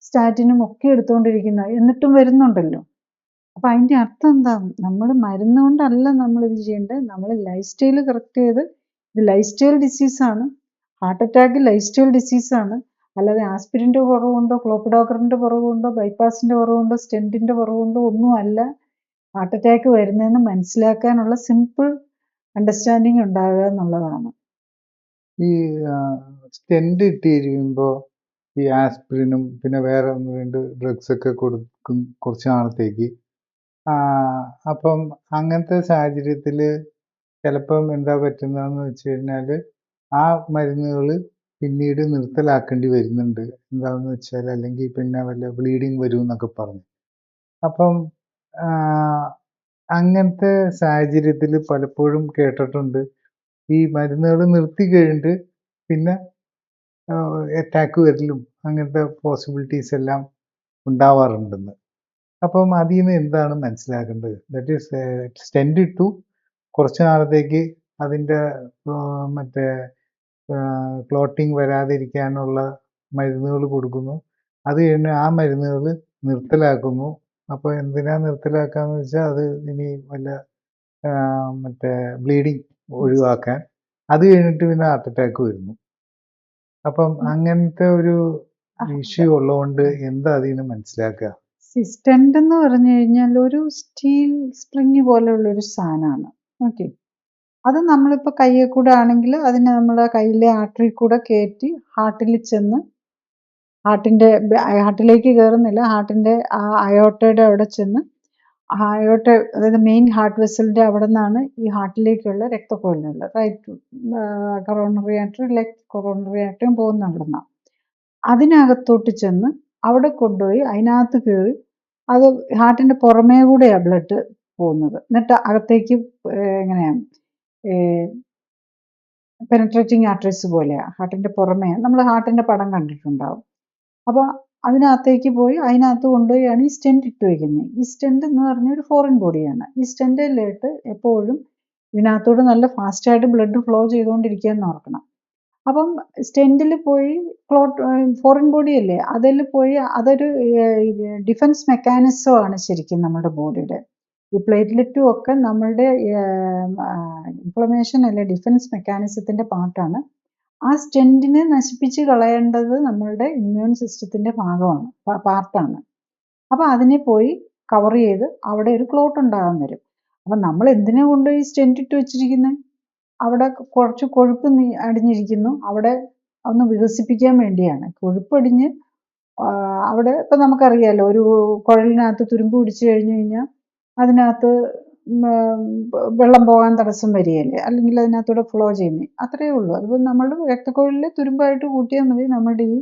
സ്റ്റാറ്റിനും ഒക്കെ എടുത്തുകൊണ്ടിരിക്കുന്ന, എന്നിട്ടും വരുന്നുണ്ടല്ലോ. അപ്പൊ അതിന്റെ അർത്ഥം എന്താ? നമ്മൾ മരുന്ന് കൊണ്ടല്ല നമ്മൾ ഇത് ചെയ്യേണ്ടത്. നമ്മൾ ലൈഫ് സ്റ്റൈൽ കറക്റ്റ് ചെയ്ത്, ഇത് ലൈഫ് സ്റ്റൈൽ ഡിസീസാണ്. ഹാർട്ട് അറ്റാക്ക് ലൈഫ് സ്റ്റൈൽ ഡിസീസാണ്. അല്ലാതെ ആസ്പിരിന്റെ കുറവുണ്ടോ, ക്ലോപ്പിഡോഗ്രന്റെ കുറവുണ്ടോ, ബൈപ്പാസിന്റെ കുറവുണ്ടോ, സ്റ്റെന്റിന്റെ കുറവുണ്ടോ ഒന്നും അല്ല ഹാർട്ട് അറ്റാക്ക് വരുന്നതെന്ന് മനസ്സിലാക്കാനുള്ള സിമ്പിൾ അണ്ടർസ്റ്റാൻഡിങ് ഉണ്ടാകുക എന്നുള്ളതാണ്. ഈ സ്റ്റെന്റ് ഇട്ട് കഴിയുമ്പോൾ ഈ ആസ്പിരിനും പിന്നെ വേറെ ഒന്ന് രണ്ട് ഡ്രഗ്സ് ഒക്കെ കൊടുക്കും കുറച്ച് നാളത്തേക്ക്. അപ്പം അങ്ങനത്തെ സാഹചര്യത്തിൽ ചിലപ്പം എന്താ പറ്റുന്നതെന്ന് വെച്ച് കഴിഞ്ഞാൽ ആ മരുന്നുകൾ പിന്നീട് നിർത്തലാക്കേണ്ടി വരുന്നുണ്ട്. എന്താണെന്ന് വെച്ചാൽ അല്ലെങ്കിൽ പിന്നെ വല്ല ബ്ലീഡിങ് വരും എന്നൊക്കെ പറഞ്ഞു. അപ്പം അങ്ങനത്തെ സാഹചര്യത്തിൽ പലപ്പോഴും കേട്ടിട്ടുണ്ട് ഈ മരുന്നുകൾ നിർത്തി കഴിഞ്ഞിട്ട് പിന്നെ അറ്റാക്ക് വരലും അങ്ങനത്തെ പോസിബിലിറ്റീസ് എല്ലാം ഉണ്ടാവാറുണ്ടെന്ന്. അപ്പം അതിൽ നിന്ന് എന്താണ് മനസ്സിലാക്കേണ്ടത്? ദാറ്റ് ഈസ് സ്റ്റെന്റ് ഇട്ടു, കുറച്ച് നാളത്തേക്ക് അതിൻ്റെ മറ്റേ ക്ലോട്ടിങ് വരാതിരിക്കാനുള്ള മരുന്നുകൾ കൊടുക്കുന്നു. അത് കഴിഞ്ഞ് ആ മരുന്നുകൾ നിർത്തലാക്കുന്നു. അപ്പോൾ എന്തിനാ നിർത്തലാക്കാന്ന് വെച്ചാൽ അത് ഇനി വല്ല മറ്റേ ബ്ലീഡിങ് ഒഴിവാക്കാൻ. അത് കഴിഞ്ഞിട്ട് പിന്നെ ഹാർട്ട് അറ്റാക്ക് വരുന്നു. അപ്പം അങ്ങനത്തെ ഒരു ഇഷ്യൂ ഉള്ളതുകൊണ്ട് എന്താ അതിന് മനസ്സിലാക്കുക? സ്റ്റെന്റ് എന്ന് പറഞ്ഞു കഴിഞ്ഞാൽ ഒരു സ്റ്റീൽ സ്പ്രിങ് പോലെയുള്ള ഒരു സാധനമാണ്. ഓക്കെ, അത് നമ്മളിപ്പോൾ കയ്യിൽ കൂടെ ആണെങ്കിൽ അതിനെ നമ്മുടെ കയ്യിലെ ആർട്ടറി കൂടെ കയറ്റി ഹാർട്ടിൽ ചെന്ന്, ഹാർട്ടിലേക്ക് കയറുന്നില്ല, ഹാർട്ടിന്റെ ആ അയോട്ടയുടെ അവിടെ ചെന്ന്, അയോട്ട അതായത് മെയിൻ ഹാർട്ട് വെസലിന്റെ അവിടെ നിന്നാണ് ഈ ഹാർട്ടിലേക്കുള്ള രക്തക്കൊഴലുകൾ, right coronary artery, left coronary ആർട്ടറിയും പോകുന്ന അവിടെ നിന്നാണ്. അതിനകത്തോട്ട് ചെന്ന് അവിടെ കൊണ്ടുപോയി അതിനകത്ത് കയറി, അത് ഹാർട്ടിന്റെ പുറമേ കൂടെയാണ് ബ്ലഡ് പോകുന്നത്. എന്നിട്ട് അകത്തേക്ക് എങ്ങനെയാണ് പെനട്രേറ്റിംഗ് ആർട്ടറീസ് പോലെയാണ്, ഹാർട്ടിന്റെ പുറമേ. നമ്മൾ ഹാർട്ടിന്റെ പടം കണ്ടിട്ടുണ്ടാവും. അപ്പോൾ അതിനകത്തേക്ക് പോയി അതിനകത്ത് കൊണ്ടുപോയാണ് ഈ സ്റ്റെന്റ് ഇട്ട് വയ്ക്കുന്നത്. ഈ സ്റ്റെന്റ് എന്ന് പറഞ്ഞ ഒരു ഫോറിൻ ബോഡിയാണ്. ഈ സ്റ്റെന്റിലിട്ട് എപ്പോഴും ഇതിനകത്തോട് നല്ല ഫാസ്റ്റായിട്ട് ബ്ലഡ് ഫ്ലോ ചെയ്തുകൊണ്ടിരിക്കുക എന്ന് ഓർക്കണം. അപ്പം സ്റ്റെന്റിൽ പോയി ഫോറിൻ ബോഡി അല്ലേ, അതിൽ പോയി അതൊരു ഡിഫൻസ് മെക്കാനിസം ആണ് ശരിക്കും നമ്മുടെ ബോഡിയുടെ. ഈ പ്ലേറ്റ്ലെറ്റും ഒക്കെ നമ്മളുടെ ഇൻഫ്ലമേഷൻ അല്ലെ ഡിഫൻസ് മെക്കാനിസത്തിന്റെ പാർട്ടാണ്. ആ സ്റ്റെന്റിനെ നശിപ്പിച്ച് കളയേണ്ടത് നമ്മളുടെ ഇമ്മ്യൂൺ സിസ്റ്റത്തിന്റെ ഭാഗമാണ്, പാർട്ടാണ്. അപ്പം അതിനെ പോയി കവർ ചെയ്ത് അവിടെ ഒരു ക്ലോട്ട് ഉണ്ടാകാൻ വരും. അപ്പം നമ്മൾ എന്തിനെ കൊണ്ട് ഈ സ്റ്റെന്റ് ഇട്ട് വെച്ചിരിക്കുന്നത്? അവിടെ കുറച്ച് കൊഴുപ്പ് അടിഞ്ഞിരിക്കുന്നു, അവിടെ ഒന്ന് വികസിപ്പിക്കാൻ വേണ്ടിയാണ്. കൊഴുപ്പടിഞ്ഞ് അവിടെ ഇപ്പം നമുക്കറിയാലോ, ഒരു കുഴലിനകത്ത് തുരുമ്പ് പിടിച്ചു കഴിഞ്ഞു കഴിഞ്ഞാൽ അതിനകത്ത് വെള്ളം പോകാൻ തടസ്സം വരികയല്ലേ, അല്ലെങ്കിൽ അതിനകത്തൂടെ ഫ്ലോ ചെയ്യുന്നത്, അത്രയേ ഉള്ളൂ. അതിപ്പോൾ നമ്മൾ രക്തക്കൊഴലിൽ തുരുമ്പായിട്ട് കൂട്ടിയാൽ മതി നമ്മളുടെ ഈ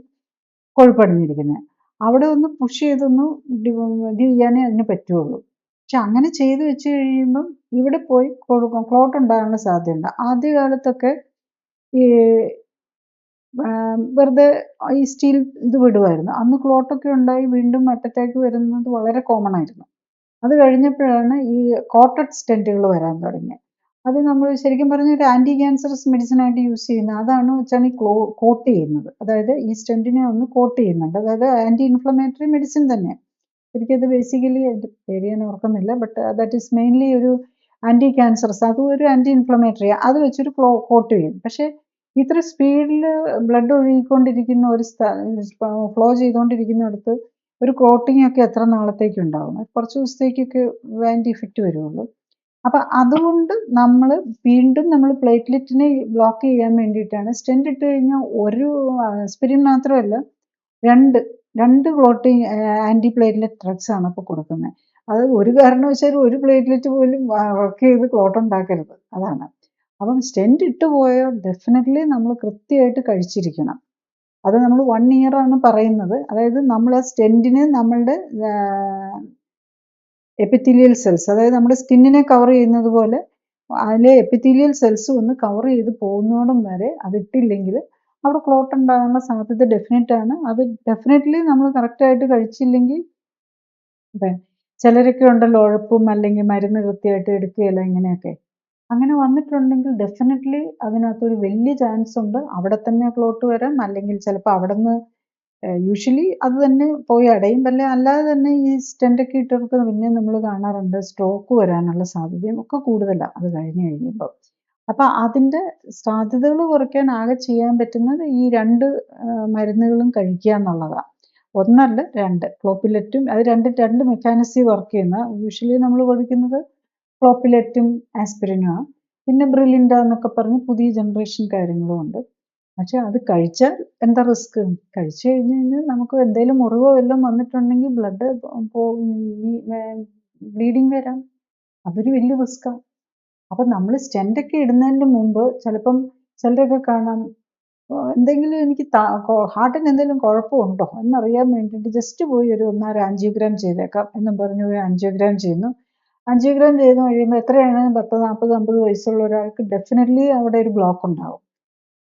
കൊഴുപ്പടിഞ്ഞിരിക്കുന്നത്. അവിടെ ഒന്ന് പുഷ് ചെയ്തൊന്ന് ഇത് ചെയ്യാനേ അതിന് പറ്റുള്ളൂ. പക്ഷെ അങ്ങനെ ചെയ്ത് വെച്ച് കഴിയുമ്പം ഇവിടെ പോയി ക്ലോട്ട് ഉണ്ടാകാനുള്ള സാധ്യതയുണ്ട്. ആദ്യകാലത്തൊക്കെ ഈ വെറുതെ ഈ സ്റ്റീൽ ഇത് വിടുമായിരുന്നു. അന്ന് ക്ലോട്ടൊക്കെ ഉണ്ടായി വീണ്ടും ഹാർട്ട് അറ്റാക്ക് വരുന്നത് വളരെ കോമൺ ആയിരുന്നു. അത് കഴിഞ്ഞപ്പോഴാണ് ഈ കോട്ടഡ് സ്റ്റെന്റുകൾ വരാൻ തുടങ്ങിയത്. അത് നമ്മൾ ശരിക്കും പറഞ്ഞ ഒരു ആന്റി ക്യാൻസറസ് മെഡിസിൻ ആയിട്ട് യൂസ് ചെയ്യുന്നത്. അതാണ് വെച്ചാൽ ഈ കോട്ട് ചെയ്യുന്നത്. അതായത് ഈ സ്റ്റെന്റിനെ ഒന്ന് കോട്ട് ചെയ്യുന്നുണ്ട്. അതായത് ആന്റി ഇൻഫ്ലമേറ്ററി മെഡിസിൻ തന്നെ. എനിക്കത് ബേസിക്കലി പേര് ഞാൻ ഓർക്കുന്നില്ല, ബട്ട് ദാറ്റ് ഈസ് മെയിൻലി ഒരു ആന്റി ക്യാൻസറസ്, അതും ഒരു ആന്റി ഇൻഫ്ലമേറ്ററി, അത് വെച്ചൊരു കോട്ട് ചെയ്യും. പക്ഷെ ഇത്ര സ്പീഡിൽ ബ്ലഡ് ഒഴുകിക്കൊണ്ടിരിക്കുന്ന ഒരു ഫ്ലോ ചെയ്തുകൊണ്ടിരിക്കുന്നിടത്ത് ഒരു കോട്ടിംഗ് ഒക്കെ എത്ര നാളത്തേക്ക് ഉണ്ടാവും? കുറച്ച് ദിവസത്തേക്കൊക്കെ അതിൻ്റെ ഇഫക്റ്റ് വരുള്ളൂ. അപ്പം അതുകൊണ്ട് നമ്മൾ വീണ്ടും നമ്മൾ പ്ലേറ്റ്ലെറ്റിനെ ബ്ലോക്ക് ചെയ്യാൻ വേണ്ടിയിട്ടാണ് സ്റ്റെന്റ് ഇട്ട് കഴിഞ്ഞാൽ ഒരു ആസ്പിരിൻ മാത്രമല്ല, രണ്ട് ക്ലോട്ടിങ് ആന്റി പ്ലേറ്റ്ലെറ്റ് ഡ്രഗ്സ് ആണ് ഇപ്പോൾ കൊടുക്കുന്നത്. അത് ഒരു കാരണവശാലും ഒരു പ്ലേറ്റ്ലെറ്റ് പോലും വർക്ക് ചെയ്ത് ക്ലോട്ട് ഉണ്ടാക്കരുത്, അതാണ്. അപ്പം സ്റ്റെന്റ് ഇട്ട് പോയാൽ ഡെഫിനറ്റ്ലി നമ്മൾ കൃത്യമായിട്ട് കഴിച്ചിരിക്കണം. അത് നമ്മൾ 1 year ആണ് പറയുന്നത്. അതായത് നമ്മൾ ആ സ്റ്റെന്റിന് നമ്മളുടെ എപ്പിത്തീലിയൽ സെൽസ്, അതായത് നമ്മുടെ സ്കിന്നിനെ കവർ ചെയ്യുന്നത് പോലെ അതിലെ എപ്പിത്തീലിയൽ സെൽസ് ഒന്ന് കവർ ചെയ്ത് പോകുന്നോടും വരെ അതിട്ടില്ലെങ്കിൽ അവിടെ ക്ലോട്ട് ഉണ്ടാകാനുള്ള സാധ്യത ഡെഫിനറ്റ് ആണ്. അത് ഡെഫിനറ്റ്ലി നമ്മൾ കറക്റ്റായിട്ട് കഴിച്ചില്ലെങ്കിൽ അതെ. ചിലരൊക്കെ ഉണ്ടല്ലോ ഉഴപ്പും അല്ലെങ്കിൽ മരുന്ന് കൃത്യമായിട്ട് എടുക്കുകയില്ല ഇങ്ങനെയൊക്കെ. അങ്ങനെ വന്നിട്ടുണ്ടെങ്കിൽ ഡെഫിനറ്റ്ലി അതിനകത്തൊരു വലിയ ചാൻസ് ഉണ്ട് അവിടെ തന്നെ ക്ലോട്ട് വരാം. അല്ലെങ്കിൽ ചിലപ്പോൾ അവിടുന്ന് യൂഷ്വലി അത് തന്നെ പോയി അടയും. അല്ലാതെ തന്നെ ഈ സ്റ്റെൻറ്റൊക്കെ ഇട്ടവർക്ക് പിന്നെയും നമ്മൾ കാണാറുണ്ട് സ്ട്രോക്ക് വരാനുള്ള സാധ്യതയും ഒക്കെ കൂടുതലാണ് അത് കഴിഞ്ഞ് കഴിയുമ്പോൾ. അപ്പം അതിൻ്റെ സാധ്യതകൾ കുറയ്ക്കാൻ ആകെ ചെയ്യാൻ പറ്റുന്നത് ഈ 2 മരുന്നുകളും കഴിക്കുക എന്നുള്ളതാണ്. ഒന്നല്ല 2 ക്ലോപ്പിലെറ്റും അത് 2 മെക്കാനിസം വർക്ക് ചെയ്യുന്ന യൂഷ്വലി നമ്മൾ കൊടുക്കുന്നത് ക്ലോപ്പിലെറ്റും ആസ്പിരിനുമാണ്. പിന്നെ ബ്രിലിൻഡ എന്നൊക്കെ പറഞ്ഞ് പുതിയ ജനറേഷൻ കാര്യങ്ങളും ഉണ്ട്. പക്ഷെ അത് കഴിച്ചാൽ എന്താ റിസ്ക്? കഴിച്ചു കഴിഞ്ഞ് കഴിഞ്ഞാൽ നമുക്ക് എന്തെങ്കിലും മുറിവോ വല്ലതും വന്നിട്ടുണ്ടെങ്കിൽ ബ്ലഡ് ബ്ലീഡിങ് വരാം. അതൊരു വലിയ റിസ്ക്കാണ്. അപ്പം നമ്മൾ സ്റ്റെൻറ്റൊക്കെ ഇടുന്നതിന് മുമ്പ് ചിലപ്പം ചിലരൊക്കെ കാണാം എന്തെങ്കിലും എനിക്ക് ഹാർട്ടിന് എന്തെങ്കിലും കുഴപ്പമുണ്ടോ എന്നറിയാൻ വേണ്ടിയിട്ട് ജസ്റ്റ് പോയി ഒരു 1/2 ആൻജിയോഗ്രാം ചെയ്തേക്കാം എന്നും പറഞ്ഞ് പോയി ആൻജിയോഗ്രാം ചെയ്യുന്നു. ആൻജിയോഗ്രാം ചെയ്ത് കഴിയുമ്പോൾ എത്രയാണ് 10, 40, 50 വയസ്സുള്ള ഒരാൾക്ക് ഡെഫിനറ്റ്ലി അവിടെ ഒരു ബ്ലോക്ക് ഉണ്ടാവും.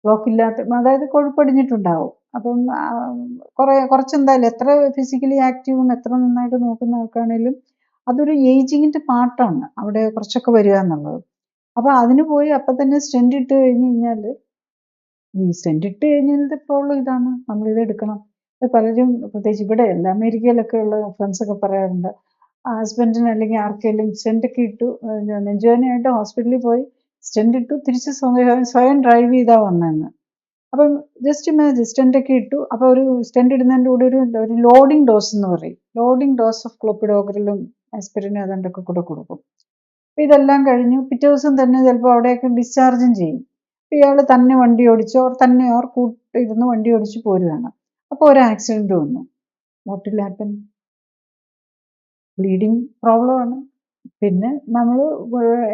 ബ്ലോക്ക് ഇല്ലാത്ത അതായത് കൊഴുപ്പടിഞ്ഞിട്ടുണ്ടാവും. അപ്പം കുറച്ചെന്തായാലും എത്ര ഫിസിക്കലി ആക്റ്റീവും എത്ര നന്നായിട്ട് നോക്കുന്ന ആൾക്കാണേലും അതൊരു ഏജിങ്ങിൻ്റെ പാർട്ടാണ് അവിടെ കുറച്ചൊക്കെ വരിക എന്നുള്ളത്. അപ്പോൾ അതിന് പോയി അപ്പം തന്നെ സ്റ്റെൻറ്റ് ഇട്ട് കഴിഞ്ഞ് കഴിഞ്ഞാൽ ഈ സ്റ്റെൻറ്റ് ഇട്ട് കഴിഞ്ഞതിൻ്റെ പ്രോബ്ലം ഇതാണ് നമ്മളിത് എടുക്കണം. പലരും പ്രത്യേകിച്ച് ഇവിടെയല്ല അമേരിക്കയിലൊക്കെ ഉള്ള ഫ്രണ്ട്സൊക്കെ പറയാറുണ്ട് ഹസ്ബൻഡിന് അല്ലെങ്കിൽ ആർക്കെങ്കിലും സ്റ്റെൻറ്റൊക്കെ ഇട്ടു നെഞ്ചുവേദനയായിട്ട് ഹോസ്പിറ്റലിൽ പോയി സ്റ്റെൻറ്റ് ഇട്ടു തിരിച്ച് സ്വയം ഡ്രൈവ് ചെയ്താൽ വന്നതെന്ന്. അപ്പം ജസ്റ്റ് ഇമാജിൻ സ്റ്റെൻറ്റൊക്കെ ഇട്ടു. അപ്പോൾ ഒരു സ്റ്റെൻറ്റ് ഇടുന്നതിൻ്റെ കൂടെ ഒരു ലോഡിംഗ് ഡോസ് എന്ന് പറയും. ലോഡിംഗ് ഡോസ് ഓഫ് ക്ലോപ്പിഡോഗ്രലും ആസ്പിരിനും അതുകൊണ്ടൊക്കെ കൂടെ കൊടുക്കും. അപ്പോൾ ഇതെല്ലാം കഴിഞ്ഞു പിറ്റേ ദിവസം തന്നെ ചിലപ്പോൾ അവിടെയൊക്കെ ഡിസ്ചാർജും ചെയ്യും. ഇയാൾ തന്നെ വണ്ടി ഓടിച്ചോ തന്നെ കൂട്ടിരുന്ന് വണ്ടി ഓടിച്ച് പോരുകയാണ്. അപ്പോൾ ഒരു ആക്സിഡൻറ്റ് വന്നു. What will happen? ബ്ലീഡിങ് പ്രോബ്ലമാണ്. പിന്നെ നമ്മൾ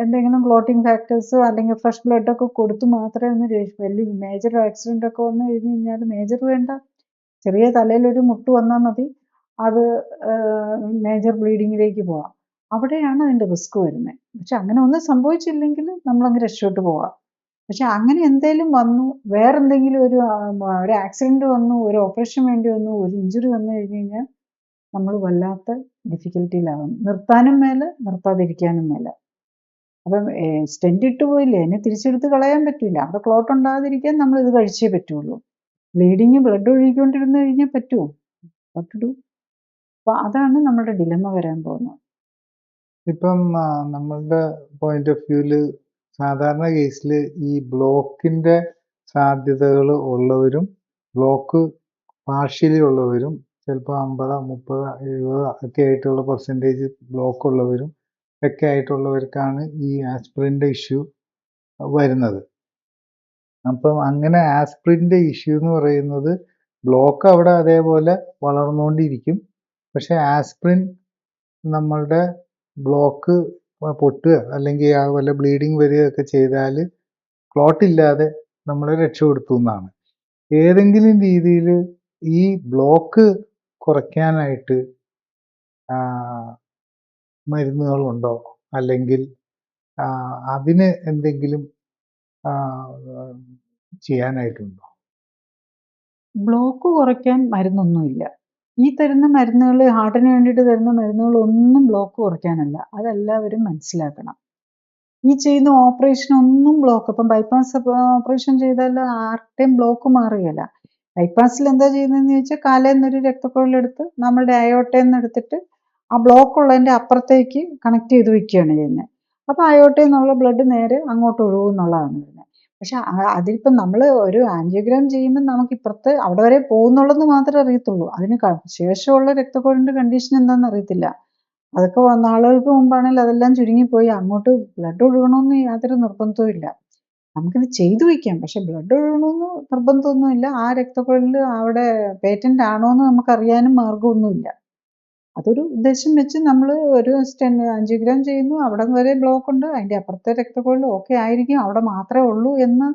എന്തെങ്കിലും ക്ലോട്ടിങ് ഫാക്ടേഴ്സ് അല്ലെങ്കിൽ ഫ്രഷ് ബ്ലഡൊക്കെ കൊടുത്ത് മാത്രമേ ഒന്ന് വലിയ മേജർ ആക്സിഡൻ്റ് ഒക്കെ വന്നു കഴിഞ്ഞ് കഴിഞ്ഞാൽ മേജർ വേണ്ട, ചെറിയ തലയിലൊരു മുട്ട് വന്നാൽ മതി, അത് മേജർ ബ്ലീഡിങ്ങിലേക്ക് പോവാം. അവിടെയാണ് അതിൻ്റെ റിസ്ക് വരുന്നത്. പക്ഷെ അങ്ങനെ ഒന്നും സംഭവിച്ചില്ലെങ്കിൽ നമ്മളങ്ങ് രക്ഷപ്പെട്ട് പോവാം. പക്ഷെ അങ്ങനെ എന്തെങ്കിലും വന്നു വേറെന്തെങ്കിലും ഒരു ആക്സിഡൻറ്റ് വന്നു, ഒരു ഓപ്പറേഷൻ വേണ്ടി വന്നു, ഒരു ഇഞ്ചുറി വന്നു കഴിഞ്ഞ് കഴിഞ്ഞാൽ നമ്മൾ വല്ലാത്ത ഡിഫിക്കൽറ്റിയിലാവും. നിർത്താനും മേല നിർത്താതിരിക്കാനും മേല. അപ്പം സ്റ്റെൻറ്റ് ഇട്ട് പോയില്ലേ അതിനെ തിരിച്ചെടുത്ത് കളയാൻ പറ്റില്ല. അവിടെ ക്ലോട്ട് ഉണ്ടാകാതിരിക്കാൻ നമ്മൾ ഇത് കഴിച്ചേ പറ്റുള്ളൂ. ബ്ലീഡിങ് ബ്ലഡ് ഒഴുകിക്കൊണ്ടിരുന്ന് കഴിഞ്ഞാൽ പറ്റുമോ? What to do? അപ്പോൾ അതാണ് നമ്മുടെ ഡിലമ വരാൻ പോകുന്നത്. ഇപ്പം നമ്മളുടെ പോയിന്റ് ഓഫ് വ്യൂവിൽ സാധാരണ കേസിൽ ഈ ബ്ലോക്കിൻ്റെ സാധ്യതകൾ ഉള്ളവരും ബ്ലോക്ക് പാർഷ്യലി ഉള്ളവരും ചിലപ്പോൾ 50, 30, 70 ഒക്കെ ആയിട്ടുള്ള പെർസെൻറ്റേജ് ബ്ലോക്ക് ഉള്ളവരും ഒക്കെ ആയിട്ടുള്ളവർക്കാണ് ഈ ആസ്പിരിൻ്റെ ഇഷ്യൂ വരുന്നത്. അപ്പം അങ്ങനെ ആസ്പിരിൻ്റെ ഇഷ്യൂ എന്ന് പറയുന്നത് ബ്ലോക്ക് അവിടെ അതേപോലെ വളർന്നുകൊണ്ടിരിക്കും. പക്ഷേ ആസ്പിരിൻ നമ്മളുടെ ബ്ലോക്ക് പൊട്ടുക അല്ലെങ്കിൽ ആ വല്ല ബ്ലീഡിങ് വരികയൊക്കെ ചെയ്താൽ ക്ലോട്ട് ഇല്ലാതെ നമ്മളെ രക്ഷപ്പെടുത്തും എന്നാണ്. ഏതെങ്കിലും രീതിയിൽ ഈ ബ്ലോക്ക് കുറയ്ക്കാനായിട്ട് മരുന്നുകളുണ്ടോ അല്ലെങ്കിൽ അതിന് എന്തെങ്കിലും ചെയ്യാനായിട്ടുണ്ടോ? ബ്ലോക്ക് കുറയ്ക്കാൻ മരുന്നൊന്നുമില്ല. ഈ തരുന്ന മരുന്നുകൾ ഹാർട്ടിന് വേണ്ടിയിട്ട് തരുന്ന മരുന്നുകളൊന്നും ബ്ലോക്ക് കുറയ്ക്കാനല്ല. അതെല്ലാവരും മനസ്സിലാക്കണം. ഈ ചെയ്യുന്ന ഓപ്പറേഷൻ ഒന്നും ബ്ലോക്ക് ഇപ്പം ബൈപ്പാസ് ഓപ്പറേഷൻ ചെയ്താൽ ആരുടെയും ബ്ലോക്ക് മാറുകയില്ല. ബൈപ്പാസിൽ എന്താ ചെയ്യുന്നതെന്ന് ചോദിച്ചാൽ കാലിൽ നിന്നൊരു രക്തക്കുഴലെടുത്ത് നമ്മളുടെ അയോട്ടയിൽ നിന്ന് എടുത്തിട്ട് ആ ബ്ലോക്ക് ഉള്ളതിൻ്റെ അപ്പുറത്തേക്ക് കണക്ട് ചെയ്ത് വയ്ക്കുകയാണ് ചെയ്യുന്നത്. അപ്പോൾ അയോട്ടയിൽ നിന്നുള്ള ബ്ലഡ് നേരെ അങ്ങോട്ട് ഒഴുകും എന്നുള്ളതാണ് വരുന്നത്. പക്ഷെ അതിലിപ്പം നമ്മൾ ഒരു ആൻജിയോഗ്രാം ചെയ്യുമ്പോൾ നമുക്ക് ഇപ്പുറത്ത് അവിടെ വരെ പോകുന്നുള്ളതെന്ന് മാത്രമേ അറിയത്തുള്ളൂ. അതിന് ശേഷമുള്ള രക്തക്കുഴലിൻ്റെ കണ്ടീഷൻ എന്താണെന്ന് അറിയത്തില്ല. അതൊക്കെ നാളുകൾക്ക് മുമ്പാണെങ്കിൽ അതെല്ലാം ചുരുങ്ങിപ്പോയി അങ്ങോട്ട് ബ്ലഡ് ഒഴുകണമെന്ന് യാതൊരു നിർബന്ധവും ഇല്ല. നമുക്കിത് ചെയ്തു വയ്ക്കാം. പക്ഷെ ബ്ലഡ് ഒഴുകണമെന്ന് നിർബന്ധമൊന്നുമില്ല. ആ രക്തക്കുഴലിൽ അവിടെ പേറ്റൻ്റ് ആണോ എന്ന് നമുക്കറിയാനും മാർഗമൊന്നുമില്ല. അതൊരു ഉദ്ദേശം വെച്ച് നമ്മൾ ഒരു ആൻജിയോഗ്രാം ചെയ്യുന്നു, അവിടെ വരെ ബ്ലോക്ക് ഉണ്ട്, അതിൻ്റെ അപ്പുറത്തെ രക്തക്കുഴൽ ഓക്കെ ആയിരിക്കും, അവിടെ മാത്രമേ ഉള്ളൂ എന്ന്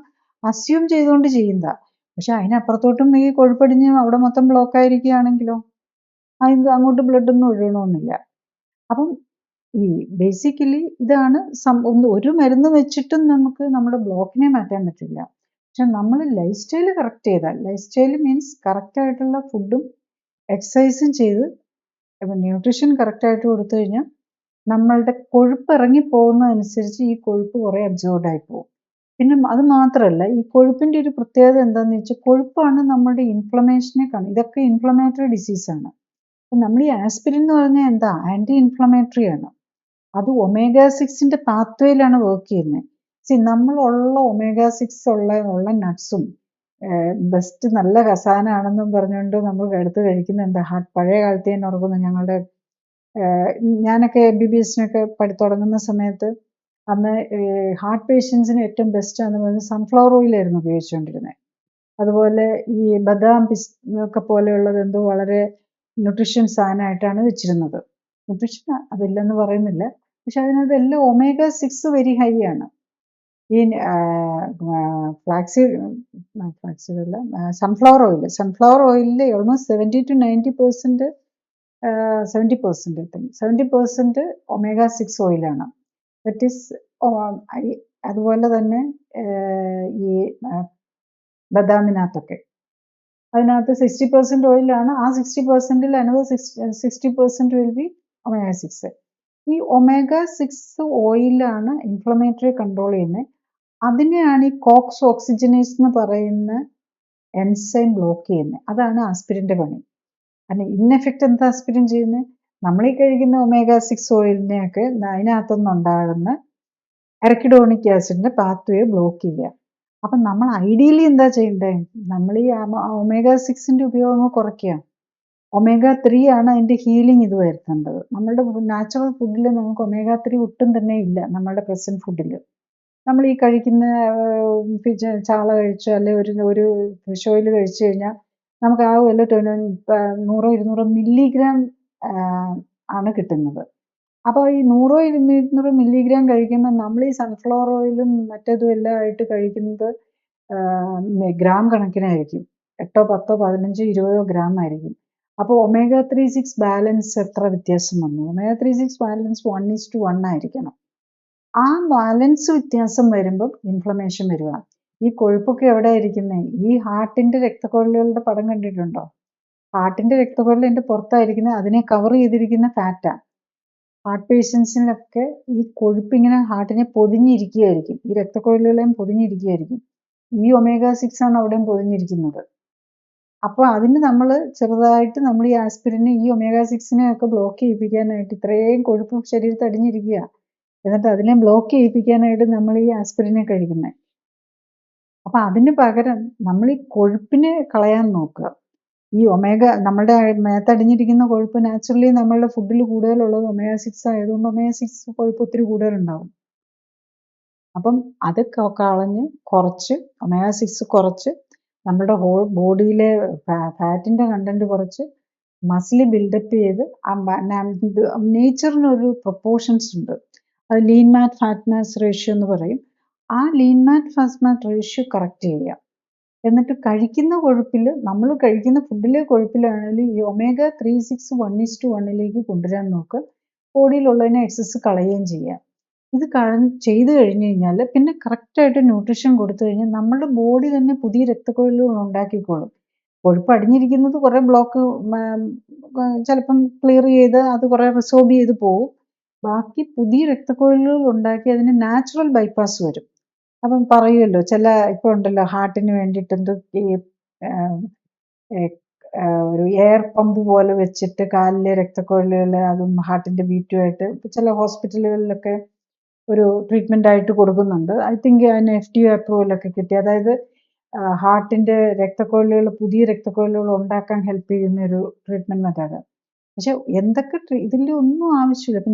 അസ്യൂം ചെയ്തുകൊണ്ട് ചെയ്യുന്നതാണ്. പക്ഷെ അതിനപ്പുറത്തോട്ടും ഈ കൊഴുപ്പടിഞ്ഞ് അവിടെ മൊത്തം ബ്ലോക്ക് ആയിരിക്കുകയാണെങ്കിലോ അതിന് അങ്ങോട്ട് ബ്ലഡൊന്നും ഒഴുകണമെന്നില്ല. അപ്പം ഈ ബേസിക്കലി ഇതാണ് ഒരു മരുന്ന് വെച്ചിട്ടും നമുക്ക് നമ്മുടെ ബ്ലോക്കിനെ മാറ്റാൻ പറ്റില്ല. പക്ഷെ നമ്മൾ ലൈഫ് സ്റ്റൈൽ കറക്റ്റ് ചെയ്താൽ, ലൈഫ് സ്റ്റൈൽ മീൻസ് കറക്റ്റായിട്ടുള്ള ഫുഡും എക്സസൈസും ചെയ്ത് ന്യൂട്രീഷൻ കറക്റ്റായിട്ട് കൊടുത്തു കഴിഞ്ഞാൽ നമ്മളുടെ കൊഴുപ്പ് ഇറങ്ങി പോകുന്നതനുസരിച്ച് ഈ കൊഴുപ്പ് കുറേ അബ്സോർബ് ആയി പോകും. പിന്നെ അത് മാത്രമല്ല, ഈ കൊഴുപ്പിൻ്റെ ഒരു പ്രത്യേകത എന്താണെന്ന് വെച്ചാൽ കൊഴുപ്പാണ് നമ്മുടെ ഇൻഫ്ലമേഷനെ ഇതൊക്കെ ഇൻഫ്ലമേറ്ററി ഡിസീസാണ്. അപ്പം നമ്മൾ ഈ ആസ്പിരിൻ എന്ന് പറഞ്ഞാൽ എന്താ, ആൻറ്റി ഇൻഫ്ലമേറ്ററി ആണ്. അത് ഒമേഗ 6ന്റെ പാത്വേയിലാണ് വർക്ക് ചെയ്യുന്നത്. നമ്മളുള്ള ഒമേഗ 6 ഉള്ള നട്ട്സും ബെസ്റ്റ് നല്ല കസാനാണെന്നും പറഞ്ഞുകൊണ്ട് നമ്മൾ എടുത്ത് കഴിക്കുന്ന എന്താ, പഴയ കാലത്ത് ഞാൻ ഓർക്കുന്നു, ഞങ്ങളുടെ ഞാനൊക്കെ MBBS തുടങ്ങുന്ന സമയത്ത് അന്ന് ഹാർട്ട് പേഷ്യൻസിന് ഏറ്റവും ബെസ്റ്റ് ആണെന്ന് പറയുന്നത് സൺഫ്ലവർ ഓയിലായിരുന്നു ഉപയോഗിച്ചുകൊണ്ടിരുന്നത്. അതുപോലെ ഈ ബദാം ഒക്കെ പോലെയുള്ളത് എന്തോ വളരെ ന്യൂട്രീഷൻ സാധനമായിട്ടാണ് വെച്ചിരുന്നത്. ന്യൂട്രീഷൻ അതില്ലെന്ന് പറയുന്നില്ല, പക്ഷെ അതിനകത്ത് എല്ലാം ഒമേഗ 6 വെരി ഹൈ ആണ്. ഈ ഫ്ലാക്സീഡ് അല്ല, സൺഫ്ലവർ ഓയിലിൽ ഓൾമോസ്റ്റ് 70 to 90% 70% ഒമേഗ 6 ഓയിലാണ്. ദറ്റ് ഈസ് അതുപോലെ തന്നെ ഈ ബദാമിനകത്തൊക്കെ അതിനകത്ത് 60% ഓയിലാണ്. ആ 60%ൽ അനദർ 60% വിൽ ബി ഒമേഗ 6. ഈ ഒമേഗ 6 ഓയിലാണ് ഇൻഫ്ലമേറ്ററി കൺട്രോൾ ചെയ്യുന്നത്. അതിനെയാണ് ഈ കോക്സ് ഓക്സിജനേസ് എന്ന് പറയുന്ന എൻസൈം ബ്ലോക്ക് ചെയ്യുന്നത്. അതാണ് ആസ്പിരിൻ്റെ പണി. അതിന് ഇൻഎഫക്റ്റ് എന്താ ആസ്പിരിൻ ചെയ്യുന്നത്, നമ്മൾ ഈ കഴിക്കുന്ന ഒമേഗ 6 ഓയിലിനെയൊക്കെ അതിനകത്തുനിന്നുണ്ടാകുന്ന അരക്കിഡോണിക് ആസിഡിന്റെ പാത്വേ ബ്ലോക്ക് ചെയ്യുക. അപ്പം നമ്മൾ ഐഡിയലി എന്താ ചെയ്യേണ്ടത്, നമ്മൾ ഈ ഒമേഗ 6ന്റെ ഉപയോഗം കുറയ്ക്കുക. ഒമേഗ 3 ആണ് അതിൻ്റെ ഹീലിംഗ് ഇത് വരുത്തേണ്ടത്. നമ്മളുടെ നാച്ചുറൽ ഫുഡിൽ നമുക്ക് ഒമേഗ 3 ഒട്ടും തന്നെ ഇല്ല. നമ്മളുടെ പ്രസൻറ്റ് ഫുഡിൽ നമ്മൾ ഈ കഴിക്കുന്ന ചാള കഴിച്ചോ അല്ലെങ്കിൽ ഒരു ഫിഷ് ഓയിൽ കഴിച്ചു കഴിഞ്ഞാൽ നമുക്ക് ആ വല്ല 100-200 മില്ലിഗ്രാം ആണ് കിട്ടുന്നത്. അപ്പോൾ ഈ 100-200 മില്ലിഗ്രാം കഴിക്കുമ്പോൾ നമ്മൾ ഈ സൺഫ്ലവർ ഓയിലും മറ്റേതും എല്ലാം ആയിട്ട് കഴിക്കുന്നത് ഗ്രാം കണക്കിനായിരിക്കും. 8, 10, 15, 20 ഗ്രാം ആയിരിക്കും. അപ്പോൾ ഒമേഗ 3-6 ബാലൻസ് എത്ര വ്യത്യാസം വന്നു? ഒമേഗ 3-6 ബാലൻസ് 1:1 ആയിരിക്കണം. ആ ബാലൻസ് വ്യത്യാസം വരുമ്പം ഇൻഫ്ലമേഷൻ വരിക. ഈ കൊഴുപ്പൊക്കെ എവിടെ ഇരിക്കുന്നത്? ഈ ഹാർട്ടിൻ്റെ രക്തക്കൊഴലുകളുടെ പടം കണ്ടിട്ടുണ്ടോ? ഹാർട്ടിൻ്റെ രക്തക്കൊഴലിൻ്റെ പുറത്തായിരിക്കുന്നത്, അതിനെ കവർ ചെയ്തിരിക്കുന്ന ഫാറ്റാണ്. ഹാർട്ട് പേഷ്യൻസിനൊക്കെ ഈ കൊഴുപ്പിങ്ങനെ ഹാർട്ടിനെ പൊതിഞ്ഞിരിക്കുകയായിരിക്കും, ഈ രക്തക്കൊഴലുകളെയും പൊതിഞ്ഞിരിക്കുകയായിരിക്കും. ഈ ഒമേഗ 6 ആണ് അവിടെയും പൊതിഞ്ഞിരിക്കുന്നത്. അപ്പോൾ അതിന് നമ്മൾ ചെറുതായിട്ട് നമ്മൾ ഈ ആസ്പിരിനെ ഈ ഒമേഗ 6നെ ഒക്കെ ബ്ലോക്ക് ചെയ്യിപ്പിക്കാനായിട്ട്, ഇത്രയും കൊഴുപ്പ് ശരീരത്തിൽ അടിഞ്ഞിരിക്കുക, എന്നിട്ട് അതിനെ ബ്ലോക്ക് ചെയ്യിപ്പിക്കാനായിട്ട് നമ്മൾ ഈ ആസ്പിരിനെ കഴിക്കുന്നത്. അപ്പം അതിന് പകരം നമ്മൾ ഈ കൊഴുപ്പിനെ കളയാൻ നോക്കുക. ഈ ഒമേഗ നമ്മുടെ മേത്തടിഞ്ഞിരിക്കുന്ന കൊഴുപ്പ് നാച്ചുറലി നമ്മളുടെ ഫുഡിൽ കൂടുതലുള്ളത് ഒമേഗ 6 ആയതുകൊണ്ട് ഒമേഗ 6 കൊഴുപ്പ് ഒത്തിരി കൂടുതലുണ്ടാവും. അപ്പം അത് കളഞ്ഞ് കുറച്ച് ഒമേഗ 6 കുറച്ച് നമ്മുടെ ഹോൾ ബോഡിയിലെ ഫാറ്റിൻ്റെ കണ്ടന്റ് കുറച്ച് മസിൽ ബിൽഡപ്പ് ചെയ്ത് നേച്ചറിനൊരു പ്രൊപ്പോർഷൻസ് ഉണ്ട്. അത് ലീൻ മാറ്റ് ഫാറ്റ് മാസ് റേഷ്യോ എന്ന് പറയും. ആ ലീൻ മാറ്റ് ഫാറ്റ് മാറ്റ് റേഷ്യോ കറക്റ്റ് ചെയ്യുക. എന്നിട്ട് കഴിക്കുന്ന കൊഴുപ്പിൽ, നമ്മൾ കഴിക്കുന്ന ഫുഡിലെ കൊഴുപ്പിലാണെങ്കിലും ഈ ഒമേഗ 3-6 1:1 കൊണ്ടുവരാൻ നോക്കുക. ബോഡിയിലുള്ളതിനെ എക്സസ് കളയുകയും ചെയ്യുക. ഇത് ചെയ്ത് കഴിഞ്ഞ് കഴിഞ്ഞാൽ പിന്നെ കറക്റ്റായിട്ട് ന്യൂട്രീഷൻ കൊടുത്തു കഴിഞ്ഞാൽ നമ്മുടെ ബോഡി തന്നെ പുതിയ രക്തക്കൊഴലുകൾ ഉണ്ടാക്കിക്കോളും. കൊഴുപ്പ് അടിഞ്ഞിരിക്കുന്നത് കുറേ ബ്ലോക്ക് ചിലപ്പം ക്ലിയർ ചെയ്ത് അത് കുറേ റിസോർബ് ചെയ്ത് പോകും. ബാക്കി പുതിയ രക്തക്കൊഴലുകൾ ഉണ്ടാക്കി അതിന് നാച്ചുറൽ ബൈപ്പാസ് വരും. അപ്പം പറയുമല്ലോ, ഇപ്പോൾ ഉണ്ടല്ലോ ഹാർട്ടിന് വേണ്ടിയിട്ട് എന്തോ ഒരു എയർ പമ്പ് പോലെ വെച്ചിട്ട് കാലിലെ രക്തക്കൊഴലുകൾ അതും ഹാർട്ടിൻ്റെ ബീറ്റുമായിട്ട് ചില ഹോസ്പിറ്റലുകളിലൊക്കെ ഒരു ട്രീറ്റ്മെൻ്റ് ആയിട്ട് കൊടുക്കുന്നുണ്ട്. ഐ തിങ്ക് അതിന് FDA അപ്രൂവലൊക്കെ കിട്ടി. അതായത് ഹാർട്ടിൻ്റെ രക്തക്കൊഴലുകൾ, പുതിയ രക്തക്കൊഴലുകൾ ഉണ്ടാക്കാൻ ഹെൽപ്പ് ചെയ്യുന്ന ഒരു ട്രീറ്റ്മെൻറ്റ് മെത്തേഡ്. പക്ഷെ എന്തൊക്കെ ഇതിൻ്റെ ഒന്നും ആവശ്യമില്ല. അപ്പം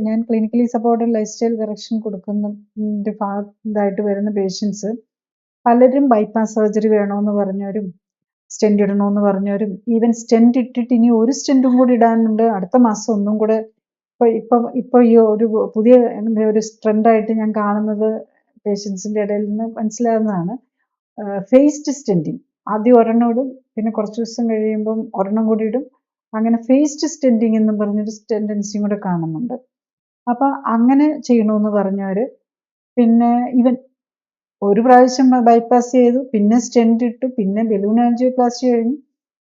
ഞാൻ clinically supported lifestyle correction കൊടുക്കുന്നതിൻ്റെ ഭാഗത്തായിട്ട് വരുന്ന പേഷ്യൻസ് പലരും ബൈപ്പാസ് സർജറി വേണമെന്ന് പറഞ്ഞവരും സ്റ്റെൻറ്റ് ഇടണമെന്ന് പറഞ്ഞവരും, ഈവൻ സ്റ്റെൻറ്റ് ഇട്ടിട്ട് ഇനി ഒരു സ്റ്റെൻറ്റും കൂടി ഇടാനുണ്ട്, അടുത്ത മാസം ഒന്നും കൂടെ. ഇപ്പോൾ ഈ ഒരു പുതിയ ഒരു ട്രെൻഡായിട്ട് ഞാൻ കാണുന്നത് പേഷ്യൻസിൻ്റെ ഇടയിൽ നിന്ന് മനസ്സിലാകുന്നതാണ്, ഫേസ്ഡ് സ്റ്റെൻറ്റിങ്. ആദ്യം ഒരെണ്ണം ഇടും, പിന്നെ കുറച്ച് ദിവസം കഴിയുമ്പം ഒരെണ്ണം കൂടി ഇടും. അങ്ങനെ ഫേസ്ഡ് സ്റ്റെൻറ്റിങ് എന്നും പറഞ്ഞൊരു ടെൻഡൻസിയും കൂടെ കാണുന്നുണ്ട്. അപ്പം അങ്ങനെ ചെയ്യണമെന്ന് പറഞ്ഞവർ, പിന്നെ ഒരു പ്രാവശ്യം ബൈപ്പാസ് ചെയ്തു, പിന്നെ സ്റ്റെന്റ് ഇട്ടു, പിന്നെ ബലൂൺ ആൻജിയോപ്ലാസ്റ്റി കഴിഞ്ഞു,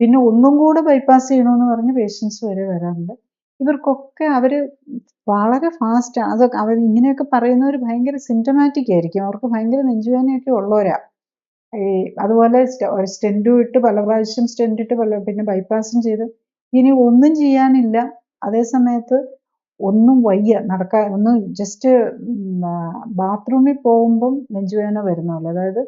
പിന്നെ ഒന്നും കൂടെ ബൈപ്പാസ് ചെയ്യണമെന്ന് പറഞ്ഞ് പേഷ്യൻസ് വരെ വരാറുണ്ട്. ഇവർക്കൊക്കെ അവർ വളരെ ഫാസ്റ്റ്, അതൊക്കെ അവർ ഇങ്ങനെയൊക്കെ പറയുന്നവർ ഭയങ്കര സിംറ്റമാറ്റിക് ആയിരിക്കും, അവർക്ക് ഭയങ്കര നെഞ്ചുവേദനയൊക്കെ ഉള്ളവരാ. അതുപോലെ സ്റ്റെന്റും ഇട്ട് പല പ്രാവശ്യം സ്റ്റെന്റ് ഇട്ട് പിന്നെ ബൈപ്പാസും ചെയ്ത് ഇനി ഒന്നും ചെയ്യാനില്ല. അതേ സമയത്ത് ഒന്നും വയ്യ, ഒന്ന് ജസ്റ്റ് ബാത്റൂമിൽ പോകുമ്പം നെഞ്ചുവേദന വരുന്നപോലെ, അതായത്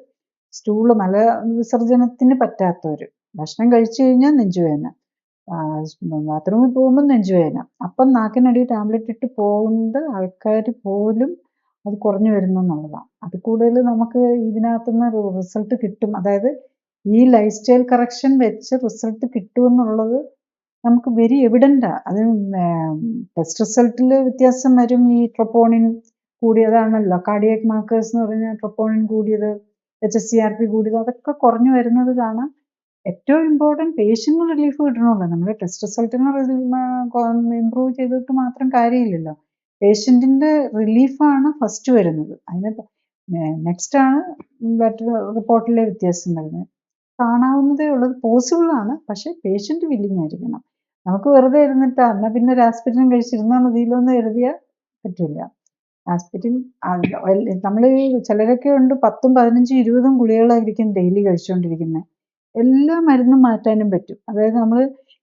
സ്റ്റൂള് മല വിസർജനത്തിന് പറ്റാത്തവർ, ഭക്ഷണം കഴിച്ചു കഴിഞ്ഞാൽ നെഞ്ചുവേദന, ബാത്റൂമിൽ പോകുമ്പോൾ നെഞ്ചുവേദന, അപ്പം നാക്കിനടി ടാബ്ലറ്റ് ഇട്ട് പോകുന്ന ആൾക്കാർ പോലും അത് കുറഞ്ഞു വരുന്നു എന്നുള്ളതാണ്. അത് കൂടുതൽ നമുക്ക് ഇതിനകത്തുനിന്ന് റിസൾട്ട് കിട്ടും, അതായത് ഈ ലൈഫ് സ്റ്റൈൽ കറക്ഷൻ വെച്ച് റിസൾട്ട് കിട്ടുമെന്നുള്ളത് നമുക്ക് വെരി എവിഡൻ്റാണ്. അത് ടെസ്റ്റ് റിസൾട്ടിൽ വ്യത്യാസം വരും. ഈ ട്രോപ്പോണിൻ കൂടിയതാണല്ലോ, കാർഡിയാക് മാർക്കേഴ്സ് എന്ന് പറഞ്ഞാൽ ട്രോപ്പോണിൻ കൂടിയത്, HSCRP കൂടിയത്, അതൊക്കെ കുറഞ്ഞു വരുന്നത് കാണാം. ഏറ്റവും ഇമ്പോർട്ടൻറ്റ് പേഷ്യൻറ്റിന് റിലീഫ് കിട്ടണമല്ലോ. നമ്മൾ ടെസ്റ്റ് റിസൾട്ടിന് ഇമ്പ്രൂവ് ചെയ്തിട്ട് മാത്രം കാര്യമില്ലല്ലോ. പേഷ്യൻറ്റിൻ്റെ റിലീഫാണ് ഫസ്റ്റ് വരുന്നത്, അതിന് നെക്സ്റ്റാണ് ബ്ലഡ് റിപ്പോർട്ടിലെ വ്യത്യാസം വരുന്നത്. കാണാവുന്നതേ ഉള്ളത്, പോസിബിളാണ്, പക്ഷേ പേഷ്യൻറ്റ് വില്ലിങ് ആയിരിക്കണം. നമുക്ക് വെറുതെ ഇരുന്നിട്ട് എന്നാൽ പിന്നെ ഒരു ആസ്പിരിൻ കഴിച്ചിരുന്നാൽ മതിയല്ലോ എന്ന് കരുതിയാൽ പറ്റില്ല. ആസ്പിരിൻ നമ്മൾ ചിലരൊക്കെ ഉണ്ട് 10, 15, 20 ഗുളികകളായിരിക്കും ഡെയിലി കഴിച്ചുകൊണ്ടിരിക്കുന്നത്. എല്ലാ മരുന്നും മാറ്റാനും പറ്റും. അതായത് നമ്മൾ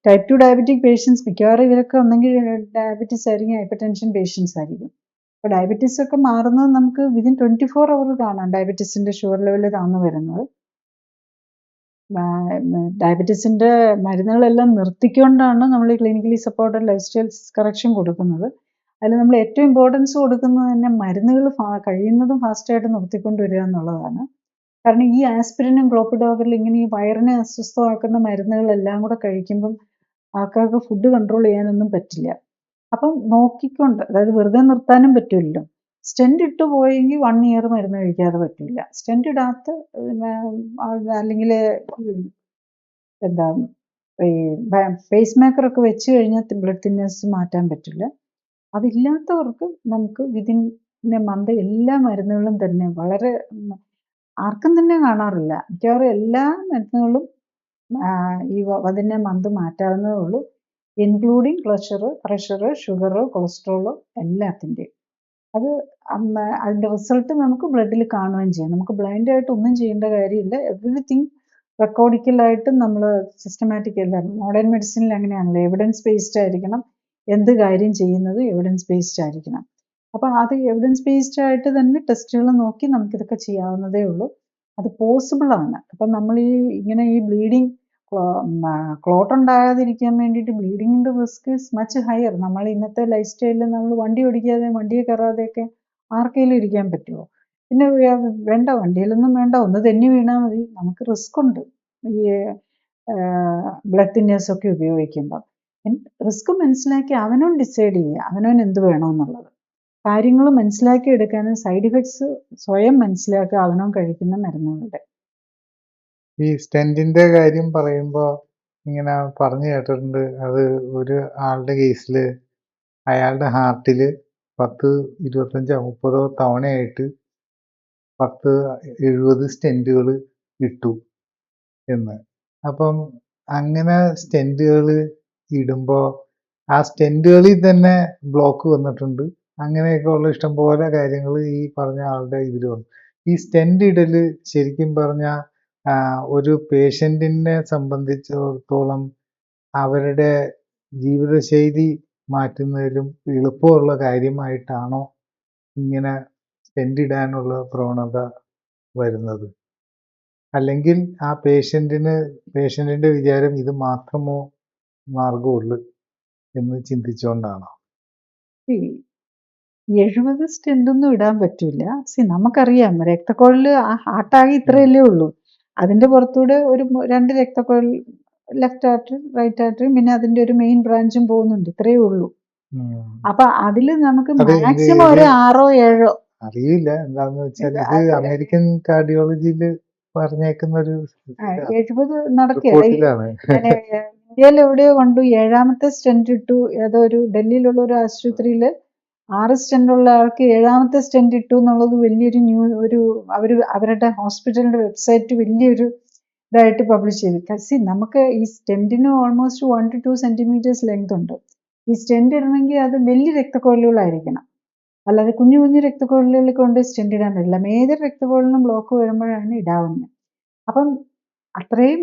ടൈപ്പ് 2 ഡയബറ്റിക് പേഷ്യൻസ് മിക്കവാറും ഇവരൊക്കെ ഒന്നെങ്കിൽ ഡയബറ്റീസ് ആയിരിക്കും, ഹൈപ്പർ ടെൻഷൻ പേഷ്യൻസ് ആയിരിക്കും. അപ്പോൾ ഡയബറ്റീസ് ഒക്കെ മാറുന്നത് നമുക്ക് വിതിൻ 24 hours കാണാം, ഡയബറ്റീസിൻ്റെ ഷുഗർ ലെവൽ താഴ്ന്നു വരുന്നത്. ഡയബറ്റീസിൻ്റെ മരുന്നുകളെല്ലാം നിർത്തിക്കൊണ്ടാണ് നമ്മൾ clinically supported lifestyle correction കൊടുക്കുന്നത്. അതിൽ നമ്മൾ ഏറ്റവും ഇമ്പോർട്ടൻസ് കൊടുക്കുന്നത് തന്നെ മരുന്നുകൾ കഴിയുന്നതും ഫാസ്റ്റായിട്ട് നിർത്തിക്കൊണ്ടുവരിക എന്നുള്ളതാണ്. കാരണം ഈ ആസ്പിരിനും ക്ലോപ്പിഡോഗറിലും ഇങ്ങനെ ഈ വയറിനെ അസ്വസ്ഥമാക്കുന്ന മരുന്നുകളെല്ലാം കൂടെ കഴിക്കുമ്പം ആൾക്കാർക്ക് ഫുഡ് കൺട്രോൾ ചെയ്യാനൊന്നും പറ്റില്ല. അപ്പം നോക്കിക്കൊണ്ട്, അതായത് വെറുതെ നിർത്താനും പറ്റില്ലല്ലോ. സ്റ്റെന്റ് ഇട്ട് പോയെങ്കിൽ 1 year മരുന്ന് കഴിക്കാതെ പറ്റില്ല. സ്റ്റെന്റ് ഇടാത്ത അല്ലെങ്കിൽ എന്താ ഈ പേസ് മേക്കറൊക്കെ വെച്ച് കഴിഞ്ഞാൽ ബ്ലഡ് തിന്നേഴ്സ് മാറ്റാൻ പറ്റില്ല. അതില്ലാത്തവർക്ക് നമുക്ക് വിതിൻ മന്ത് എല്ലാ മരുന്നുകളും തന്നെ വളരെ ആർക്കും തന്നെ കാണാറില്ല, മിക്കവാറും എല്ലാ മരുന്നുകളും ഈ അതിനെ മന്ത് മാറ്റാവുന്നതേ ഉള്ളൂ, ഇൻക്ലൂഡിങ് പ്രഷർ, ഷുഗർ, കൊളസ്ട്രോൾ എല്ലാത്തിൻ്റെയും. അത് അതിൻ്റെ റിസൾട്ട് നമുക്ക് ബ്ലഡിൽ കാണുകയും ചെയ്യും. നമുക്ക് ബ്ലൈൻഡായിട്ട് ഒന്നും ചെയ്യേണ്ട കാര്യമില്ല. എവറിത്തിങ് റെക്കോർഡിക്കലായിട്ട് നമ്മൾ സിസ്റ്റമാറ്റിക് അല്ല. മോഡേൺ മെഡിസിനിൽ അങ്ങനെയാണല്ലോ, എവിഡൻസ് ബേസ്ഡ് ആയിരിക്കണം, എന്ത് കാര്യം ചെയ്യുന്നത് എവിഡൻസ് ബേസ്ഡ് ആയിരിക്കണം. അപ്പോൾ അത് എവിഡൻസ് ബേസ്ഡ് ആയിട്ട് തന്നെ ടെസ്റ്റുകൾ നോക്കി നമുക്കിതൊക്കെ ചെയ്യാവുന്നതേ ഉള്ളൂ. അത് പോസിബിളാണ്. അപ്പം നമ്മൾ ഇങ്ങനെ ഈ ബ്ലീഡിങ് ക്ലോട്ട് ഉണ്ടാകാതിരിക്കാൻ വേണ്ടിയിട്ട് ബ്ലീഡിങ്ങിൻ്റെ റിസ്ക് ഇസ് മച്ച് ഹയർ. നമ്മൾ ഇന്നത്തെ ലൈഫ് സ്റ്റൈലിൽ നമ്മൾ വണ്ടി ഓടിക്കാതെ വണ്ടിയെ കയറാതെയൊക്കെ ആർക്കെങ്കിലും ഇരിക്കാൻ പറ്റുമോ? പിന്നെ വേണ്ട, വണ്ടിയിലൊന്നും വേണ്ട, ഒന്ന് തെന്നി വീണാൽ മതി. നമുക്ക് റിസ്ക് ഉണ്ട് ഈ ബ്ലഡ് തിന്നേഴ്സൊക്കെ ഉപയോഗിക്കുമ്പോൾ. റിസ്ക് മനസ്സിലാക്കി അവനോൻ ഡിസൈഡ് ചെയ്യുക, അവനോൻ എന്ത് വേണമെന്നുള്ളത് കാര്യങ്ങൾ മനസ്സിലാക്കി എടുക്കാനും സൈഡ് ഇഫക്ട്സ് സ്വയം മനസ്സിലാക്കുക അവനോൻ കഴിക്കുന്ന മരുന്നുകളുടെ. ഈ സ്റ്റെന്റിന്റെ കാര്യം പറയുമ്പോൾ ഇങ്ങനെ പറഞ്ഞു കേട്ടിട്ടുണ്ട്, അത് ഒരു ആളുടെ കേസിൽ അയാളുടെ ഹാർട്ടിൽ 10, 25, 30 തവണയായിട്ട് 10-70 സ്റ്റെന്റുകൾ ഇട്ടു എന്ന്. അപ്പം അങ്ങനെ സ്റ്റെന്റുകൾ ഇടുമ്പോൾ ആ സ്റ്റെന്റുകളിൽ തന്നെ ബ്ലോക്ക് വന്നിട്ടുണ്ട്, അങ്ങനെയൊക്കെ ഉള്ള ഇഷ്ടംപോലെ കാര്യങ്ങൾ ഈ പറഞ്ഞ ആളുടെ ഇതിൽ വന്നു. ഈ സ്റ്റെന്റ് ഇടൽ ശരിക്കും പറഞ്ഞാൽ ഒരു പേഷ്യൻറ്റിനെ സംബന്ധിച്ചിടത്തോളം അവരുടെ ജീവിതശൈലി മാറ്റുന്നതിലും എളുപ്പമുള്ള കാര്യമായിട്ടാണോ ഇങ്ങനെ സ്റ്റെന്റ് ഇടാനുള്ള പ്രവണത വരുന്നത്? അല്ലെങ്കിൽ ആ പേഷ്യൻറ്റിൻ്റെ വിചാരം ഇത് മാത്രമോ മാർഗമുള്ളൂ എന്ന് ചിന്തിച്ചുകൊണ്ടാണോ? 70 സ്റ്റെന്റൊന്നും ഇടാൻ പറ്റില്ല. നമുക്കറിയാം രക്തക്കുഴൽ ഹാർട്ടാകെ ഇത്രയല്ലേ ഉള്ളൂ, അതിൻ്റെ പുറത്തൂടെ ഒരു 2 രക്തക്കുഴൽ, ലെഫ്റ്റ് ആർട്ടറി, റൈറ്റ് ആർട്ടറി, പിന്നെ അതിൻ്റെ ഒരു മെയിൻ ബ്രാഞ്ചും പോകുന്നുണ്ട്, ഇത്രയേ ഉള്ളൂ. അപ്പൊ അതിൽ നമുക്ക് മാക്സിമം ഒരു 6 or 7 അറിയില്ല. എന്താന്ന് വെച്ചാൽ ഇത് അമേരിക്കൻ കാർഡിയോളജിയിൽ പറഞ്ഞേക്കുന്ന ഒരു 70 നടക്കില്ല. റിപ്പോർട്ടിലാണ്. ഇന്ത്യയിൽ എവിടെയോ കണ്ടു 7ാമത്തെ സ്റ്റെന്റ് ഇട്ടു, ഏതോ ഒരു ഡൽഹിയിലുള്ള ഒരു ആശുപത്രിയിൽ 6 സ്റ്റെന്റ് ഉള്ള ആൾക്ക് 7ാമത്തെ സ്റ്റെന്റ് ഇട്ടു എന്നുള്ളത് വലിയൊരു അവരുടെ ഹോസ്പിറ്റലിന്റെ വെബ്സൈറ്റ് വലിയൊരു ഇതായിട്ട് പബ്ലിഷ് ചെയ്തു. നമുക്ക് ഈ സ്റ്റെന്റിന് ഓൾമോസ്റ്റ് 1 to 2 സെന്റിമീറ്റേഴ്സ് ലെങ്ത് ഉണ്ട്. ഈ സ്റ്റെന്റ് ഇടണമെങ്കിൽ അത് വലിയ രക്തക്കൊഴലുകളായിരിക്കണം, അല്ലാതെ കുഞ്ഞു കുഞ്ഞു രക്തക്കൊഴലുകളിൽ കൊണ്ട് സ്റ്റെന്റ് ഇടാൻ പറ്റില്ല. മേജർ രക്തക്കൊഴലിനും ബ്ലോക്ക് വരുമ്പോഴാണ് ഇടാവുന്നത്. അപ്പം അത്രയും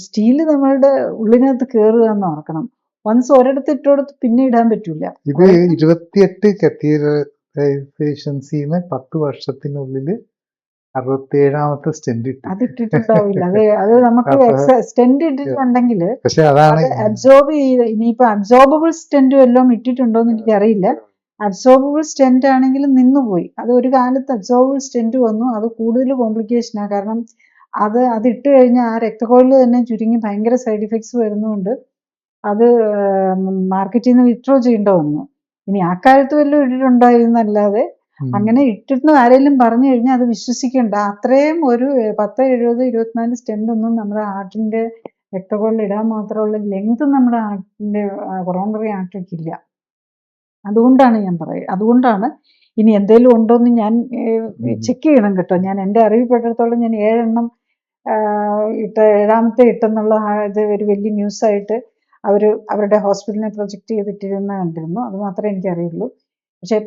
സ്റ്റീല് നമ്മളുടെ ഉള്ളിനകത്ത് കയറുക എന്ന് ഓർക്കണം. വൺസ് ഒരിടത്ത് ഇട്ടോടത്ത് പിന്നെ ഇടാൻ പറ്റൂല. ഇത് 28 കത്തീഡ്രലൈസേഷൻസിന്ന് 10 വർഷത്തിനുള്ളിൽ 67ാമത്തെ സ്റ്റെന്റ് ഇട്ടു. അത് ഇട്ടിട്ടുണ്ടാവില്ല. അത് നമുക്ക് സ്റ്റെന്റ് ഇട്ടിട്ടുണ്ടെങ്കിൽ പക്ഷെ അതാണ് അത് അബ്സോർബ് ചെയ്ത്, ഇനിയിപ്പോ അബ്സോർബിൾ സ്റ്റെന്റ് വല്ലതും ഇട്ടിട്ടുണ്ടോ എന്ന് എനിക്കറിയില്ല. അബ്സോർബിൾ സ്റ്റെന്റ് ആണെങ്കിൽ നിന്നുപോയി. അത് ഒരു കാലത്ത് അബ്സോർബിൾ സ്റ്റെന്റ് വന്നു. അത് കൂടുതൽ കോംപ്ലിക്കേഷനാണ്. കാരണം അത് ഇട്ട് കഴിഞ്ഞാൽ ആ രക്തക്കൊഴല് തന്നെ ചുരുങ്ങി ഭയങ്കര സൈഡ് ഇഫക്ട്സ് വരുന്നതുകൊണ്ട് അത് മാർക്കറ്റിൽ നിന്ന് വിത്ഡ്രോ ചെയ്യേണ്ട വന്നു. ഇനി ആ കാലത്ത് വല്ലതും ഇട്ടിട്ടുണ്ടായിരുന്നല്ലാതെ അങ്ങനെ ഇട്ടിട്ട് ആരെങ്കിലും പറഞ്ഞു കഴിഞ്ഞാൽ അത് വിശ്വസിക്കണ്ട. അത്രയും ഒരു 10, 70, 24 സ്റ്റെന്റ് ഒന്നും നമ്മുടെ ഹാർട്ടിന്റെ രക്തക്കൊഴലിൽ ഇടാൻ മാത്രമുള്ള ലെങ്ത് നമ്മുടെ ഹാർട്ടിന്റെ കൊറോണറി ആർട്ടറിക്കില്ല. അതുകൊണ്ടാണ് ഞാൻ പറയുന്നത്. അതുകൊണ്ടാണ് ഇനി എന്തെങ്കിലും ഉണ്ടോയെന്ന് ഞാൻ ചെക്ക് ചെയ്യണം കേട്ടോ. ഞാൻ എൻ്റെ അറിവിൽപ്പെട്ടിടത്തോളം ഞാൻ 7 എണ്ണം 7ാമത്തെ ഇട്ടെന്നുള്ള ഇത് ഒരു വലിയ ന്യൂസായിട്ട് അവരുടെ ഹോസ്പിറ്റലിനെ പ്രൊജക്റ്റ് ചെയ്തിട്ടിരുന്ന കണ്ടിരുന്നു. അത് മാത്രമേ എനിക്കറിയുള്ളൂ. പക്ഷെ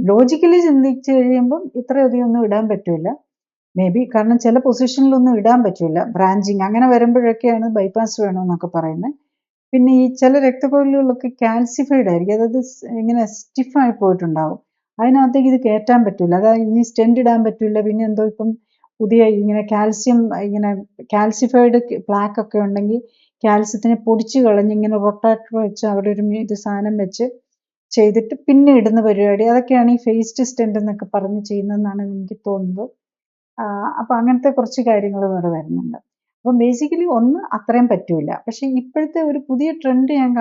ലോജിക്കലി ചിന്തിച്ച് കഴിയുമ്പം ഇത്രയധികം ഒന്നും ഇടാൻ പറ്റൂല. മേ ബി കാരണം ചില പൊസിഷനിലൊന്നും ഇടാൻ പറ്റൂല. ബ്രാഞ്ചിങ് അങ്ങനെ വരുമ്പോഴൊക്കെയാണ് ബൈപ്പാസ് വേണമെന്നൊക്കെ പറയുന്നത്. പിന്നെ ഈ ചില രക്തക്കൊഴലുകളൊക്കെ കാൽസിഫൈഡ് ആയിരിക്കും, അതായത് ഇങ്ങനെ സ്റ്റിഫായി പോയിട്ടുണ്ടാവും. അതിനകത്തേക്ക് ഇത് കയറ്റാൻ പറ്റൂല. അതായത് ഇനി സ്റ്റെന്റ് ഇടാൻ പറ്റൂല. പിന്നെ എന്തോ ഇപ്പം പുതിയ ഇങ്ങനെ ഇങ്ങനെ കാൽസിഫൈഡ് പ്ലാക്ക് ഒക്കെ ഉണ്ടെങ്കിൽ കാൽസ്യത്തിനെ പൊടിച്ച് കളഞ്ഞ് ഇങ്ങനെ റൊട്ടാറ്റർ വെച്ച് അവിടെ ഒരു സാധനം വെച്ച് ചെയ്തിട്ട് പിന്നെ ഇടുന്ന പരിപാടി, അതൊക്കെയാണ് ഈ ഫേസ്ഡ് സ്റ്റെന്റ് എന്നൊക്കെ പറഞ്ഞ് ചെയ്യുന്നതെന്നാണ് എനിക്ക് തോന്നുന്നത്. അപ്പം അങ്ങനത്തെ കുറച്ച് കാര്യങ്ങൾ ഇവിടെ വരുന്നുണ്ട്. അപ്പം ബേസിക്കലി അത്രയും പറ്റൂല. പക്ഷെ ഇപ്പോഴത്തെ ഒരു പുതിയ ട്രെൻഡ് ഞാൻ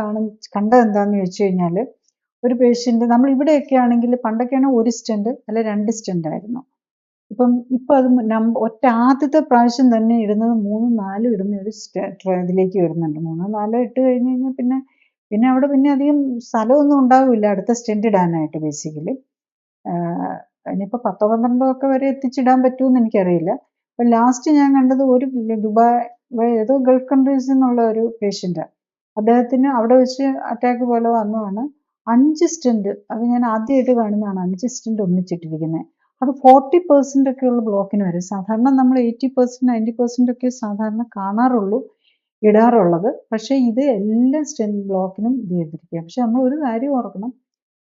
കണ്ടത് എന്താണെന്ന് ചോദിച്ചു കഴിഞ്ഞാൽ, ഒരു പേഷ്യൻ്റ് നമ്മൾ ഇവിടെയൊക്കെ ആണെങ്കിൽ പണ്ടൊക്കെയാണ് 1 സ്റ്റെന്റ് അല്ലെ 2 സ്റ്റെന്റ് ആയിരുന്നു. ഇപ്പം അത് ആദ്യത്തെ പ്രാവശ്യം തന്നെ ഇടുന്നത് 3, 4 ഇടുന്ന ഒരു ഇതിലേക്ക് വരുന്നുണ്ട്. 3, 4 ഇട്ട് കഴിഞ്ഞ് കഴിഞ്ഞാൽ പിന്നെ അവിടെ പിന്നെ അധികം സ്ഥലമൊന്നും ഉണ്ടാവില്ല അടുത്ത സ്റ്റെന്റ് ഇടാനായിട്ട്. ബേസിക്കലി ഇനിയിപ്പോൾ 10, 12 ഒക്കെ വരെ എത്തിച്ചിടാൻ പറ്റുമെന്ന് എനിക്കറിയില്ല. അപ്പം ലാസ്റ്റ് ഞാൻ കണ്ടത് ഒരു ദുബായ് ഏതോ ഗൾഫ് കൺട്രീസിൽ നിന്നുള്ള ഒരു പേഷ്യൻ്റ്, അദ്ദേഹത്തിന് അവിടെ വെച്ച് അറ്റാക്ക് പോലെ വന്നതാണ്. 5 സ്റ്റെന്റ്, അത് ഞാൻ ആദ്യമായിട്ട് കാണുന്നതാണ് 5 സ്റ്റെന്റ് ഒന്നിച്ചിട്ടിരിക്കുന്നത്. അത് 40% ഒക്കെയുള്ള ബ്ലോക്കിന് വരും. സാധാരണ നമ്മൾ 80%, 90% ഒക്കെ സാധാരണ കാണാറുള്ളൂ, ഇടാറുള്ളത്. പക്ഷേ ഇത് എല്ലാ സ്റ്റെന്റ് ബ്ലോക്കിനും ഇത് ചെയ്തിരിക്കുക. പക്ഷെ നമ്മൾ ഒരു കാര്യം ഓർക്കണം,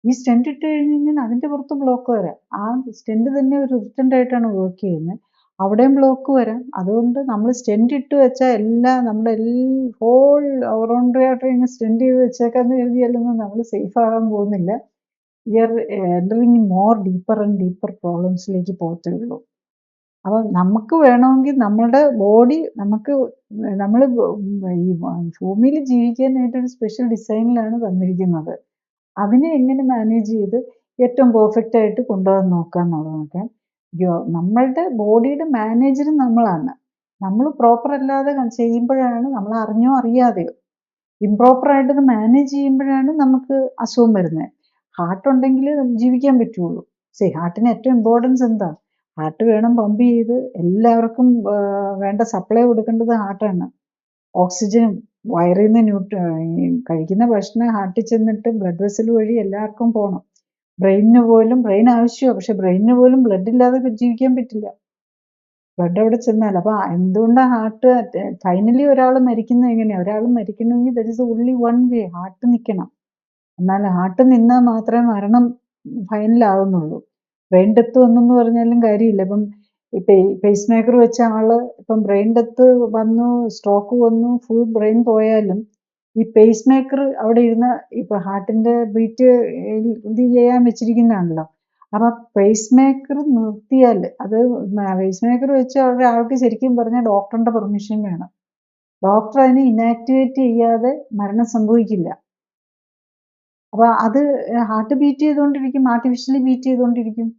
ഈ സ്റ്റെന്റ് ഇട്ട് കഴിഞ്ഞ് കഴിഞ്ഞാൽ അതിൻ്റെ പുറത്ത് ബ്ലോക്ക് വരാം. ആ സ്റ്റെന്റ് തന്നെ ഒരു റിസൾട്ടൻ്റ് ആയിട്ടാണ് വർക്ക് ചെയ്യുന്നത്, അവിടെയും ബ്ലോക്ക് വരാം. അതുകൊണ്ട് നമ്മൾ സ്റ്റെന്റ് ഇട്ട് വെച്ചാൽ നമ്മുടെ ഹോൾ കൊറോണറി ആർട്ടറി സ്റ്റെന്റ് ചെയ്ത് വെച്ചേക്കാന്ന് കരുതിയാലൊന്നും നമ്മൾ സേഫ് ആകാൻ പോകുന്നില്ല. We are entering more deeper and deeper പ്രോബ്ലംസിലേക്ക് പോകത്തേ ഉള്ളൂ. അപ്പം നമുക്ക് വേണമെങ്കിൽ നമ്മുടെ ബോഡി നമ്മൾ ഈ ഭൂമിയിൽ ജീവിക്കാനായിട്ടൊരു സ്പെഷ്യൽ ഡിസൈനിലാണ് തന്നിരിക്കുന്നത്. അതിനെ എങ്ങനെ മാനേജ് ചെയ്ത് ഏറ്റവും പെർഫെക്റ്റ് ആയിട്ട് കൊണ്ടുപോകാൻ നോക്കുക എന്നുള്ളതൊക്കെ നമ്മളുടെ ബോഡിയുടെ മാനേജറും നമ്മളാണ്. നമ്മൾ പ്രോപ്പർ അല്ലാതെ ചെയ്യുമ്പോഴാണ്, നമ്മൾ അറിഞ്ഞോ അറിയാതെയോ ഇംപ്രോപ്പറായിട്ട് ഇത് മാനേജ് ചെയ്യുമ്പോഴാണ് നമുക്ക് അസുഖം വരുന്നത്. ഹാർട്ട് ഉണ്ടെങ്കിൽ ജീവിക്കാൻ പറ്റുള്ളൂ. ഹാർട്ടിന് ഏറ്റവും ഇമ്പോർട്ടൻസ് എന്താ? ഹാർട്ട് വേണം പമ്പ് ചെയ്ത് എല്ലാവർക്കും വേണ്ട സപ്ലൈ കൊടുക്കേണ്ടത് ഹാർട്ടാണ്. ഓക്സിജനും വയറിൽ നിന്ന് കഴിക്കുന്ന ഭക്ഷണം ഹാർട്ടിൽ ചെന്നിട്ട് ബ്ലഡ് വെസൽ വഴി എല്ലാവർക്കും പോകണം. ബ്രെയിൻ ആവശ്യമാണ്, പക്ഷെ ബ്രെയിനിന് പോലും ബ്ലഡ് ഇല്ലാതെ ജീവിക്കാൻ പറ്റില്ല, ബ്ലഡ് അവിടെ ചെന്നാൽ. അപ്പം എന്തുകൊണ്ടാണ് ഹാർട്ട് ഫൈനലി ഒരാൾ മരിക്കുന്നത് എങ്ങനെയാണ്? ഒരാൾ മരിക്കണമെങ്കിൽ there is only one way, heart നിൽക്കണം. എന്നാൽ ഹാർട്ട് നിന്നാൽ മാത്രമേ മരണം ഫൈനലാവുന്നുള്ളൂ. ബ്രെയിൻ ഡെത്ത് വന്നെന്ന് പറഞ്ഞാലും കാര്യമില്ല. ഇപ്പം പേസ് മേക്കർ വെച്ച ആള് ഇപ്പം ബ്രെയിൻ ഡെത്ത് വന്നു, സ്ട്രോക്ക് വന്നു, ഫുൾ ബ്രെയിൻ പോയാലും ഈ പേസ് മേക്കർ അവിടെ ഇരുന്ന ഇപ്പൊ ഹാർട്ടിന്റെ ബീറ്റ് ഇത് ചെയ്യാൻ വെച്ചിരിക്കുന്നതാണല്ലോ. അപ്പൊ പേസ് മേക്കർ നിർത്തിയാൽ, അത് പേസ് മേക്കർ വെച്ച് ഒരാൾക്ക് ശരിക്കും പറഞ്ഞാൽ ഡോക്ടറിന്റെ പെർമിഷൻ വേണം. ഡോക്ടർ അതിനെ ഇനാക്ടിവേറ്റ് ചെയ്യാതെ മരണം സംഭവിക്കില്ല. അപ്പൊ അത് ഹാർട്ട് ബീറ്റ് ചെയ്തുകൊണ്ടിരിക്കും, ആർട്ടിഫിഷ്യലി ബീറ്റ് ചെയ്തുകൊണ്ടിരിക്കും.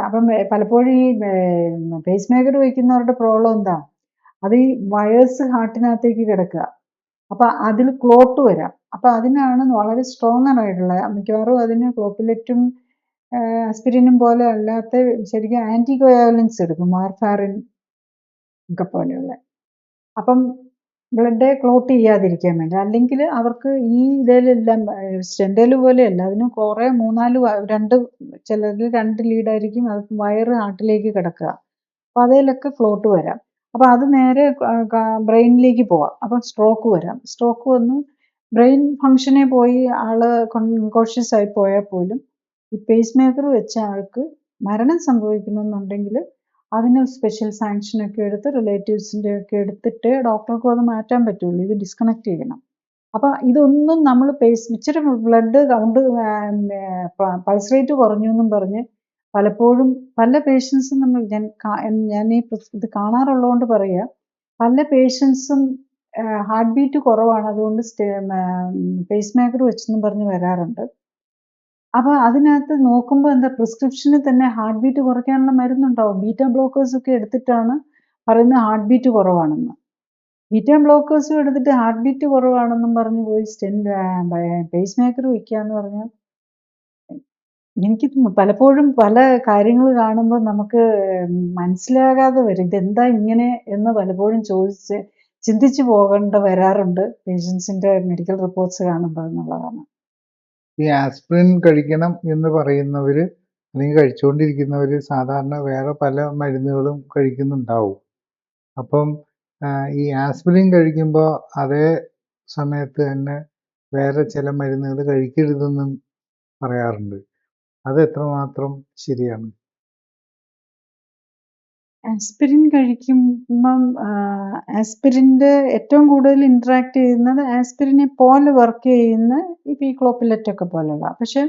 അപ്പം പലപ്പോഴും ഈ പേസ് മേക്കർ വയ്ക്കുന്നവരുടെ പ്രോബ്ലം എന്താ? അത് ഈ വയേഴ്സ് ഹാർട്ടിനകത്തേക്ക് കിടക്കുക. അപ്പൊ അതിൽ ക്ലോട്ട് വരാം. അപ്പോൾ അതിനാണ് വളരെ സ്ട്രോങ്ങർ ആയിട്ടുള്ള, മിക്കവാറും അതിന് ക്ലോപ്പിലെറ്റും ആസ്പിരിനും പോലെ അല്ലാത്ത ശരിക്കും ആൻറ്റികോയാലൻസ് എടുക്കും, വാർഫാറിൻ ഒക്കെ പോലെയുള്ള. അപ്പം ബ്ലഡ് ക്ലോട്ട് ചെയ്യാതിരിക്കാൻ വേണ്ടി. അല്ലെങ്കിൽ അവർക്ക് ഈ ഇതിലെല്ലാം സ്റ്റെൻഡേൽ പോലെയല്ല, അതിന് കുറേ 2 ചിലരിൽ 2 ലീഡായിരിക്കും, അത് വയറ് ഹാർട്ടിലേക്ക് കിടക്കുക. അപ്പോൾ അതിലൊക്കെ ക്ലോട്ട് വരാം. അപ്പോൾ അത് നേരെ ബ്രെയിനിലേക്ക് പോവാം. അപ്പം സ്ട്രോക്ക് വരാം. സ്ട്രോക്ക് വന്ന് ബ്രെയിൻ ഫങ്ഷനെ പോയി ആള് കോൺഷ്യസ് ആയി പോയാൽ പോലും ഈ പേസ് മേക്കർ വെച്ച ആൾക്ക് മരണം സംഭവിക്കണമെന്നുണ്ടെങ്കിൽ അതിന് സ്പെഷ്യൽ സാങ്ഷനൊക്കെ എടുത്ത് റിലേറ്റീവ്സിൻ്റെ ഒക്കെ എടുത്തിട്ട് ഡോക്ടർക്കും അത് മാറ്റാൻ പറ്റുള്ളൂ. ഇത് ഡിസ്കണക്ട് ചെയ്യണം. അപ്പം ഇതൊന്നും നമ്മൾ ഇച്ചിരി ബ്ലഡ് കൗണ്ട് പൾസ് റേറ്റ് കുറഞ്ഞു എന്നും പറഞ്ഞ് പലപ്പോഴും പല പേഷ്യൻസും ഞാൻ ഈ ഇത് കാണാറുള്ളതുകൊണ്ട് പറയുക, പല പേഷ്യൻസും ഹാർട്ട് ബീറ്റ് കുറവാണ്, അതുകൊണ്ട് പേസ് മേക്കർ വെച്ചെന്നും പറഞ്ഞ് വരാറുണ്ട്. അപ്പോൾ അതിനകത്ത് നോക്കുമ്പോൾ എന്താ, പ്രിസ്ക്രിപ്ഷനിൽ തന്നെ ഹാർട്ട് ബീറ്റ് കുറയ്ക്കാനുള്ള മരുന്നുണ്ടാവും. ബീറ്റാ ബ്ലോക്കേഴ്സ് ഒക്കെ എടുത്തിട്ടാണ് പറയുന്നത് ഹാർട്ട് ബീറ്റ് കുറവാണെന്ന്. ബീറ്റാ ബ്ലോക്കേഴ്സും എടുത്തിട്ട് ഹാർട്ട് ബീറ്റ് കുറവാണെന്നും പറഞ്ഞ് പോയി പേസ് മേക്കർ വയ്ക്കുക എന്ന് പറഞ്ഞാൽ, എനിക്ക് പലപ്പോഴും പല കാര്യങ്ങൾ കാണുമ്പോൾ നമുക്ക് മനസ്സിലാകാതെ വരും, ഇതെന്താ ഇങ്ങനെ എന്ന് പലപ്പോഴും ചിന്തിച്ചു പോകേണ്ട വരാറുണ്ട് പേഷ്യൻസിൻ്റെ മെഡിക്കൽ റിപ്പോർട്ട്സ് കാണുമ്പോൾ എന്നുള്ളതാണ്. ഈ ആസ്പിരിൻ കഴിക്കണം എന്ന് പറയുന്നവർ അല്ലെങ്കിൽ കഴിച്ചുകൊണ്ടിരിക്കുന്നവർ സാധാരണ വേറെ പല മരുന്നുകളും കഴിക്കുന്നുണ്ടാവും. അപ്പം ഈ ആസ്പിരിൻ കഴിക്കുമ്പോൾ അതേ സമയത്ത് തന്നെ വേറെ ചില മരുന്നുകൾ കഴിക്കരുതെന്നും പറയാറുണ്ട്. അത് എത്രമാത്രം ശരിയാണ്? ആസ്പിരിൻ കഴിക്കുമ്പം ആസ്പിരിൻ്റെ ഏറ്റവും കൂടുതൽ ഇൻട്രാക്ട് ചെയ്യുന്നത് ആസ്പിരിനെ പോലെ വർക്ക് ചെയ്യുന്ന ഈ ക്ലോപ്പിലെറ്റ് ഒക്കെ പോലെയുള്ള. പക്ഷെ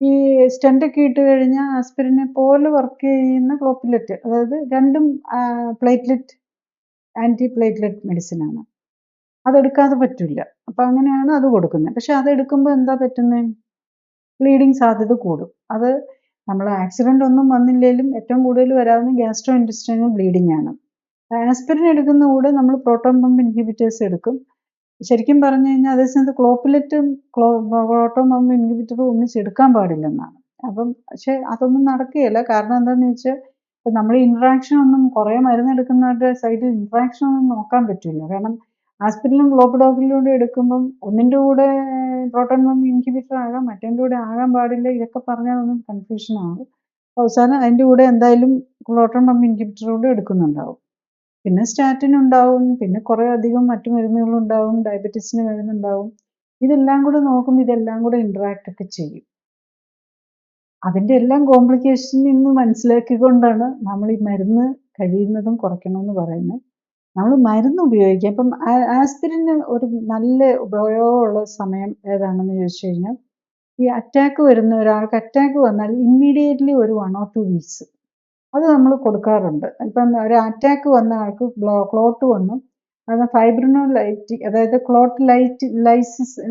ഈ സ്റ്റെൻറ്റൊക്കെ ഇട്ട് കഴിഞ്ഞാൽ ആസ്പിരിനെ പോലെ വർക്ക് ചെയ്യുന്ന ക്ലോപ്പിലെറ്റ്, അതായത് രണ്ടും പ്ലേറ്റ്ലെറ്റ് ആൻറ്റി പ്ലേറ്റ്ലെറ്റ് മെഡിസിനാണ്. അതെടുക്കാതെ പറ്റില്ല. അപ്പം അങ്ങനെയാണ് അത് കൊടുക്കുന്നത്. പക്ഷെ അതെടുക്കുമ്പോൾ എന്താ പറ്റുന്നത്, ബ്ലീഡിങ് സാധ്യത കൂടും. അത് നമ്മൾ ആക്സിഡൻ്റ് ഒന്നും വന്നില്ലെങ്കിലും ഏറ്റവും കൂടുതൽ വരാവുന്ന ഗ്യാസ്ട്രോ ഇൻറ്റെസ്റ്റിനൽ ബ്ലീഡിംഗ് ആണ്. ആസ്പിരിൻ എടുക്കുന്ന കൂടെ നമ്മൾ പ്രോട്ടോൺ പമ്പ് ഇൻഹിബിറ്റേഴ്സ് എടുക്കും. ശരിക്കും പറഞ്ഞു കഴിഞ്ഞാൽ അതേ സമയത്ത് ക്ലോപ്പിലെറ്റും പ്രോട്ടോൺ പമ്പ് ഇൻഹിബിറ്ററും ഒന്നിച്ചെടുക്കാൻ പാടില്ലെന്നാണ്. അപ്പം പക്ഷെ അതൊന്നും നടക്കുകയില്ല. കാരണം എന്താണെന്ന് വെച്ചാൽ ഇപ്പം നമ്മൾ ഇൻട്രാക്ഷൻ ഒന്നും കുറേ മരുന്നെടുക്കുന്നവരുടെ സൈഡിൽ ഇൻട്രാക്ഷൻ ഒന്നും നോക്കാൻ പറ്റില്ല. കാരണം ആസ്പിരിനും ക്ലോപ്പിഡോഗ്രിലും എടുക്കുമ്പം ഒന്നിൻ്റെ കൂടെ പ്രോട്ടോൺ പമ്പ് ഇൻഹിബിറ്റർ ആകാം, മറ്റേൻ്റെ കൂടെ ആകാൻ പാടില്ല, ഇതൊക്കെ പറഞ്ഞാൽ ഒന്നും കൺഫ്യൂഷൻ ആകും. അവസാനം അതിൻ്റെ കൂടെ എന്തായാലും പ്രോട്ടോൺ പമ്പ് ഇൻഹിബിറ്റർ കൂടെ എടുക്കുന്നുണ്ടാവും. പിന്നെ സ്റ്റാറ്റിൻ ഉണ്ടാവും, പിന്നെ കുറേ അധികം മറ്റു മരുന്നുകളുണ്ടാവും, ഡയബറ്റീസിന് മരുന്നുണ്ടാവും. ഇതെല്ലാം കൂടെ നോക്കുമ്പോൾ ഇതെല്ലാം കൂടെ ഇൻട്രാക്ട് ഒക്കെ ചെയ്യും. അതിൻ്റെ എല്ലാം കോംപ്ലിക്കേഷൻ ഇന്ന് മനസ്സിലാക്കിക്കൊണ്ടാണ് നമ്മൾ ഈ മരുന്ന് കഴിയുന്നതും കുറയ്ക്കണമെന്ന് പറയുന്നത്. നമ്മൾ മരുന്ന് ഉപയോഗിക്കുക. ഇപ്പം ആസ്പിരിന് ഒരു നല്ല ഉപയോഗമുള്ള സമയം ഏതാണെന്ന് ചോദിച്ചു കഴിഞ്ഞാൽ, ഈ അറ്റാക്ക് വരുന്ന ഒരാൾക്ക് അറ്റാക്ക് വന്നാൽ ഇമ്മീഡിയറ്റ്ലി ഒരു 1 or 2 വീക്സ് അത് നമ്മൾ കൊടുക്കാറുണ്ട്. ഇപ്പം ഒരു അറ്റാക്ക് വന്ന ആൾക്ക് ക്ലോട്ട് വന്നു, അത് ഫൈബ്രിനോലൈറ്റിക്, അതായത് ക്ലോട്ട്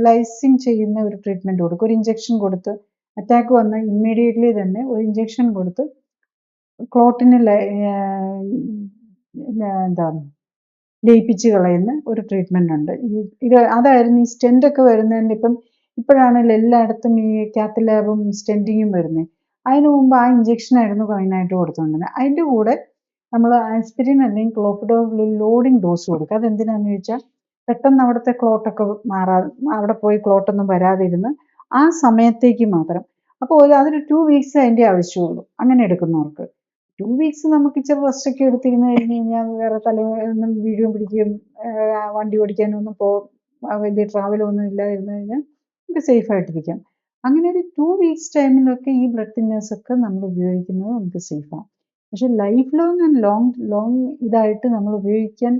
ലൈസിങ് ചെയ്യുന്ന ഒരു ട്രീറ്റ്മെൻറ്റ് കൊടുക്കും. ഒരു ഇഞ്ചക്ഷൻ കൊടുത്ത് അറ്റാക്ക് വന്നാൽ ഇമ്മീഡിയറ്റ്ലി തന്നെ ഒരു ഇഞ്ചക്ഷൻ കൊടുത്ത് ക്ലോട്ടിന് എന്താണ് ലയിപ്പിച്ച് കളയുന്ന ഒരു ട്രീറ്റ്മെൻ്റ് ഉണ്ട്. അതായിരുന്നു ഈ സ്റ്റെൻ്റൊക്കെ വരുന്നതിൻ്റെ ഇപ്പോഴാണല്ലോ എല്ലായിടത്തും ഈ കാത്ത് ലാബും സ്റ്റെൻറ്റിങ്ങും വരുന്നത്. അതിന് മുമ്പ് ആ ഇഞ്ചക്ഷനായിരുന്നു മെയിനായിട്ട് കൊടുത്തുകൊണ്ടിരുന്നത്. അതിൻ്റെ കൂടെ നമ്മൾ ആസ്പിരിൻ അല്ലെങ്കിൽ ക്ലോപ്പിഡോഗ്രിൽ ലോഡിങ് ഡോസ് കൊടുക്കുക. അതെന്തിനാണെന്ന് ചോദിച്ചാൽ പെട്ടെന്ന് അവിടുത്തെ ക്ലോട്ടൊക്കെ അവിടെ പോയി ക്ലോട്ടൊന്നും വരാതിരുന്ന് ആ സമയത്തേക്ക് മാത്രം. അപ്പോൾ അതൊരു 2 വീക്സ് അതിൻ്റെ ആവശ്യമുള്ളൂ അങ്ങനെ എടുക്കുന്നവർക്ക്. 2 വീക്സ് നമുക്ക് ഇച്ചിരി റെസ്റ്റൊക്കെ എടുത്തിരുന്ന് കഴിഞ്ഞ് കഴിഞ്ഞാൽ വേറെ തലയൊന്നും വീഴുകയും പിടിക്കുകയും വണ്ടി ഓടിക്കാനൊന്നും വലിയ ട്രാവലൊന്നും ഇല്ലാതിരുന്ന് കഴിഞ്ഞാൽ നമുക്ക് സേഫായിട്ടിരിക്കാം. അങ്ങനെ ഒരു 2 വീക്സ് ടൈമിലൊക്കെ ഈ ബ്ലഡ് തിന്നേഴ്സൊക്കെ നമ്മൾ ഉപയോഗിക്കുന്നത് നമുക്ക് സേഫാണ്. പക്ഷെ ലൈഫ് ലോങ് ആൻഡ് ലോങ് ഇതായിട്ട് നമ്മൾ ഉപയോഗിക്കാൻ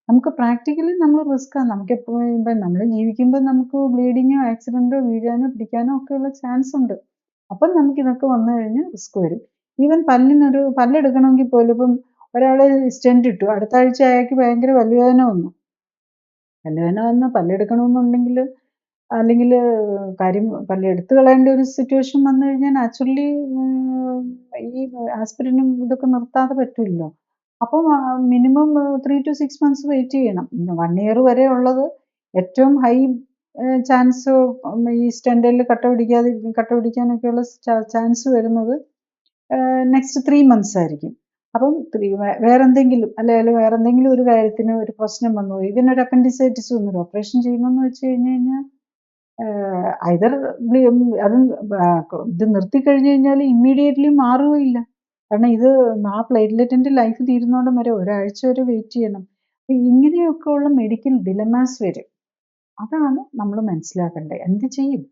നമുക്ക് പ്രാക്ടിക്കലി നമ്മൾ റിസ്ക്കാണ്. നമുക്കെപ്പോഴും നമ്മൾ ജീവിക്കുമ്പോൾ നമുക്ക് ബ്ലീഡിങ്ങോ ആക്സിഡൻറ്റോ വീഴാനോ പിടിക്കാനോ ഒക്കെയുള്ള ചാൻസ് ഉണ്ട്. അപ്പം നമുക്കിതൊക്കെ വന്നു കഴിഞ്ഞാൽ റിസ്ക് വരും. ഈവൻ പല്ലെടുക്കണമെങ്കിൽ പോലും ഇപ്പം ഒരാൾ സ്റ്റെൻറ്റ് ഇട്ടു, അടുത്ത ആഴ്ച അയാൾക്ക് ഭയങ്കര പല്ലുവേദന വന്നു. പല്ലുവേദന വന്ന് പല്ലെടുക്കണമെന്നുണ്ടെങ്കിൽ അല്ലെങ്കിൽ പല്ലെടുത്ത് കളയേണ്ട ഒരു സിറ്റുവേഷൻ വന്നു കഴിഞ്ഞാൽ നാച്ചുറലി ഈ ആസ്പിരിനും ഇതൊക്കെ നിർത്താതെ പറ്റില്ലല്ലോ. അപ്പം മിനിമം 3 to 6 months വെയിറ്റ് ചെയ്യണം. 1 year വരെ ഉള്ളത് ഏറ്റവും ഹൈ ചാൻസ് ഈ സ്റ്റെൻറ്റിൽ കട്ട പിടിക്കാനൊക്കെയുള്ള ചാൻസ് വരുന്നത് നെക്സ്റ്റ് 3 months ആയിരിക്കും. അപ്പം വേറെന്തെങ്കിലും വേറെന്തെങ്കിലും ഒരു കാര്യത്തിന് ഒരു പ്രശ്നം വന്നു, ഈവൻ ഒരു അപ്പൻഡിസൈറ്റിസ് വന്നു, ഒരു ഓപ്പറേഷൻ ചെയ്യണമെന്ന് വെച്ച് കഴിഞ്ഞാൽ ഐദർ അത് ഇത് നിർത്തിക്കഴിഞ്ഞു കഴിഞ്ഞാൽ ഇമ്മീഡിയറ്റ്ലി മാറുകയില്ല. കാരണം ഇത് ആ പ്ലേറ്റ്ലെറ്റിന്റെ ലൈഫ് തീരുന്നോടം വരെ ഒരാഴ്ച വരെ വെയിറ്റ് ചെയ്യണം. ഇങ്ങനെയൊക്കെ ഉള്ള മെഡിക്കൽ ഡിലമാസ് വരും. അതാണ് നമ്മൾ മനസ്സിലാക്കേണ്ടത്. എന്ത് ചെയ്യും?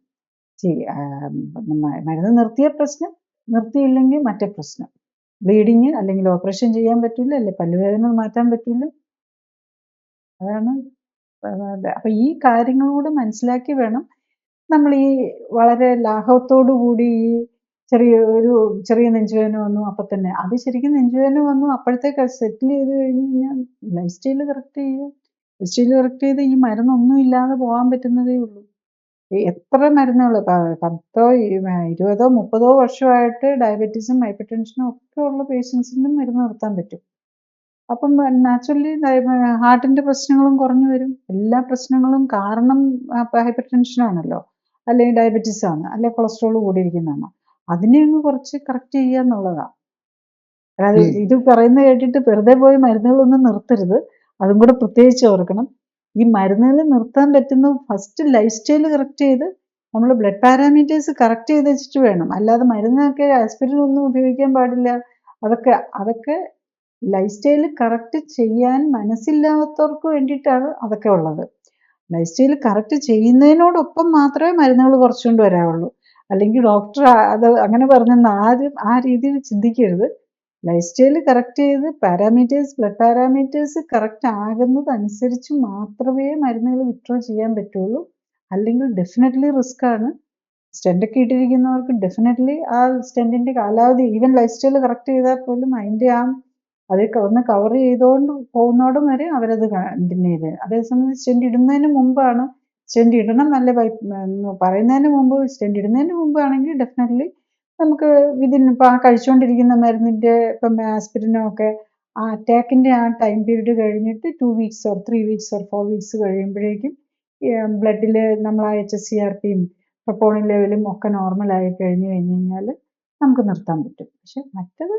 മരുന്ന് നിർത്തിയ പ്രശ്നം, നിർത്തിയില്ലെങ്കിൽ മറ്റേ പ്രശ്നം. ബ്ലീഡിങ്, അല്ലെങ്കിൽ ഓപ്പറേഷൻ ചെയ്യാൻ പറ്റില്ല, അല്ലെങ്കിൽ പല്ലുവേദന മാറ്റാൻ പറ്റില്ല. അതാണ്. അപ്പൊ ഈ കാര്യങ്ങളൂടെ മനസ്സിലാക്കി വേണം നമ്മൾ ഈ വളരെ ലാഘവത്തോടു കൂടി ഈ ചെറിയ നെഞ്ചുവേദന വന്നു അപ്പൊ തന്നെ അത് ശരിക്കും നെഞ്ചുവേദന വന്നു അപ്പോഴത്തേക്ക് സെറ്റിൽ ചെയ്ത് കഴിഞ്ഞ് കഴിഞ്ഞാൽ ലൈഫ് സ്റ്റൈൽ കറക്റ്റ് ചെയ്ത് ഈ മരുന്നൊന്നും ഇല്ലാതെ പോകാൻ പറ്റുന്നതേ ഉള്ളൂ. എത്ര മരുന്നുകൾ 10, 20, 30 വർഷമായിട്ട് ഡയബറ്റീസും ഹൈപ്പർ ടെൻഷനും ഒക്കെ ഉള്ള പേഷ്യൻസിനും മരുന്ന് നിർത്താൻ പറ്റും. അപ്പം നാച്ചുറലി ഹാർട്ടിന്റെ പ്രശ്നങ്ങളും കുറഞ്ഞു വരും. എല്ലാ പ്രശ്നങ്ങളും കാരണം ഹൈപ്പർ ടെൻഷൻ ആണല്ലോ, അല്ലെങ്കിൽ ഡയബറ്റീസ് ആണ്, അല്ലെങ്കിൽ കൊളസ്ട്രോൾ കൂടിയിരിക്കുന്നതാണ്. അതിനെ അങ്ങ് കുറച്ച് കറക്റ്റ് ചെയ്യുക എന്നുള്ളതാണ്. അതായത് ഇത് പറയുന്നത് കേട്ടിട്ട് വെറുതെ പോയി മരുന്നുകളൊന്നും നിർത്തരുത്. അതും കൂടെ പ്രത്യേകിച്ച് ഓർക്കണം. ഈ മരുന്നുകൾ നിർത്താൻ പറ്റുന്ന ഫസ്റ്റ് ലൈഫ് സ്റ്റൈൽ കറക്റ്റ് ചെയ്ത് നമ്മൾ ബ്ലഡ് പാരാമീറ്റേഴ്സ് കറക്റ്റ് ചെയ്ത് വെച്ചിട്ട് വേണം. അല്ലാതെ മരുന്നൊക്കെ ആസ്പിരിൻ ഒന്നും ഉപയോഗിക്കാൻ പാടില്ല. അതൊക്കെ ലൈഫ് സ്റ്റൈൽ കറക്റ്റ് ചെയ്യാൻ മനസ്സില്ലാത്തവർക്ക് വേണ്ടിയിട്ടാണ് അതൊക്കെ ഉള്ളത്. ലൈഫ് സ്റ്റൈൽ കറക്റ്റ് ചെയ്യുന്നതിനോടൊപ്പം മാത്രമേ മരുന്നുകൾ കുറച്ചുകൊണ്ട് വരാവുള്ളൂ. അല്ലെങ്കിൽ ഡോക്ടർ അത് അങ്ങനെ പറഞ്ഞെന്ന് ആരും ആ രീതിയിൽ ചിന്തിക്കരുത്. ലൈഫ് സ്റ്റൈൽ കറക്റ്റ് ചെയ്ത് ബ്ലഡ് പാരാമീറ്റേഴ്സ് കറക്റ്റ് ആകുന്നതനുസരിച്ച് മാത്രമേ മരുന്നുകൾ വിത്ഡ്രോ ചെയ്യാൻ പറ്റുള്ളൂ. അല്ലെങ്കിൽ ഡെഫിനറ്റ്ലി റിസ്ക് ആണ്. സ്റ്റെൻറ്റൊക്കെ ഇട്ടിരിക്കുന്നവർക്ക് ഡെഫിനറ്റ്ലി ആ സ്റ്റെൻറ്റിന്റെ കാലാവധി ഈവൻ ലൈഫ് സ്റ്റൈൽ കറക്റ്റ് ചെയ്താൽ പോലും അതിൻ്റെ അത് ഒന്ന് കവർ ചെയ്തുകൊണ്ട് പോകുന്നോടും വരെ അവരത് കണ്ടിന്യൂ ചെയ്ത്. അതേസമയം സ്റ്റെൻറ്റ് ഇടുന്നതിന് മുമ്പാണ്, സ്റ്റെൻറ്റ് ഇടണം നല്ല പറയുന്നതിന് മുമ്പ്, സ്റ്റെൻറ്റ് ഇടുന്നതിന് മുമ്പാണെങ്കിൽ ഡെഫിനറ്റ്ലി നമുക്ക് ഇപ്പം ആ കഴിച്ചുകൊണ്ടിരിക്കുന്ന മരുന്നിൻ്റെ ഇപ്പം ആസ്പിരിനോ ഒക്കെ ആ അറ്റാക്കിൻ്റെ ആ ടൈം പീരീഡ് കഴിഞ്ഞിട്ട് 2 weeks or 3 weeks or 4 weeks കഴിയുമ്പോഴേക്കും ബ്ലഡിൽ നമ്മൾ ആ HSCRPയും പ്രൊപ്പോണിൻ ലെവലും ഒക്കെ നോർമലായി കഴിഞ്ഞ് കഴിഞ്ഞാൽ നമുക്ക് നിർത്താൻ പറ്റും. പക്ഷെ മറ്റത്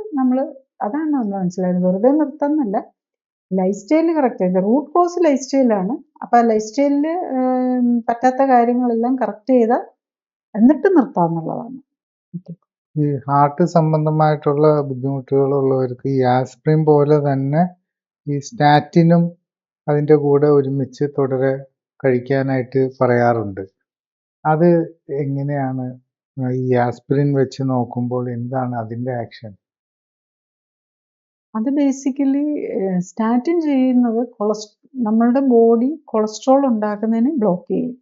അതാണ് നമ്മൾ മനസ്സിലായത്. വെറുതെ നിർത്താമെന്നല്ല, ലൈഫ് സ്റ്റൈൽ കറക്റ്റ് ചെയ്ത് റൂട്ട് കോസ് ലൈഫ് സ്റ്റൈലാണ്. അപ്പം ആ ലൈഫ് സ്റ്റൈലിൽ പറ്റാത്ത കാര്യങ്ങളെല്ലാം കറക്റ്റ് ചെയ്താൽ എന്നിട്ട് നിർത്താമെന്നുള്ളതാണ്. ഈ ഹാർട്ട് സംബന്ധമായിട്ടുള്ള ബുദ്ധിമുട്ടുകളുള്ളവർക്ക് ഈ ആസ്പിരിൻ പോലെ തന്നെ ഈ സ്റ്റാറ്റിനും അതിൻ്റെ കൂടെ ഒരുമിച്ച് തുടരെ കഴിക്കാനായിട്ട് പറയാറുണ്ട്. അത് എങ്ങനെയാണ് ഈ ആസ്പിരിൻ വെച്ച് നോക്കുമ്പോൾ എന്താണ് അതിൻ്റെ ആക്ഷൻ? അത് ബേസിക്കലി സ്റ്റാറ്റിൻ ചെയ്യുന്നത് നമ്മളുടെ ബോഡി കൊളസ്ട്രോൾ ഉണ്ടാക്കുന്നതിന് ബ്ലോക്ക് ചെയ്യും.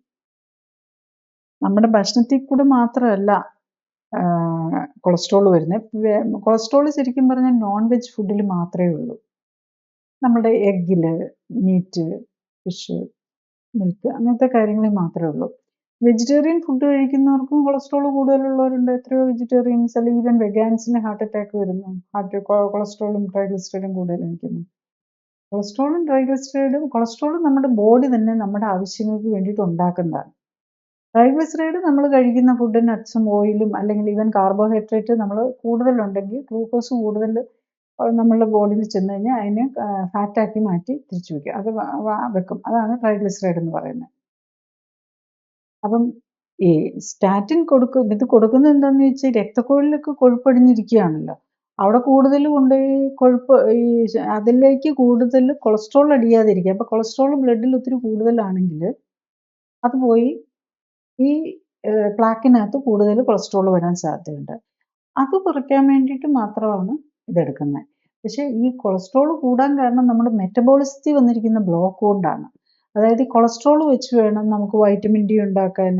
നമ്മുടെ ഭക്ഷണത്തിൽ കൂടെ മാത്രമല്ല കൊളസ്ട്രോൾ വരുന്നത്. കൊളസ്ട്രോൾ ശരിക്കും പറഞ്ഞാൽ നോൺ വെജ് ഫുഡിൽ മാത്രമേ ഉള്ളൂ. നമ്മുടെ എഗ്ഗിൽ, മീറ്റ്, ഫിഷ്, മിൽക്ക് അങ്ങനത്തെ കാര്യങ്ങളിൽ മാത്രമേ ഉള്ളൂ. വെജിറ്റേറിയൻ ഫുഡ് കഴിക്കുന്നവർക്കും കൊളസ്ട്രോൾ കൂടുതലുള്ളവരുണ്ട്. എത്രയോ വെജിറ്റേറിയൻസ് അല്ലെങ്കിൽ ഈവൻ വെഗാൻസിന് ഹാർട്ട് അറ്റാക്ക് വരുന്നു. കൊളസ്ട്രോളും ട്രൈഗ്ലിസറൈഡും കൂടുതൽ കഴിക്കുന്നു. കൊളസ്ട്രോളും നമ്മുടെ ബോഡി തന്നെ നമ്മുടെ ആവശ്യങ്ങൾക്ക് വേണ്ടിയിട്ട് ഉണ്ടാക്കുന്നതാണ്. ട്രൈഗ്ലിസറൈഡ് നമ്മൾ കഴിക്കുന്ന ഫുഡ്, നട്ട്സും ഓയിലും അല്ലെങ്കിൽ ഈവൻ കാർബോഹൈഡ്രേറ്റ് നമ്മൾ കൂടുതലുണ്ടെങ്കിൽ, ഗ്ലൂക്കോസ് കൂടുതൽ നമ്മളുടെ ബോഡിയിൽ ചെന്ന് കഴിഞ്ഞാൽ അതിനെ ഫാറ്റാക്കി മാറ്റി തിരിച്ചു വയ്ക്കും. അത് വെക്കും. അതാണ് ട്രൈഗ്ലിസറൈഡ് എന്ന് പറയുന്നത്. അപ്പം ഈ സ്റ്റാറ്റിൻ ഇത് കൊടുക്കുന്നത് എന്താണെന്ന് വെച്ചാൽ രക്തക്കുഴലിലൊക്കെ കൊഴുപ്പടിഞ്ഞിരിക്കുകയാണല്ലോ. അവിടെ കൂടുതൽ കൊണ്ടുപോയി അതിലേക്ക് കൂടുതൽ കൊളസ്ട്രോൾ അടിയാതിരിക്കുക. അപ്പോൾ കൊളസ്ട്രോൾ ബ്ലഡിൽ ഒത്തിരി കൂടുതലാണെങ്കിൽ അത് പോയി ഈ പ്ലാക്കിനകത്ത് കൂടുതൽ കൊളസ്ട്രോൾ വരാൻ സാധ്യതയുണ്ട്. അത് കുറയ്ക്കാൻ വേണ്ടിയിട്ട് മാത്രമാണ് ഇതെടുക്കുന്നത്. പക്ഷേ ഈ കൊളസ്ട്രോൾ കൂടാൻ കാരണം നമ്മുടെ മെറ്റബോളിസത്തിൽ വന്നിരിക്കുന്ന ബ്ലോക്ക് കൊണ്ടാണ്. അതായത് ഈ കൊളസ്ട്രോൾ വെച്ച് വേണം നമുക്ക് വൈറ്റമിൻ ഡി ഉണ്ടാക്കാൻ,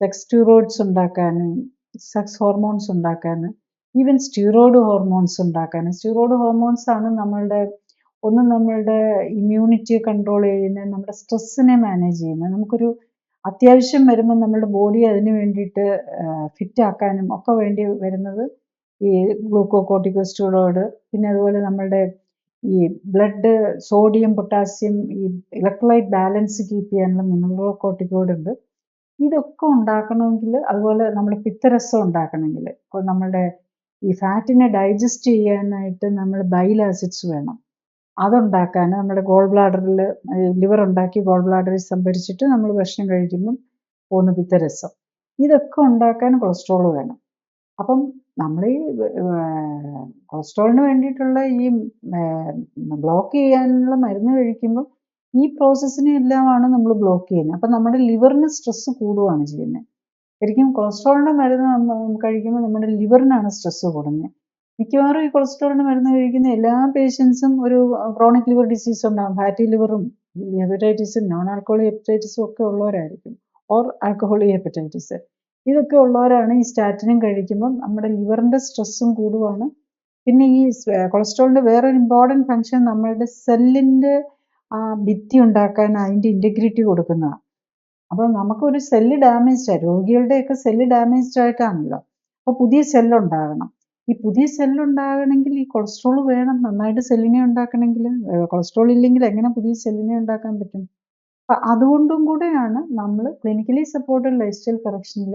സെക്സ് സ്റ്റിറോയിഡ്സ് ഉണ്ടാക്കാൻ, സെക്സ് ഹോർമോൺസ് ഉണ്ടാക്കാൻ, ഈവൻ സ്റ്റിറോയിഡ് ഹോർമോൺസ് ഉണ്ടാക്കാൻ. സ്റ്റിറോയിഡ് ഹോർമോൺസ് ആണ് നമ്മളുടെ ഇമ്മ്യൂണിറ്റിയെ കൺട്രോൾ ചെയ്യുന്നത്, നമ്മുടെ സ്ട്രെസ്സിനെ മാനേജ് ചെയ്യുന്നത്. നമുക്കൊരു അത്യാവശ്യം വരുമ്പോൾ നമ്മുടെ ബോഡി അതിന് വേണ്ടിയിട്ട് ഫിറ്റ് ആക്കാനും ഒക്കെ വേണ്ടി വരുന്നത് ഈ ഗ്ലൂക്കോകോർട്ടിക്കോസ്റ്റീറോയിഡ്, പിന്നെ അതുപോലെ നമ്മളുടെ ഈ ബ്ലഡ് സോഡിയം, പൊട്ടാസ്യം, ഈ ഇലക്ട്രോലൈറ്റ് ബാലൻസ് കീപ്പ് ചെയ്യാനുള്ള മിനറലോകോർട്ടിക്കോയിഡ് ഉണ്ട്. ഇതൊക്കെ ഉണ്ടാക്കണമെങ്കിൽ, അതുപോലെ നമ്മൾ പിത്തരസം ഉണ്ടാക്കണമെങ്കിൽ, ഇപ്പോൾ നമ്മളുടെ ഈ ഫാറ്റിനെ ഡൈജസ്റ്റ് ചെയ്യാനായിട്ട് നമ്മൾ ബൈൽ ആസിഡ്സ് വേണം. അതുണ്ടാക്കാൻ നമ്മുടെ ഗോൾ ബ്ലാഡറിൽ ലിവർ ഉണ്ടാക്കി ഗോൾ ബ്ലാഡറിൽ സംഭരിച്ചിട്ട് നമ്മൾ ഭക്ഷണം കഴിക്കുമ്പം പോകുന്ന പിത്തരസം. ഇതൊക്കെ ഉണ്ടാക്കാൻ കൊളസ്ട്രോൾ വേണം. അപ്പം നമ്മൾ ഈ കൊളസ്ട്രോളിന് വേണ്ടിയിട്ടുള്ള ഈ ബ്ലോക്ക് ചെയ്യാനുള്ള മരുന്ന് കഴിക്കുമ്പോൾ ഈ പ്രോസസ്സിനെ എല്ലാമാണ് നമ്മൾ ബ്ലോക്ക് ചെയ്യുന്നത്. അപ്പം നമ്മുടെ ലിവറിന് സ്ട്രെസ് കൂടുകയാണ് ചെയ്യുന്നത്. ശരിക്കും കൊളസ്ട്രോളിൻ്റെ മരുന്ന് കഴിക്കുമ്പോൾ നമ്മുടെ ലിവറിനാണ് സ്ട്രെസ് കൂടുന്നത്. മിക്കവാറും ഈ കൊളസ്ട്രോളിൻ്റെ മരുന്ന് കഴിക്കുന്ന എല്ലാ പേഷ്യൻസും ഒരു ക്രോണിക് ലിവർ ഡിസീസ് ഉണ്ടാകും. ഫാറ്റി ലിവറും ഹെപ്പറ്റൈറ്റിസും നോൺ ആൽക്കഹോളിക് ഹെപ്പറ്റൈറ്റിസും ഒക്കെ ഉള്ളവരായിരിക്കും, ഓർ ആൽക്കഹോളിക് ഹെപ്പറ്റൈറ്റിസ്. ഇതൊക്കെ ഉള്ളവരാണ് ഈ സ്റ്റാറ്റിനും കഴിക്കുമ്പം നമ്മുടെ ലിവറിൻ്റെ സ്ട്രെസ്സും കൂടുകയാണ്. പിന്നെ ഈ കൊളസ്ട്രോളിൻ്റെ വേറൊരു ഇമ്പോർട്ടൻറ്റ് ഫങ്ഷൻ നമ്മളുടെ സെല്ലിൻ്റെ ഭിത്തി ഉണ്ടാക്കാൻ അതിൻ്റെ ഇൻറ്റഗ്രിറ്റി കൊടുക്കുന്നതാണ്. അപ്പം നമുക്കൊരു സെല്ല് ഡാമേജ്ഡ് ആയി, രോഗികളുടെയൊക്കെ സെല്ല് ഡാമേജ്ഡ് ആയിട്ടാണല്ലോ. അപ്പോൾ പുതിയ സെല്ലുണ്ടാകണം. ഈ പുതിയ സെല്ലുണ്ടാകണമെങ്കിൽ ഈ കൊളസ്ട്രോൾ വേണം. നന്നായിട്ട് സെല്ലിനെ ഉണ്ടാക്കണമെങ്കിൽ, കൊളസ്ട്രോൾ ഇല്ലെങ്കിൽ എങ്ങനെ പുതിയ സെല്ലിനെ ഉണ്ടാക്കാൻ പറ്റും? അപ്പം അതുകൊണ്ടും കൂടെയാണ് നമ്മൾ ക്ലിനിക്കലി സപ്പോർട്ടഡ് ലൈഫ് സ്റ്റൈൽ കറക്ഷനിൽ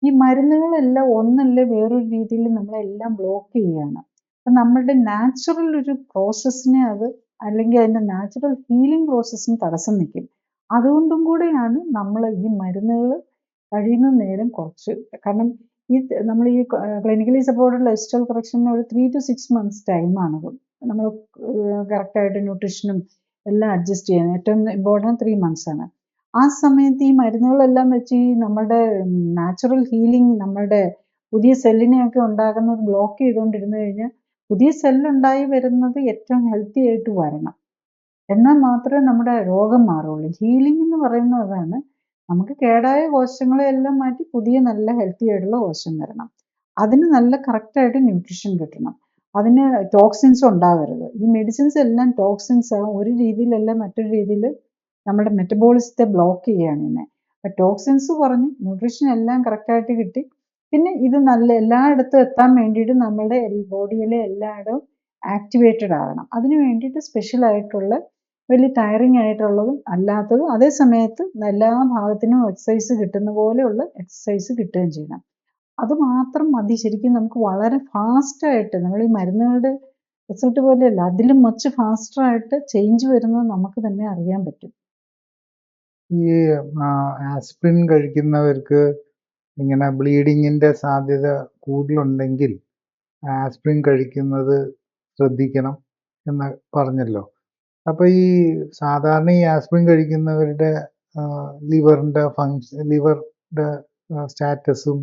ഈ മരുന്നുകളെല്ലാം ഒന്നല്ല വേറൊരു രീതിയിൽ നമ്മളെല്ലാം ബ്ലോക്ക് ചെയ്യുകയാണ്. അപ്പം നമ്മളുടെ നാച്ചുറൽ ഒരു പ്രോസസ്സിനെ അത്, അല്ലെങ്കിൽ അതിൻ്റെ നാച്ചുറൽ ഹീലിംഗ് പ്രോസസ്സിന് തടസ്സം നിൽക്കും. അതുകൊണ്ടും കൂടെയാണ് നമ്മൾ ഈ മരുന്നുകൾ കഴിയുന്ന നേരം കുറച്ച്, കാരണം ഈ നമ്മൾ ഈ ക്ലിനിക്കലി സപ്പോർട്ടഡ് ലൈഫ് സ്റ്റൈൽ കറക്ഷന് ഒരു 3 to 6 months ടൈമാണ് നമ്മൾ കറക്റ്റായിട്ട് ന്യൂട്രീഷനും എല്ലാം അഡ്ജസ്റ്റ് ചെയ്യാൻ. ഏറ്റവും ഇമ്പോർട്ടൻറ്റ് 3 months ആണ്. ആ സമയത്ത് ഈ മരുന്നുകളെല്ലാം വെച്ച് ഈ നമ്മുടെ നാച്ചുറൽ ഹീലിംഗ്, നമ്മളുടെ പുതിയ സെല്ലിനെയൊക്കെ ഉണ്ടാക്കുന്നത് ബ്ലോക്ക് ചെയ്തുകൊണ്ടിരുന്നു കഴിഞ്ഞാൽ പുതിയ സെല്ലുണ്ടായി വരുന്നത് ഏറ്റവും ഹെൽത്തി ആയിട്ട് വരണം. എന്നാൽ മാത്രമേ നമ്മുടെ രോഗം മാറുള്ളൂ. ഹീലിംഗ് എന്ന് പറയുന്നത് അതാണ്. നമുക്ക് കേടായ കോശങ്ങളെ എല്ലാം മാറ്റി പുതിയ നല്ല ഹെൽത്തി ആയിട്ടുള്ള കോശം വരണം. അതിന് നല്ല കറക്റ്റായിട്ട് ന്യൂട്രീഷൻ കിട്ടണം. അതിന് ടോക്സിൻസ് ഉണ്ടാവരുത്. ഈ മെഡിസിൻസ് എല്ലാം ടോക്സിൻസ് ആണ്. ഒരു രീതിയിലല്ല മറ്റൊരു രീതിയിൽ നമ്മുടെ മെറ്റബോളിസത്തെ ബ്ലോക്ക് ചെയ്യുകയാണ് ഇതിനെ. അപ്പം ടോക്സിൻസ് കുറഞ്ഞ് ന്യൂട്രീഷൻ എല്ലാം കറക്റ്റായിട്ട് കിട്ടി. പിന്നെ ഇത് നല്ല എല്ലായിടത്തും എത്താൻ വേണ്ടിയിട്ട് നമ്മുടെ ബോഡിയിലെ എല്ലായിടവും ആക്ടിവേറ്റഡ് ആകണം. അതിന് വേണ്ടിയിട്ട് സ്പെഷ്യലായിട്ടുള്ള വലിയ ടയറിങ് ആയിട്ടുള്ളതും അല്ലാത്തതും അതേ സമയത്ത് എല്ലാ ഭാഗത്തിനും എക്സസൈസ് കിട്ടുന്ന പോലെയുള്ള എക്സസൈസ് കിട്ടുകയും ചെയ്യണം. അത് മാത്രം മതി. ശരിക്കും നമുക്ക് വളരെ ഫാസ്റ്റായിട്ട്, നമ്മൾ ഈ മരുന്നുകളുടെ റിസൾട്ട് പോലെയല്ല, അതിലും മച്ച് ഫാസ്റ്ററായിട്ട് ചേഞ്ച് വരുന്നത് നമുക്ക് തന്നെ അറിയാൻ പറ്റും. ഈ ആസ്പിരിൻ കഴിക്കുന്നവർക്ക് ഇങ്ങനെ ബ്ലീഡിങ്ങിൻ്റെ സാധ്യത കൂടുതലുണ്ടെങ്കിൽ ആസ്പിരിൻ കഴിക്കുന്നത് ശ്രദ്ധിക്കണം എന്ന് പറഞ്ഞല്ലോ. അപ്പോൾ ഈ സാധാരണ ഈ ആസ്പിരിൻ കഴിക്കുന്നവരുടെ ലിവറിൻ്റെ സ്റ്റാറ്റസും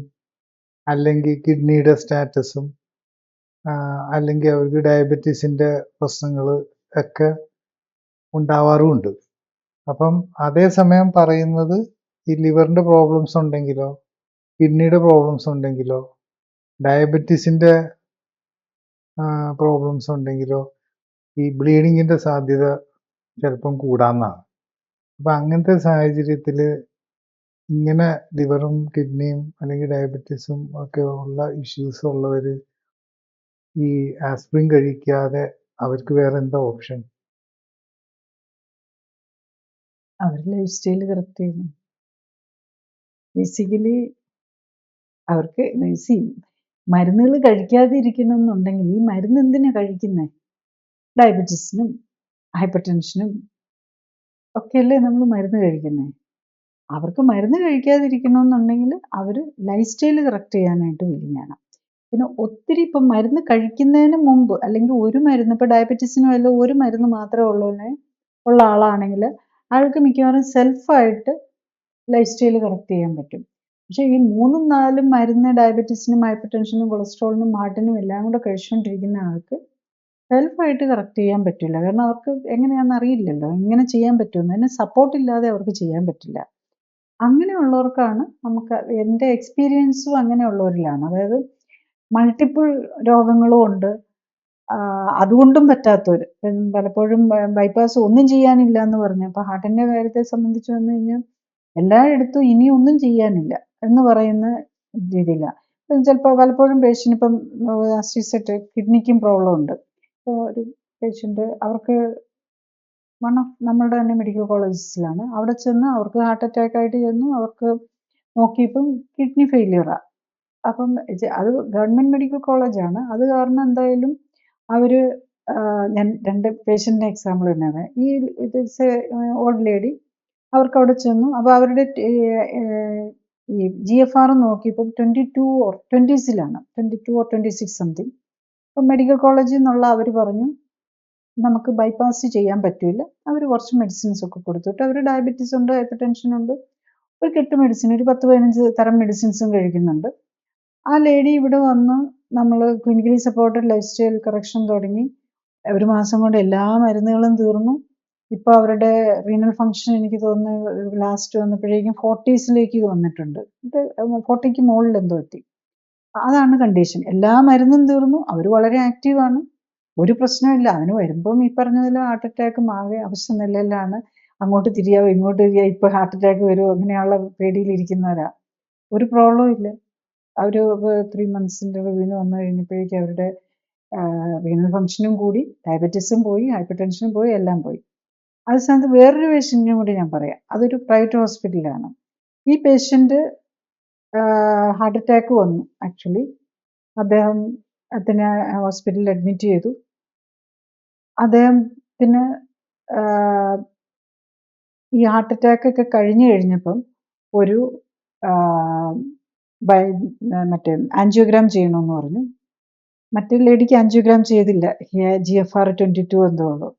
അല്ലെങ്കിൽ കിഡ്നിയുടെ സ്റ്റാറ്റസും അല്ലെങ്കിൽ അവർക്ക് ഡയബറ്റീസിൻ്റെ പ്രശ്നങ്ങൾ ഒക്കെ ഉണ്ടാവാറുമുണ്ട്. അപ്പം അതേസമയം പറയുന്നത് ഈ ലിവറിൻ്റെ പ്രോബ്ലംസ് ഉണ്ടെങ്കിലോ കിഡ്നിയുടെ പ്രോബ്ലംസ് ഉണ്ടെങ്കിലോ ഡയബറ്റീസിൻ്റെ പ്രോബ്ലംസ് ഉണ്ടെങ്കിലോ ഈ ബ്ലീഡിങ്ങിൻ്റെ സാധ്യത ചിലപ്പം കൂടാമെന്നാണ്. അപ്പം അങ്ങനത്തെ സാഹചര്യത്തിൽ ഇങ്ങനെ ലിവറും കിഡ്നിയും അല്ലെങ്കിൽ ഡയബറ്റീസും ഒക്കെ ഉള്ള ഇഷ്യൂസ് ഉള്ളവർ ഈ ആസ്പിരിൻ കഴിക്കാതെ അവർക്ക് വേറെ എന്താ ഓപ്ഷൻ? അവർ ലൈഫ് സ്റ്റൈൽ കറക്റ്റ് ചെയ്യണം. ബേസിക്കലി അവർക്ക് മരുന്നുകൾ കഴിക്കാതെ ഇരിക്കണമെന്നുണ്ടെങ്കിൽ ഈ മരുന്ന് എന്തിനാണ് കഴിക്കുന്നത്? ഡയബറ്റീസിനും ഹൈപ്പർ ടെൻഷനും ഒക്കെയല്ലേ നമ്മൾ മരുന്ന് കഴിക്കുന്നത്. അവർക്ക് മരുന്ന് കഴിക്കാതിരിക്കണമെന്നുണ്ടെങ്കിൽ അവർ ലൈഫ് സ്റ്റൈൽ കറക്റ്റ് ചെയ്യാനായിട്ട് വിളിക്കണം. പിന്നെ ഒത്തിരി ഇപ്പം മരുന്ന് കഴിക്കുന്നതിന് മുമ്പ്, അല്ലെങ്കിൽ ഒരു മരുന്ന്, ഇപ്പോൾ ഡയബറ്റീസിന് വല്ല ഒരു മരുന്ന് മാത്രമേ ഉള്ള ആളാണെങ്കിൽ അയാൾക്ക് മിക്കവാറും സെൽഫായിട്ട് ലൈഫ് സ്റ്റൈൽ കറക്റ്റ് ചെയ്യാൻ പറ്റും. പക്ഷേ ഈ 3, 4 മരുന്ന് ഡയബറ്റീസിനും ഹൈപ്പർ ടെൻഷനും കൊളസ്ട്രോളിനും ഹാർട്ടിനും എല്ലാം കൂടെ കഴിച്ചുകൊണ്ടിരിക്കുന്ന ആൾക്ക് സെൽഫായിട്ട് കറക്റ്റ് ചെയ്യാൻ പറ്റില്ല. കാരണം അവർക്ക് എങ്ങനെയാണെന്ന് അറിയില്ലല്ലോ, എങ്ങനെ ചെയ്യാൻ പറ്റുമെന്ന്. അതിന് സപ്പോർട്ടില്ലാതെ അവർക്ക് ചെയ്യാൻ പറ്റില്ല. അങ്ങനെയുള്ളവർക്കാണ് നമുക്ക്, എൻ്റെ എക്സ്പീരിയൻസും അങ്ങനെയുള്ളവരിലാണ്. അതായത് മൾട്ടിപ്പിൾ രോഗങ്ങളും ഉണ്ട്, അതുകൊണ്ടും പറ്റാത്തവർ. പലപ്പോഴും ബൈപ്പാസ് ഒന്നും ചെയ്യാനില്ല എന്ന് പറഞ്ഞു. അപ്പോൾ ഹാർട്ടിൻ്റെ കാര്യത്തെ സംബന്ധിച്ച് വന്നു കഴിഞ്ഞാൽ എല്ലായിടത്തും ഇനി ഒന്നും ചെയ്യാനില്ല എന്ന് പറയുന്ന രീതിയിലാണ്. ചിലപ്പോൾ പലപ്പോഴും പേഷ്യൻ്റ് ഇപ്പം കിഡ്നിക്കും പ്രോബ്ലം ഉണ്ട്. ഒരു പേഷ്യൻ്റ് അവർക്ക് വൺ ഓഫ് നമ്മളുടെ തന്നെ മെഡിക്കൽ കോളേജസിലാണ്. അവിടെ ചെന്ന് അവർക്ക് ഹാർട്ട് അറ്റാക്ക് ആയിട്ട് ചെന്നു. അവർക്ക് നോക്കിയപ്പം കിഡ്നി ഫെയിലിയറാണ്. അപ്പം അത് ഗവൺമെൻറ് മെഡിക്കൽ കോളേജാണ്. അത് കാരണം എന്തായാലും അവർ ഞാൻ 2 പേഷ്യൻറ്റിൻ്റെ എക്സാമ്പിൾ തന്നെയാണ്. It's A old lady. അവർക്ക് അവിടെ ചെന്നു. അപ്പോൾ അവരുടെ ഈ GFR നോക്കിയപ്പം 22 ഓർ 20സിലാണ്, 22 ഓർ 26 സംതിങ്. അപ്പം മെഡിക്കൽ കോളേജിൽ നിന്നുള്ള അവർ പറഞ്ഞു നമുക്ക് ബൈപ്പാസ് ചെയ്യാൻ പറ്റില്ല. അവർ കുറച്ച് മെഡിസിൻസ് ഒക്കെ കൊടുത്തിട്ട് അവർ ഡയബറ്റീസ് ഉണ്ട്, ഹൈപ്പർ ടെൻഷൻ ഉണ്ട്, ഒരു കെട്ട് മെഡിസിൻ, ഒരു 10-15 തരം മെഡിസിൻസും കഴിക്കുന്നുണ്ട്. ആ ലേഡി ഇവിടെ വന്ന് നമ്മൾ clinically supported lifestyle correction തുടങ്ങി. 1 മാസം കൊണ്ട് എല്ലാ മരുന്നുകളും തീർന്നു. ഇപ്പോൾ അവരുടെ റീനൽ ഫങ്ഷൻ എനിക്ക് തോന്നുന്നു ലാസ്റ്റ് വന്നപ്പോഴേക്കും 40സിലേക്ക് വന്നിട്ടുണ്ട്. 40ക്ക് മുകളിൽ എന്തോ എത്തി. അതാണ് കണ്ടീഷൻ. എല്ലാ മരുന്നും തീർന്നു. അവർ വളരെ ആക്റ്റീവാണ്. ഒരു പ്രശ്നമില്ല. അതിന് വരുമ്പം ഈ പറഞ്ഞതിൽ ഹാർട്ട് അറ്റാക്കും ആകെ അവസ്ഥ നിലയിലാണ്. അങ്ങോട്ട് തിരിയാവോ ഇങ്ങോട്ട് തിരിയാ, ഇപ്പോൾ ഹാർട്ട് അറ്റാക്ക് വരുമോ, അങ്ങനെയുള്ള പേടിയിലിരിക്കുന്നവരാ. ഒരു പ്രോബ്ലവും ഇല്ല. അവർ 3 മന്ത്സിൻ്റെ റിവ്യൂവിന് വന്നു കഴിഞ്ഞപ്പോഴേക്കും അവരുടെ റീനൽ ഫങ്ഷനും കൂടി, ഡയബറ്റീസും പോയി, ഹൈപ്പർ ടെൻഷനും പോയി, എല്ലാം പോയി. അതേ സ്ഥാനത്ത് വേറൊരു പേഷ്യൻറ്റിനും കൂടി ഞാൻ പറയാം. അതൊരു പ്രൈവറ്റ് ഹോസ്പിറ്റലിലാണ്. ഈ പേഷ്യൻ്റ് ഹാർട്ട് അറ്റാക്ക് വന്നു. ആക്ച്വലി അദ്ദേഹത്തിന് ഹോസ്പിറ്റലിൽ അഡ്മിറ്റ് ചെയ്തു. അദ്ദേഹത്തിന് ഈ ഹാർട്ട് അറ്റാക്ക് ഒക്കെ കഴിഞ്ഞപ്പം ഒരു മറ്റേ ആൻജിയോഗ്രാം ചെയ്യണമെന്ന് പറഞ്ഞു. മറ്റേ ലേഡിക്ക് ആൻജിയോഗ്രാം ചെയ്തില്ല. GFR 22 എന്തോ ഉള്ളൂ.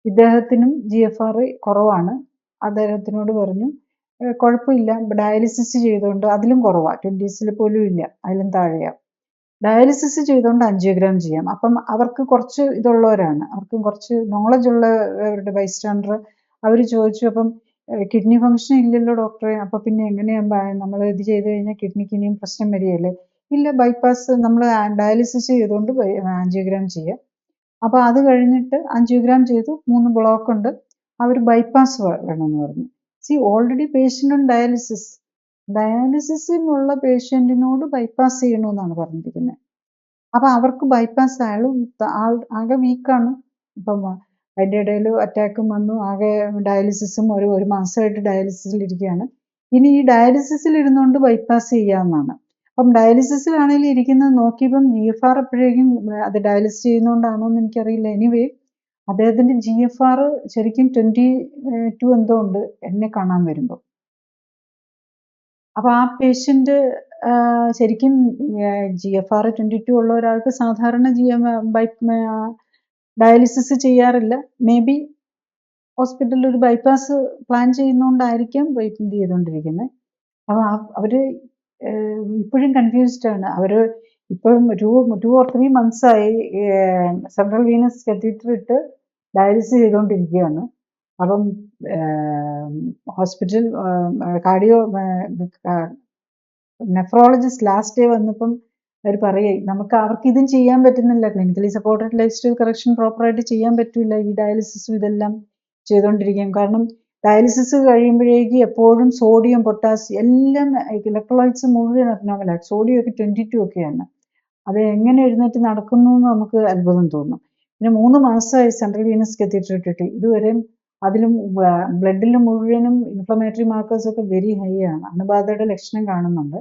ഇദ്ദേഹത്തിനും GFR കുറവാണ്. അദ്ദേഹത്തിനോട് പറഞ്ഞു കുഴപ്പമില്ല, ഡയാലിസിസ് ചെയ്തുകൊണ്ട് അതിലും കുറവാണ്, 20സിൽ പോലും ഇല്ല, അതിലും താഴെയാണ്. ഡയാലിസിസ് ചെയ്തുകൊണ്ട് ആൻജിയോഗ്രാം ചെയ്യാം. അപ്പം അവർക്ക് കുറച്ച് ഇതുള്ളവരാണ്, അവർക്ക് കുറച്ച് നോളജ് ഉള്ളവരുടെ ബൈസ്റ്റാൻഡർ. അവർ ചോദിച്ചു, അപ്പം കിഡ്നി ഫങ്ഷൻ ഇല്ലല്ലോ ഡോക്ടറെ, അപ്പം പിന്നെ എങ്ങനെയാണ് നമ്മൾ ഇത് ചെയ്ത് കഴിഞ്ഞാൽ കിഡ്നിക്ക് ഇനിയും പ്രശ്നം വരികയല്ലേ? ഇല്ല, ബൈപ്പാസ് നമ്മൾ ഡയാലിസിസ് ചെയ്തുകൊണ്ട് ആൻജിയോഗ്രാം ചെയ്യാം. അപ്പോൾ അത് കഴിഞ്ഞിട്ട് ആൻജിയോഗ്രാം ചെയ്തു, 3 ബ്ലോക്ക് ഉണ്ട്, അവർ ബൈപ്പാസ് വേണമെന്ന് പറഞ്ഞു. ഓൾറെഡി പേഷ്യൻ്റ് ഓൺ ഡയാലിസിസ്, ഡയാലിസിസിനുള്ള പേഷ്യൻറ്റിനോട് ബൈപ്പാസ് ചെയ്യണമെന്നാണ് പറഞ്ഞിരിക്കുന്നത്. അപ്പോൾ അവർക്ക് ബൈപ്പാസ് ആകെ വീക്കാണ്. ഇപ്പം അതിൻ്റെ ഇടയിൽ അറ്റാക്കും വന്നു, ആകെ ഡയാലിസിസും ഒരു മാസമായിട്ട് ഡയാലിസിസിലിരിക്കുകയാണ്. ഇനി ഈ ഡയാലിസിസിൽ ഇരുന്നുകൊണ്ട് ബൈപ്പാസ് ചെയ്യാമെന്നാണ്. അപ്പം ഡയാലിസിസിലാണെങ്കിലും ഇരിക്കുന്നത് നോക്കിയപ്പം GFR എപ്പോഴേക്കും അത് ഡയാലിസിസ് ചെയ്യുന്നതുകൊണ്ടാണോ എന്ന് എനിക്കറിയില്ല. എനിവേ അദ്ദേഹത്തിൻ്റെ GFR ശരിക്കും 22 എന്തോ ഉണ്ട് എന്നെ കാണാൻ വരുമ്പോൾ. അപ്പോൾ ആ പേഷ്യൻ്റ് ശരിക്കും GFR 22 ഉള്ള ഒരാൾക്ക് സാധാരണ ഡയാലിസിസ് ചെയ്യാറില്ല. മേ ബി ഹോസ്പിറ്റലിൽ ഒരു ബൈപ്പാസ് പ്ലാൻ ചെയ്യുന്നതുകൊണ്ടായിരിക്കാം വെയിറ്റ് ചെയ്തുകൊണ്ടിരിക്കുന്നത്. അപ്പോൾ അവർ ഇപ്പോഴും കൺഫ്യൂസ്ഡ് ആണ്. അവർ ഇപ്പം 2 or 3 മന്ത്സായി സെൻട്രൽ വീനസ് കത്തീറ്റർ ഇട്ട് ഡയാലിസിസ് ചെയ്തുകൊണ്ടിരിക്കുകയാണ്. അപ്പം ഹോസ്പിറ്റൽ നെഫ്രോളജിസ്റ്റ് ലാസ്റ്റ് ഡേ വന്നപ്പം അവർ പറയുക, അവർക്ക് ഇതും ചെയ്യാൻ പറ്റുന്നില്ല, clinically supported lifestyle correction പ്രോപ്പറായിട്ട് ചെയ്യാൻ പറ്റില്ല, ഈ ഡയാലിസിസും ഇതെല്ലാം ചെയ്തുകൊണ്ടിരിക്കും. കാരണം ഡയാലിസിസ് കഴിയുമ്പോഴേക്കും എപ്പോഴും സോഡിയം, പൊട്ടാസ്യം എല്ലാം ഇലക്ട്രോലൈറ്റ്സ് മുഴുവൻ അബ്നോർമലാണ്. സോഡിയം ഒക്കെ 22 ഒക്കെയാണ്. അത് എങ്ങനെ എഴുന്നേറ്റ് നടക്കുന്നു എന്ന് നമുക്ക് അത്ഭുതം തോന്നും. പിന്നെ 3 മാസമായി സെൻട്രൽ വീനസ് കത്തീറ്റർ ഇട്ടിട്ട് ഇതുവരെയും അതിലും ബ്ലഡിൽ മുഴുവനും ഇൻഫ്ലമേറ്ററി മാർക്കേഴ്സ് ഒക്കെ വെരി ഹൈ ആണ്. അണുബാധയുടെ ലക്ഷണം കാണുന്നുണ്ട്.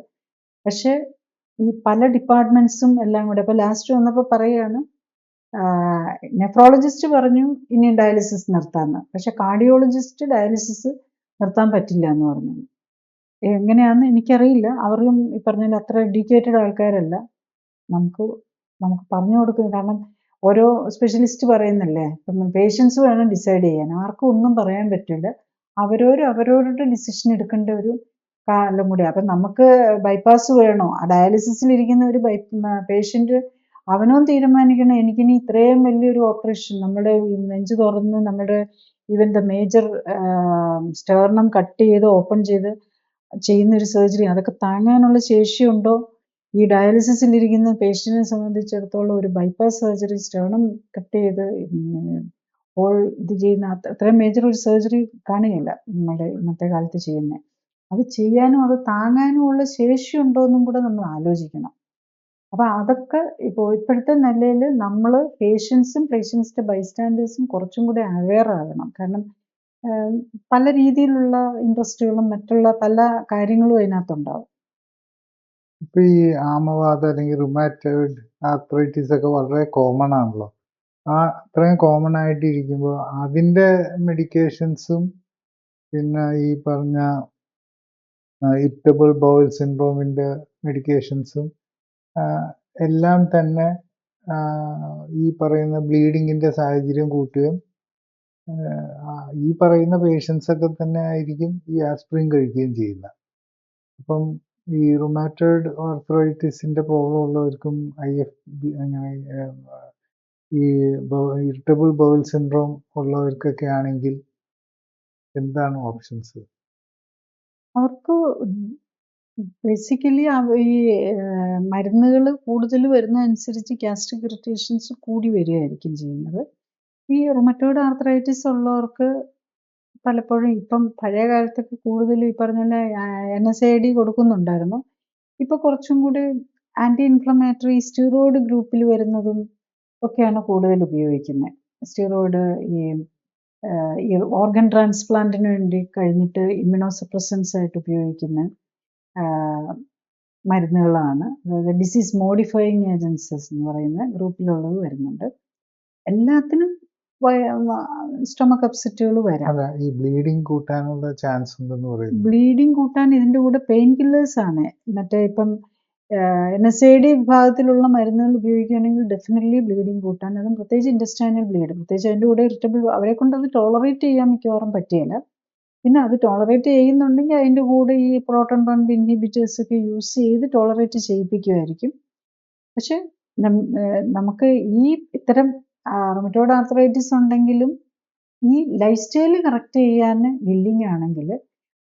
പക്ഷേ ഈ പല ഡിപ്പാർട്ട്മെൻറ്റ്സും എല്ലാം കൂടെ ഇപ്പോൾ ലാസ്റ്റ് വന്നപ്പോൾ പറയുകയാണ്, നെഫ്രോളജിസ്റ്റ് പറഞ്ഞു ഇനി ഡയാലിസിസ് നിർത്താമെന്ന്. പക്ഷെ കാർഡിയോളജിസ്റ്റ് ഡയാലിസിസ് നിർത്താൻ പറ്റില്ല എന്ന് പറഞ്ഞു. എങ്ങനെയാണെന്ന് എനിക്കറിയില്ല. അവരും ഈ പറഞ്ഞാൽ അത്ര എഡ്യൂക്കേറ്റഡ് ആൾക്കാരല്ല. നമുക്ക് പറഞ്ഞു കൊടുക്കും. കാരണം ഓരോ സ്പെഷ്യലിസ്റ്റ് പറയുന്നല്ലേ, ഇപ്പം പേഷ്യൻസ് വേണം ഡിസൈഡ് ചെയ്യാൻ, ആർക്കും ഒന്നും പറയാൻ പറ്റില്ല. അവരവരുടെ ഡിസിഷൻ എടുക്കേണ്ട ഒരു കാലം കൂടി. അപ്പം നമുക്ക് ബൈപ്പാസ് വേണോ, ആ ഡയാലിസിസിലിരിക്കുന്ന ഒരു പേഷ്യൻ്റ് അവനോ തീരുമാനിക്കണം, എനിക്കിനി ഇത്രയും വലിയൊരു ഓപ്പറേഷൻ, നമ്മുടെ നെഞ്ച് തുറന്ന് നമ്മുടെ even the major sternum cut ചെയ്ത് ഓപ്പൺ ചെയ്ത് ചെയ്യുന്നൊരു സർജറി, അതൊക്കെ താങ്ങാനുള്ള ശേഷിയുണ്ടോ? ഈ ഡയാലിസിസിലിരിക്കുന്ന പേഷ്യൻറ്റിനെ സംബന്ധിച്ചിടത്തോളം ഒരു ബൈപ്പാസ് സർജറി, സ്റ്റേർണം കട്ട് ചെയ്ത് ഇത് ചെയ്യുന്ന അത്രയും മേജർ ഒരു സർജറി കാണുകയില്ല നമ്മുടെ ഇന്നത്തെ കാലത്ത് ചെയ്യുന്നത്. അത് ചെയ്യാനും അത് താങ്ങാനും ഉള്ള ശേഷി ഉണ്ടോ എന്നും കൂടെ നമ്മൾ ആലോചിക്കണം. അപ്പൊ അതൊക്കെ ഇപ്പോഴത്തെ നിലയിൽ നമ്മൾ പേഷ്യൻസിന്റെ ബൈസ്റ്റാൻഡേഴ്സും കുറച്ചും കൂടി അവെയർ ആകണം. കാരണം പല രീതിയിലുള്ള ഇൻട്രസ്റ്റുകളും മറ്റുള്ള പല കാര്യങ്ങളും അതിനകത്തുണ്ടാവും. ഇപ്പൊ ഈ ആമവാദം അല്ലെങ്കിൽ റുമാറ്റോയിഡ് ആർത്രൈറ്റിസ് ഒക്കെ വളരെ കോമൺ ആണല്ലോ. അത്രയും കോമൺ ആയിട്ടിരിക്കുമ്പോൾ അതിൻ്റെ മെഡിക്കേഷൻസും പിന്നെ ഈ പറഞ്ഞ ഇറിറ്റബിൾ ബൗൾ സിൻഡ്രോമിൻ്റെ മെഡിക്കേഷൻസും എല്ലാം തന്നെ ഈ പറയുന്ന ബ്ലീഡിങ്ങിൻ്റെ സാഹചര്യം കൂട്ടുകയും ഈ പറയുന്ന പേഷ്യൻസ് ഒക്കെ തന്നെ ആയിരിക്കും ഈ ആസ്പിരിൻ കഴിക്കുകയും ചെയ്യുന്നത്. അപ്പം ഈ റുമാറ്റോയിഡ് ആർത്രൈറ്റിസിൻ്റെ പ്രോബ്ലം ഉള്ളവർക്കും IFB അങ്ങനെ ഈ ഇറിറ്റബിൾ ബൗൾ സിൻഡ്രോം ഉള്ളവർക്കൊക്കെ ആണെങ്കിൽ എന്താണ് ഓപ്ഷൻസ്? അവർക്ക് ബേസിക്കലി ഈ മരുന്നുകൾ കൂടുതൽ വരുന്നതനുസരിച്ച് ഗ്യാസ്ട്രിക് ഇറിറ്റേഷൻസ് കൂടി വരികയായിരിക്കും ചെയ്യുന്നത്. ഈ റുമറ്റോയിഡ് ആർത്രൈറ്റിസ് ഉള്ളവർക്ക് പലപ്പോഴും ഇപ്പം പഴയ കാലത്തൊക്കെ കൂടുതൽ ഈ പറഞ്ഞ പോലെ NSAID കൊടുക്കുന്നുണ്ടായിരുന്നു. ഇപ്പൊ കുറച്ചും കൂടി ആന്റി ഇൻഫ്ലമേറ്ററി സ്റ്റിറോയിഡ് ഗ്രൂപ്പിൽ വരുന്നതും ഒക്കെയാണ് കൂടുതൽ ഉപയോഗിക്കുന്നത്. സ്റ്റിറോയിഡ് ഈ ഓർഗൻ ട്രാൻസ്പ്ലാന്റിന് വേണ്ടി കഴിഞ്ഞിട്ട് ഇമ്മ്യൂണോസപ്രസൻസ് ആയിട്ട് ഉപയോഗിക്കുന്ന മരുന്നുകളാണ്. അതായത് ഡിസീസ് മോഡിഫയിങ് ഏജൻസസ് എന്ന് പറയുന്ന ഗ്രൂപ്പിലുള്ളത് വരുന്നുണ്ട്. എല്ലാത്തിനും സ്റ്റൊമക് അപ്സെറ്റുകൾ വരാം. അല്ല, ഈ ബ്ലീഡിങ് കൂട്ടാനുള്ള ചാൻസ് ഉണ്ടെന്ന് പറയുന്നു. ബ്ലീഡിങ് കൂട്ടാൻ ഇതിന്റെ കൂടെ പെയിൻ കില്ലേഴ്സ് ആണ്. മറ്റേ ഇപ്പം NSAID വിഭാഗത്തിലുള്ള മരുന്നുകൾ ഉപയോഗിക്കുകയാണെങ്കിൽ ഡെഫിനറ്റ്ലി ബ്ലീഡിങ് കൂട്ടാൻ, അതും പ്രത്യേകിച്ച് ഇൻറ്റസ്റ്റൈനൽ ബ്ലീഡ്, പ്രത്യേകിച്ച് അതിൻ്റെ കൂടെ ഇറിറ്റബിൾ, അവരെ കൊണ്ട് അത് ടോളറേറ്റ് ചെയ്യാൻ മിക്കവാറും പറ്റിയില്ല. പിന്നെ അത് ടോളറേറ്റ് ചെയ്യുന്നുണ്ടെങ്കിൽ അതിൻ്റെ കൂടെ ഈ പ്രോട്ടോൺ പമ്പ് ഇൻഹിബിറ്റേഴ്സ് ഒക്കെ യൂസ് ചെയ്ത് ടോളറേറ്റ് ചെയ്യിപ്പിക്കുമായിരിക്കും. പക്ഷെ നമുക്ക് ഈ ഇത്തരം റുമറ്റോയിഡ് ആർത്രൈറ്റിസ് ഉണ്ടെങ്കിലും ഈ ലൈഫ് സ്റ്റൈൽ കറക്റ്റ് ചെയ്യാൻ വില്ലിങ് ആണെങ്കിൽ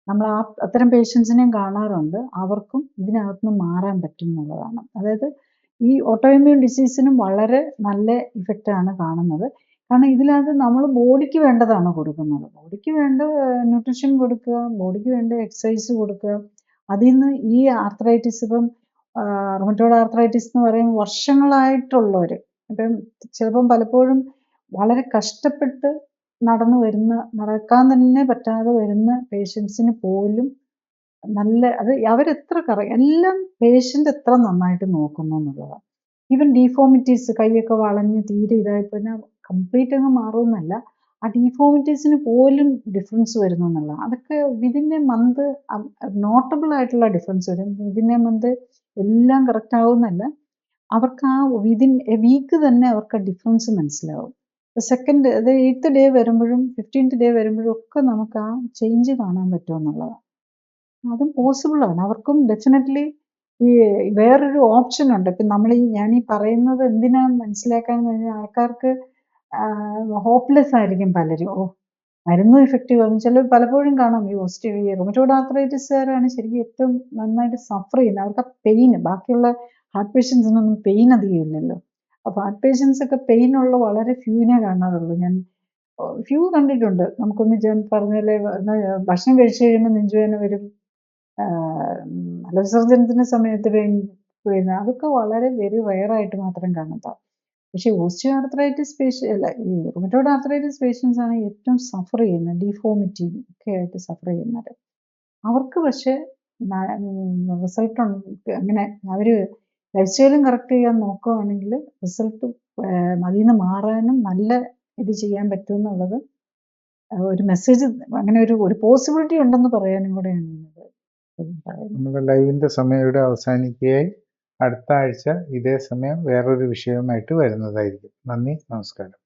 നമ്മൾ അത്തരം പേഷ്യൻസിനെയും കാണാറുണ്ട്. അവർക്കും ഇതിനകത്തുനിന്ന് മാറാൻ പറ്റും എന്നുള്ളതാണ്. അതായത് ഈ ഓട്ടോഇമ്മ്യൂൺ ഡിസീസിനും വളരെ നല്ല ഇഫക്റ്റാണ് കാണുന്നത്. കാരണം ഇതിനകത്ത് നമ്മൾ ബോഡിക്ക് വേണ്ടതാണ് കൊടുക്കുന്നത്. ബോഡിക്ക് വേണ്ട ന്യൂട്രീഷൻ കൊടുക്കുക, ബോഡിക്ക് വേണ്ട എക്സസൈസ് കൊടുക്കുക. അതിൽ നിന്ന് ഈ ആർത്രൈറ്റിസ്, ഇപ്പം റുമറ്റോയിഡ് ആർത്രൈറ്റിസ് എന്ന് പറയുമ്പോൾ വർഷങ്ങളായിട്ടുള്ളവർ, ഇപ്പം ചിലപ്പം പലപ്പോഴും വളരെ കഷ്ടപ്പെട്ട് നടക്കാൻ തന്നെ പറ്റാതെ വരുന്ന പേഷ്യൻസിന് പോലും അത് അവരെത്ര എല്ലാം പേഷ്യൻ്റ് എത്ര നന്നായിട്ട് നോക്കുന്നു എന്നുള്ളതാണ്. ഈവൻ ഡീഫോമിറ്റീസ്, കൈയൊക്കെ വളഞ്ഞ് തീരെ ഇതായപ്പോൾ കംപ്ലീറ്റ് അങ്ങ് മാറുമെന്നല്ല, ആ ഡീഫോമിറ്റീസിന് പോലും ഡിഫറൻസ് വരുന്നു എന്നുള്ളതാണ്. അതൊക്കെ വിതിൻ എ മന്ത് നോട്ടബിൾ ആയിട്ടുള്ള ഡിഫറൻസ് വരും. വിതിൻ എ മന്ത് എല്ലാം കറക്റ്റ് ആവുമെന്നല്ല, അവർക്ക് ആ വിതിൻ എ വീക്ക് തന്നെ അവർക്ക് ഡിഫറൻസ് മനസ്സിലാവും. സെക്കൻഡ്, അത് 8th ഡേ വരുമ്പോഴും 15th ഡേ വരുമ്പോഴും ഒക്കെ നമുക്ക് ആ ചേഞ്ച് കാണാൻ പറ്റുമെന്നുള്ളതാണ്. അതും പോസിബിളാണ്. അവർക്കും ഡെഫിനറ്റ്ലി ഈ വേറൊരു ഓപ്ഷൻ ഉണ്ട്. ഇപ്പം ഞാൻ ഈ പറയുന്നത് എന്തിനാ മനസ്സിലാക്കാന്ന് പറഞ്ഞാൽ, ആൾക്കാർക്ക് ഹോപ്പ്ലെസ് ആയിരിക്കും പലരും. മരുന്നും ഇഫക്റ്റീവ് ആകും. ചിലർ പലപ്പോഴും കാണാം ഈ റുമറ്റോയിഡ് ആർത്രൈറ്റിസുകാരാണ് ശരിക്കും ഏറ്റവും നന്നായിട്ട് സഫർ ചെയ്യുന്നത്. അവർക്ക് ആ പെയിൻ, ബാക്കിയുള്ള ഹാർട്ട് പേഷ്യൻസിനൊന്നും പെയിൻ അധികം ഇല്ലല്ലോ. അപ്പോൾ ഹാർട്ട് പേഷ്യൻസ് ഒക്കെ പെയിൻ ഉള്ള വളരെ ഫ്യൂവിനെ കാണാറുള്ളൂ. ഞാൻ ഫ്യൂ കണ്ടിട്ടുണ്ട്. നമുക്കൊന്ന് പറഞ്ഞാൽ ഭക്ഷണം കഴിച്ചു കഴിയുമ്പോൾ നെഞ്ചുവേദന വരും, മലവിസർജനത്തിൻ്റെ സമയത്ത് പെയിൻ വരുന്ന, അതൊക്കെ വളരെ വെരി റെയറായിട്ട് മാത്രം കാണത്താം. പക്ഷേ ഓസ്റ്റിയോ ആർത്രൈറ്റിസ് ഈ റുമറ്റോയിഡ് ആർത്രൈറ്റിസ് പേഷ്യൻസ് ആണ് ഏറ്റവും സഫർ ചെയ്യുന്നത്, ഡിഫോമിറ്റി ഒക്കെ ആയിട്ട് സഫർ ചെയ്യുന്നത്. അവർക്ക് പക്ഷേ റിസൾട്ട് അങ്ങനെ അവർ ലൈഫ് സ്റ്റൈലും കറക്റ്റ് ചെയ്യാൻ നോക്കുകയാണെങ്കിൽ റിസൾട്ട് അതിൽ നിന്ന് മാറാനും നല്ല ഇത് ചെയ്യാൻ പറ്റുമെന്നുള്ളത് ഒരു മെസ്സേജ്, അങ്ങനെ ഒരു പോസിബിലിറ്റി ഉണ്ടെന്ന് പറയാനും കൂടെയാണ് നമ്മുടെ ലൈവിൻ്റെ സമയം ഇവിടെ അവസാനിക്കുകയായി. അടുത്ത ആഴ്ച ഇതേ സമയം വേറൊരു വിഷയവുമായിട്ട് വരുന്നതായിരിക്കും. നന്ദി, നമസ്കാരം.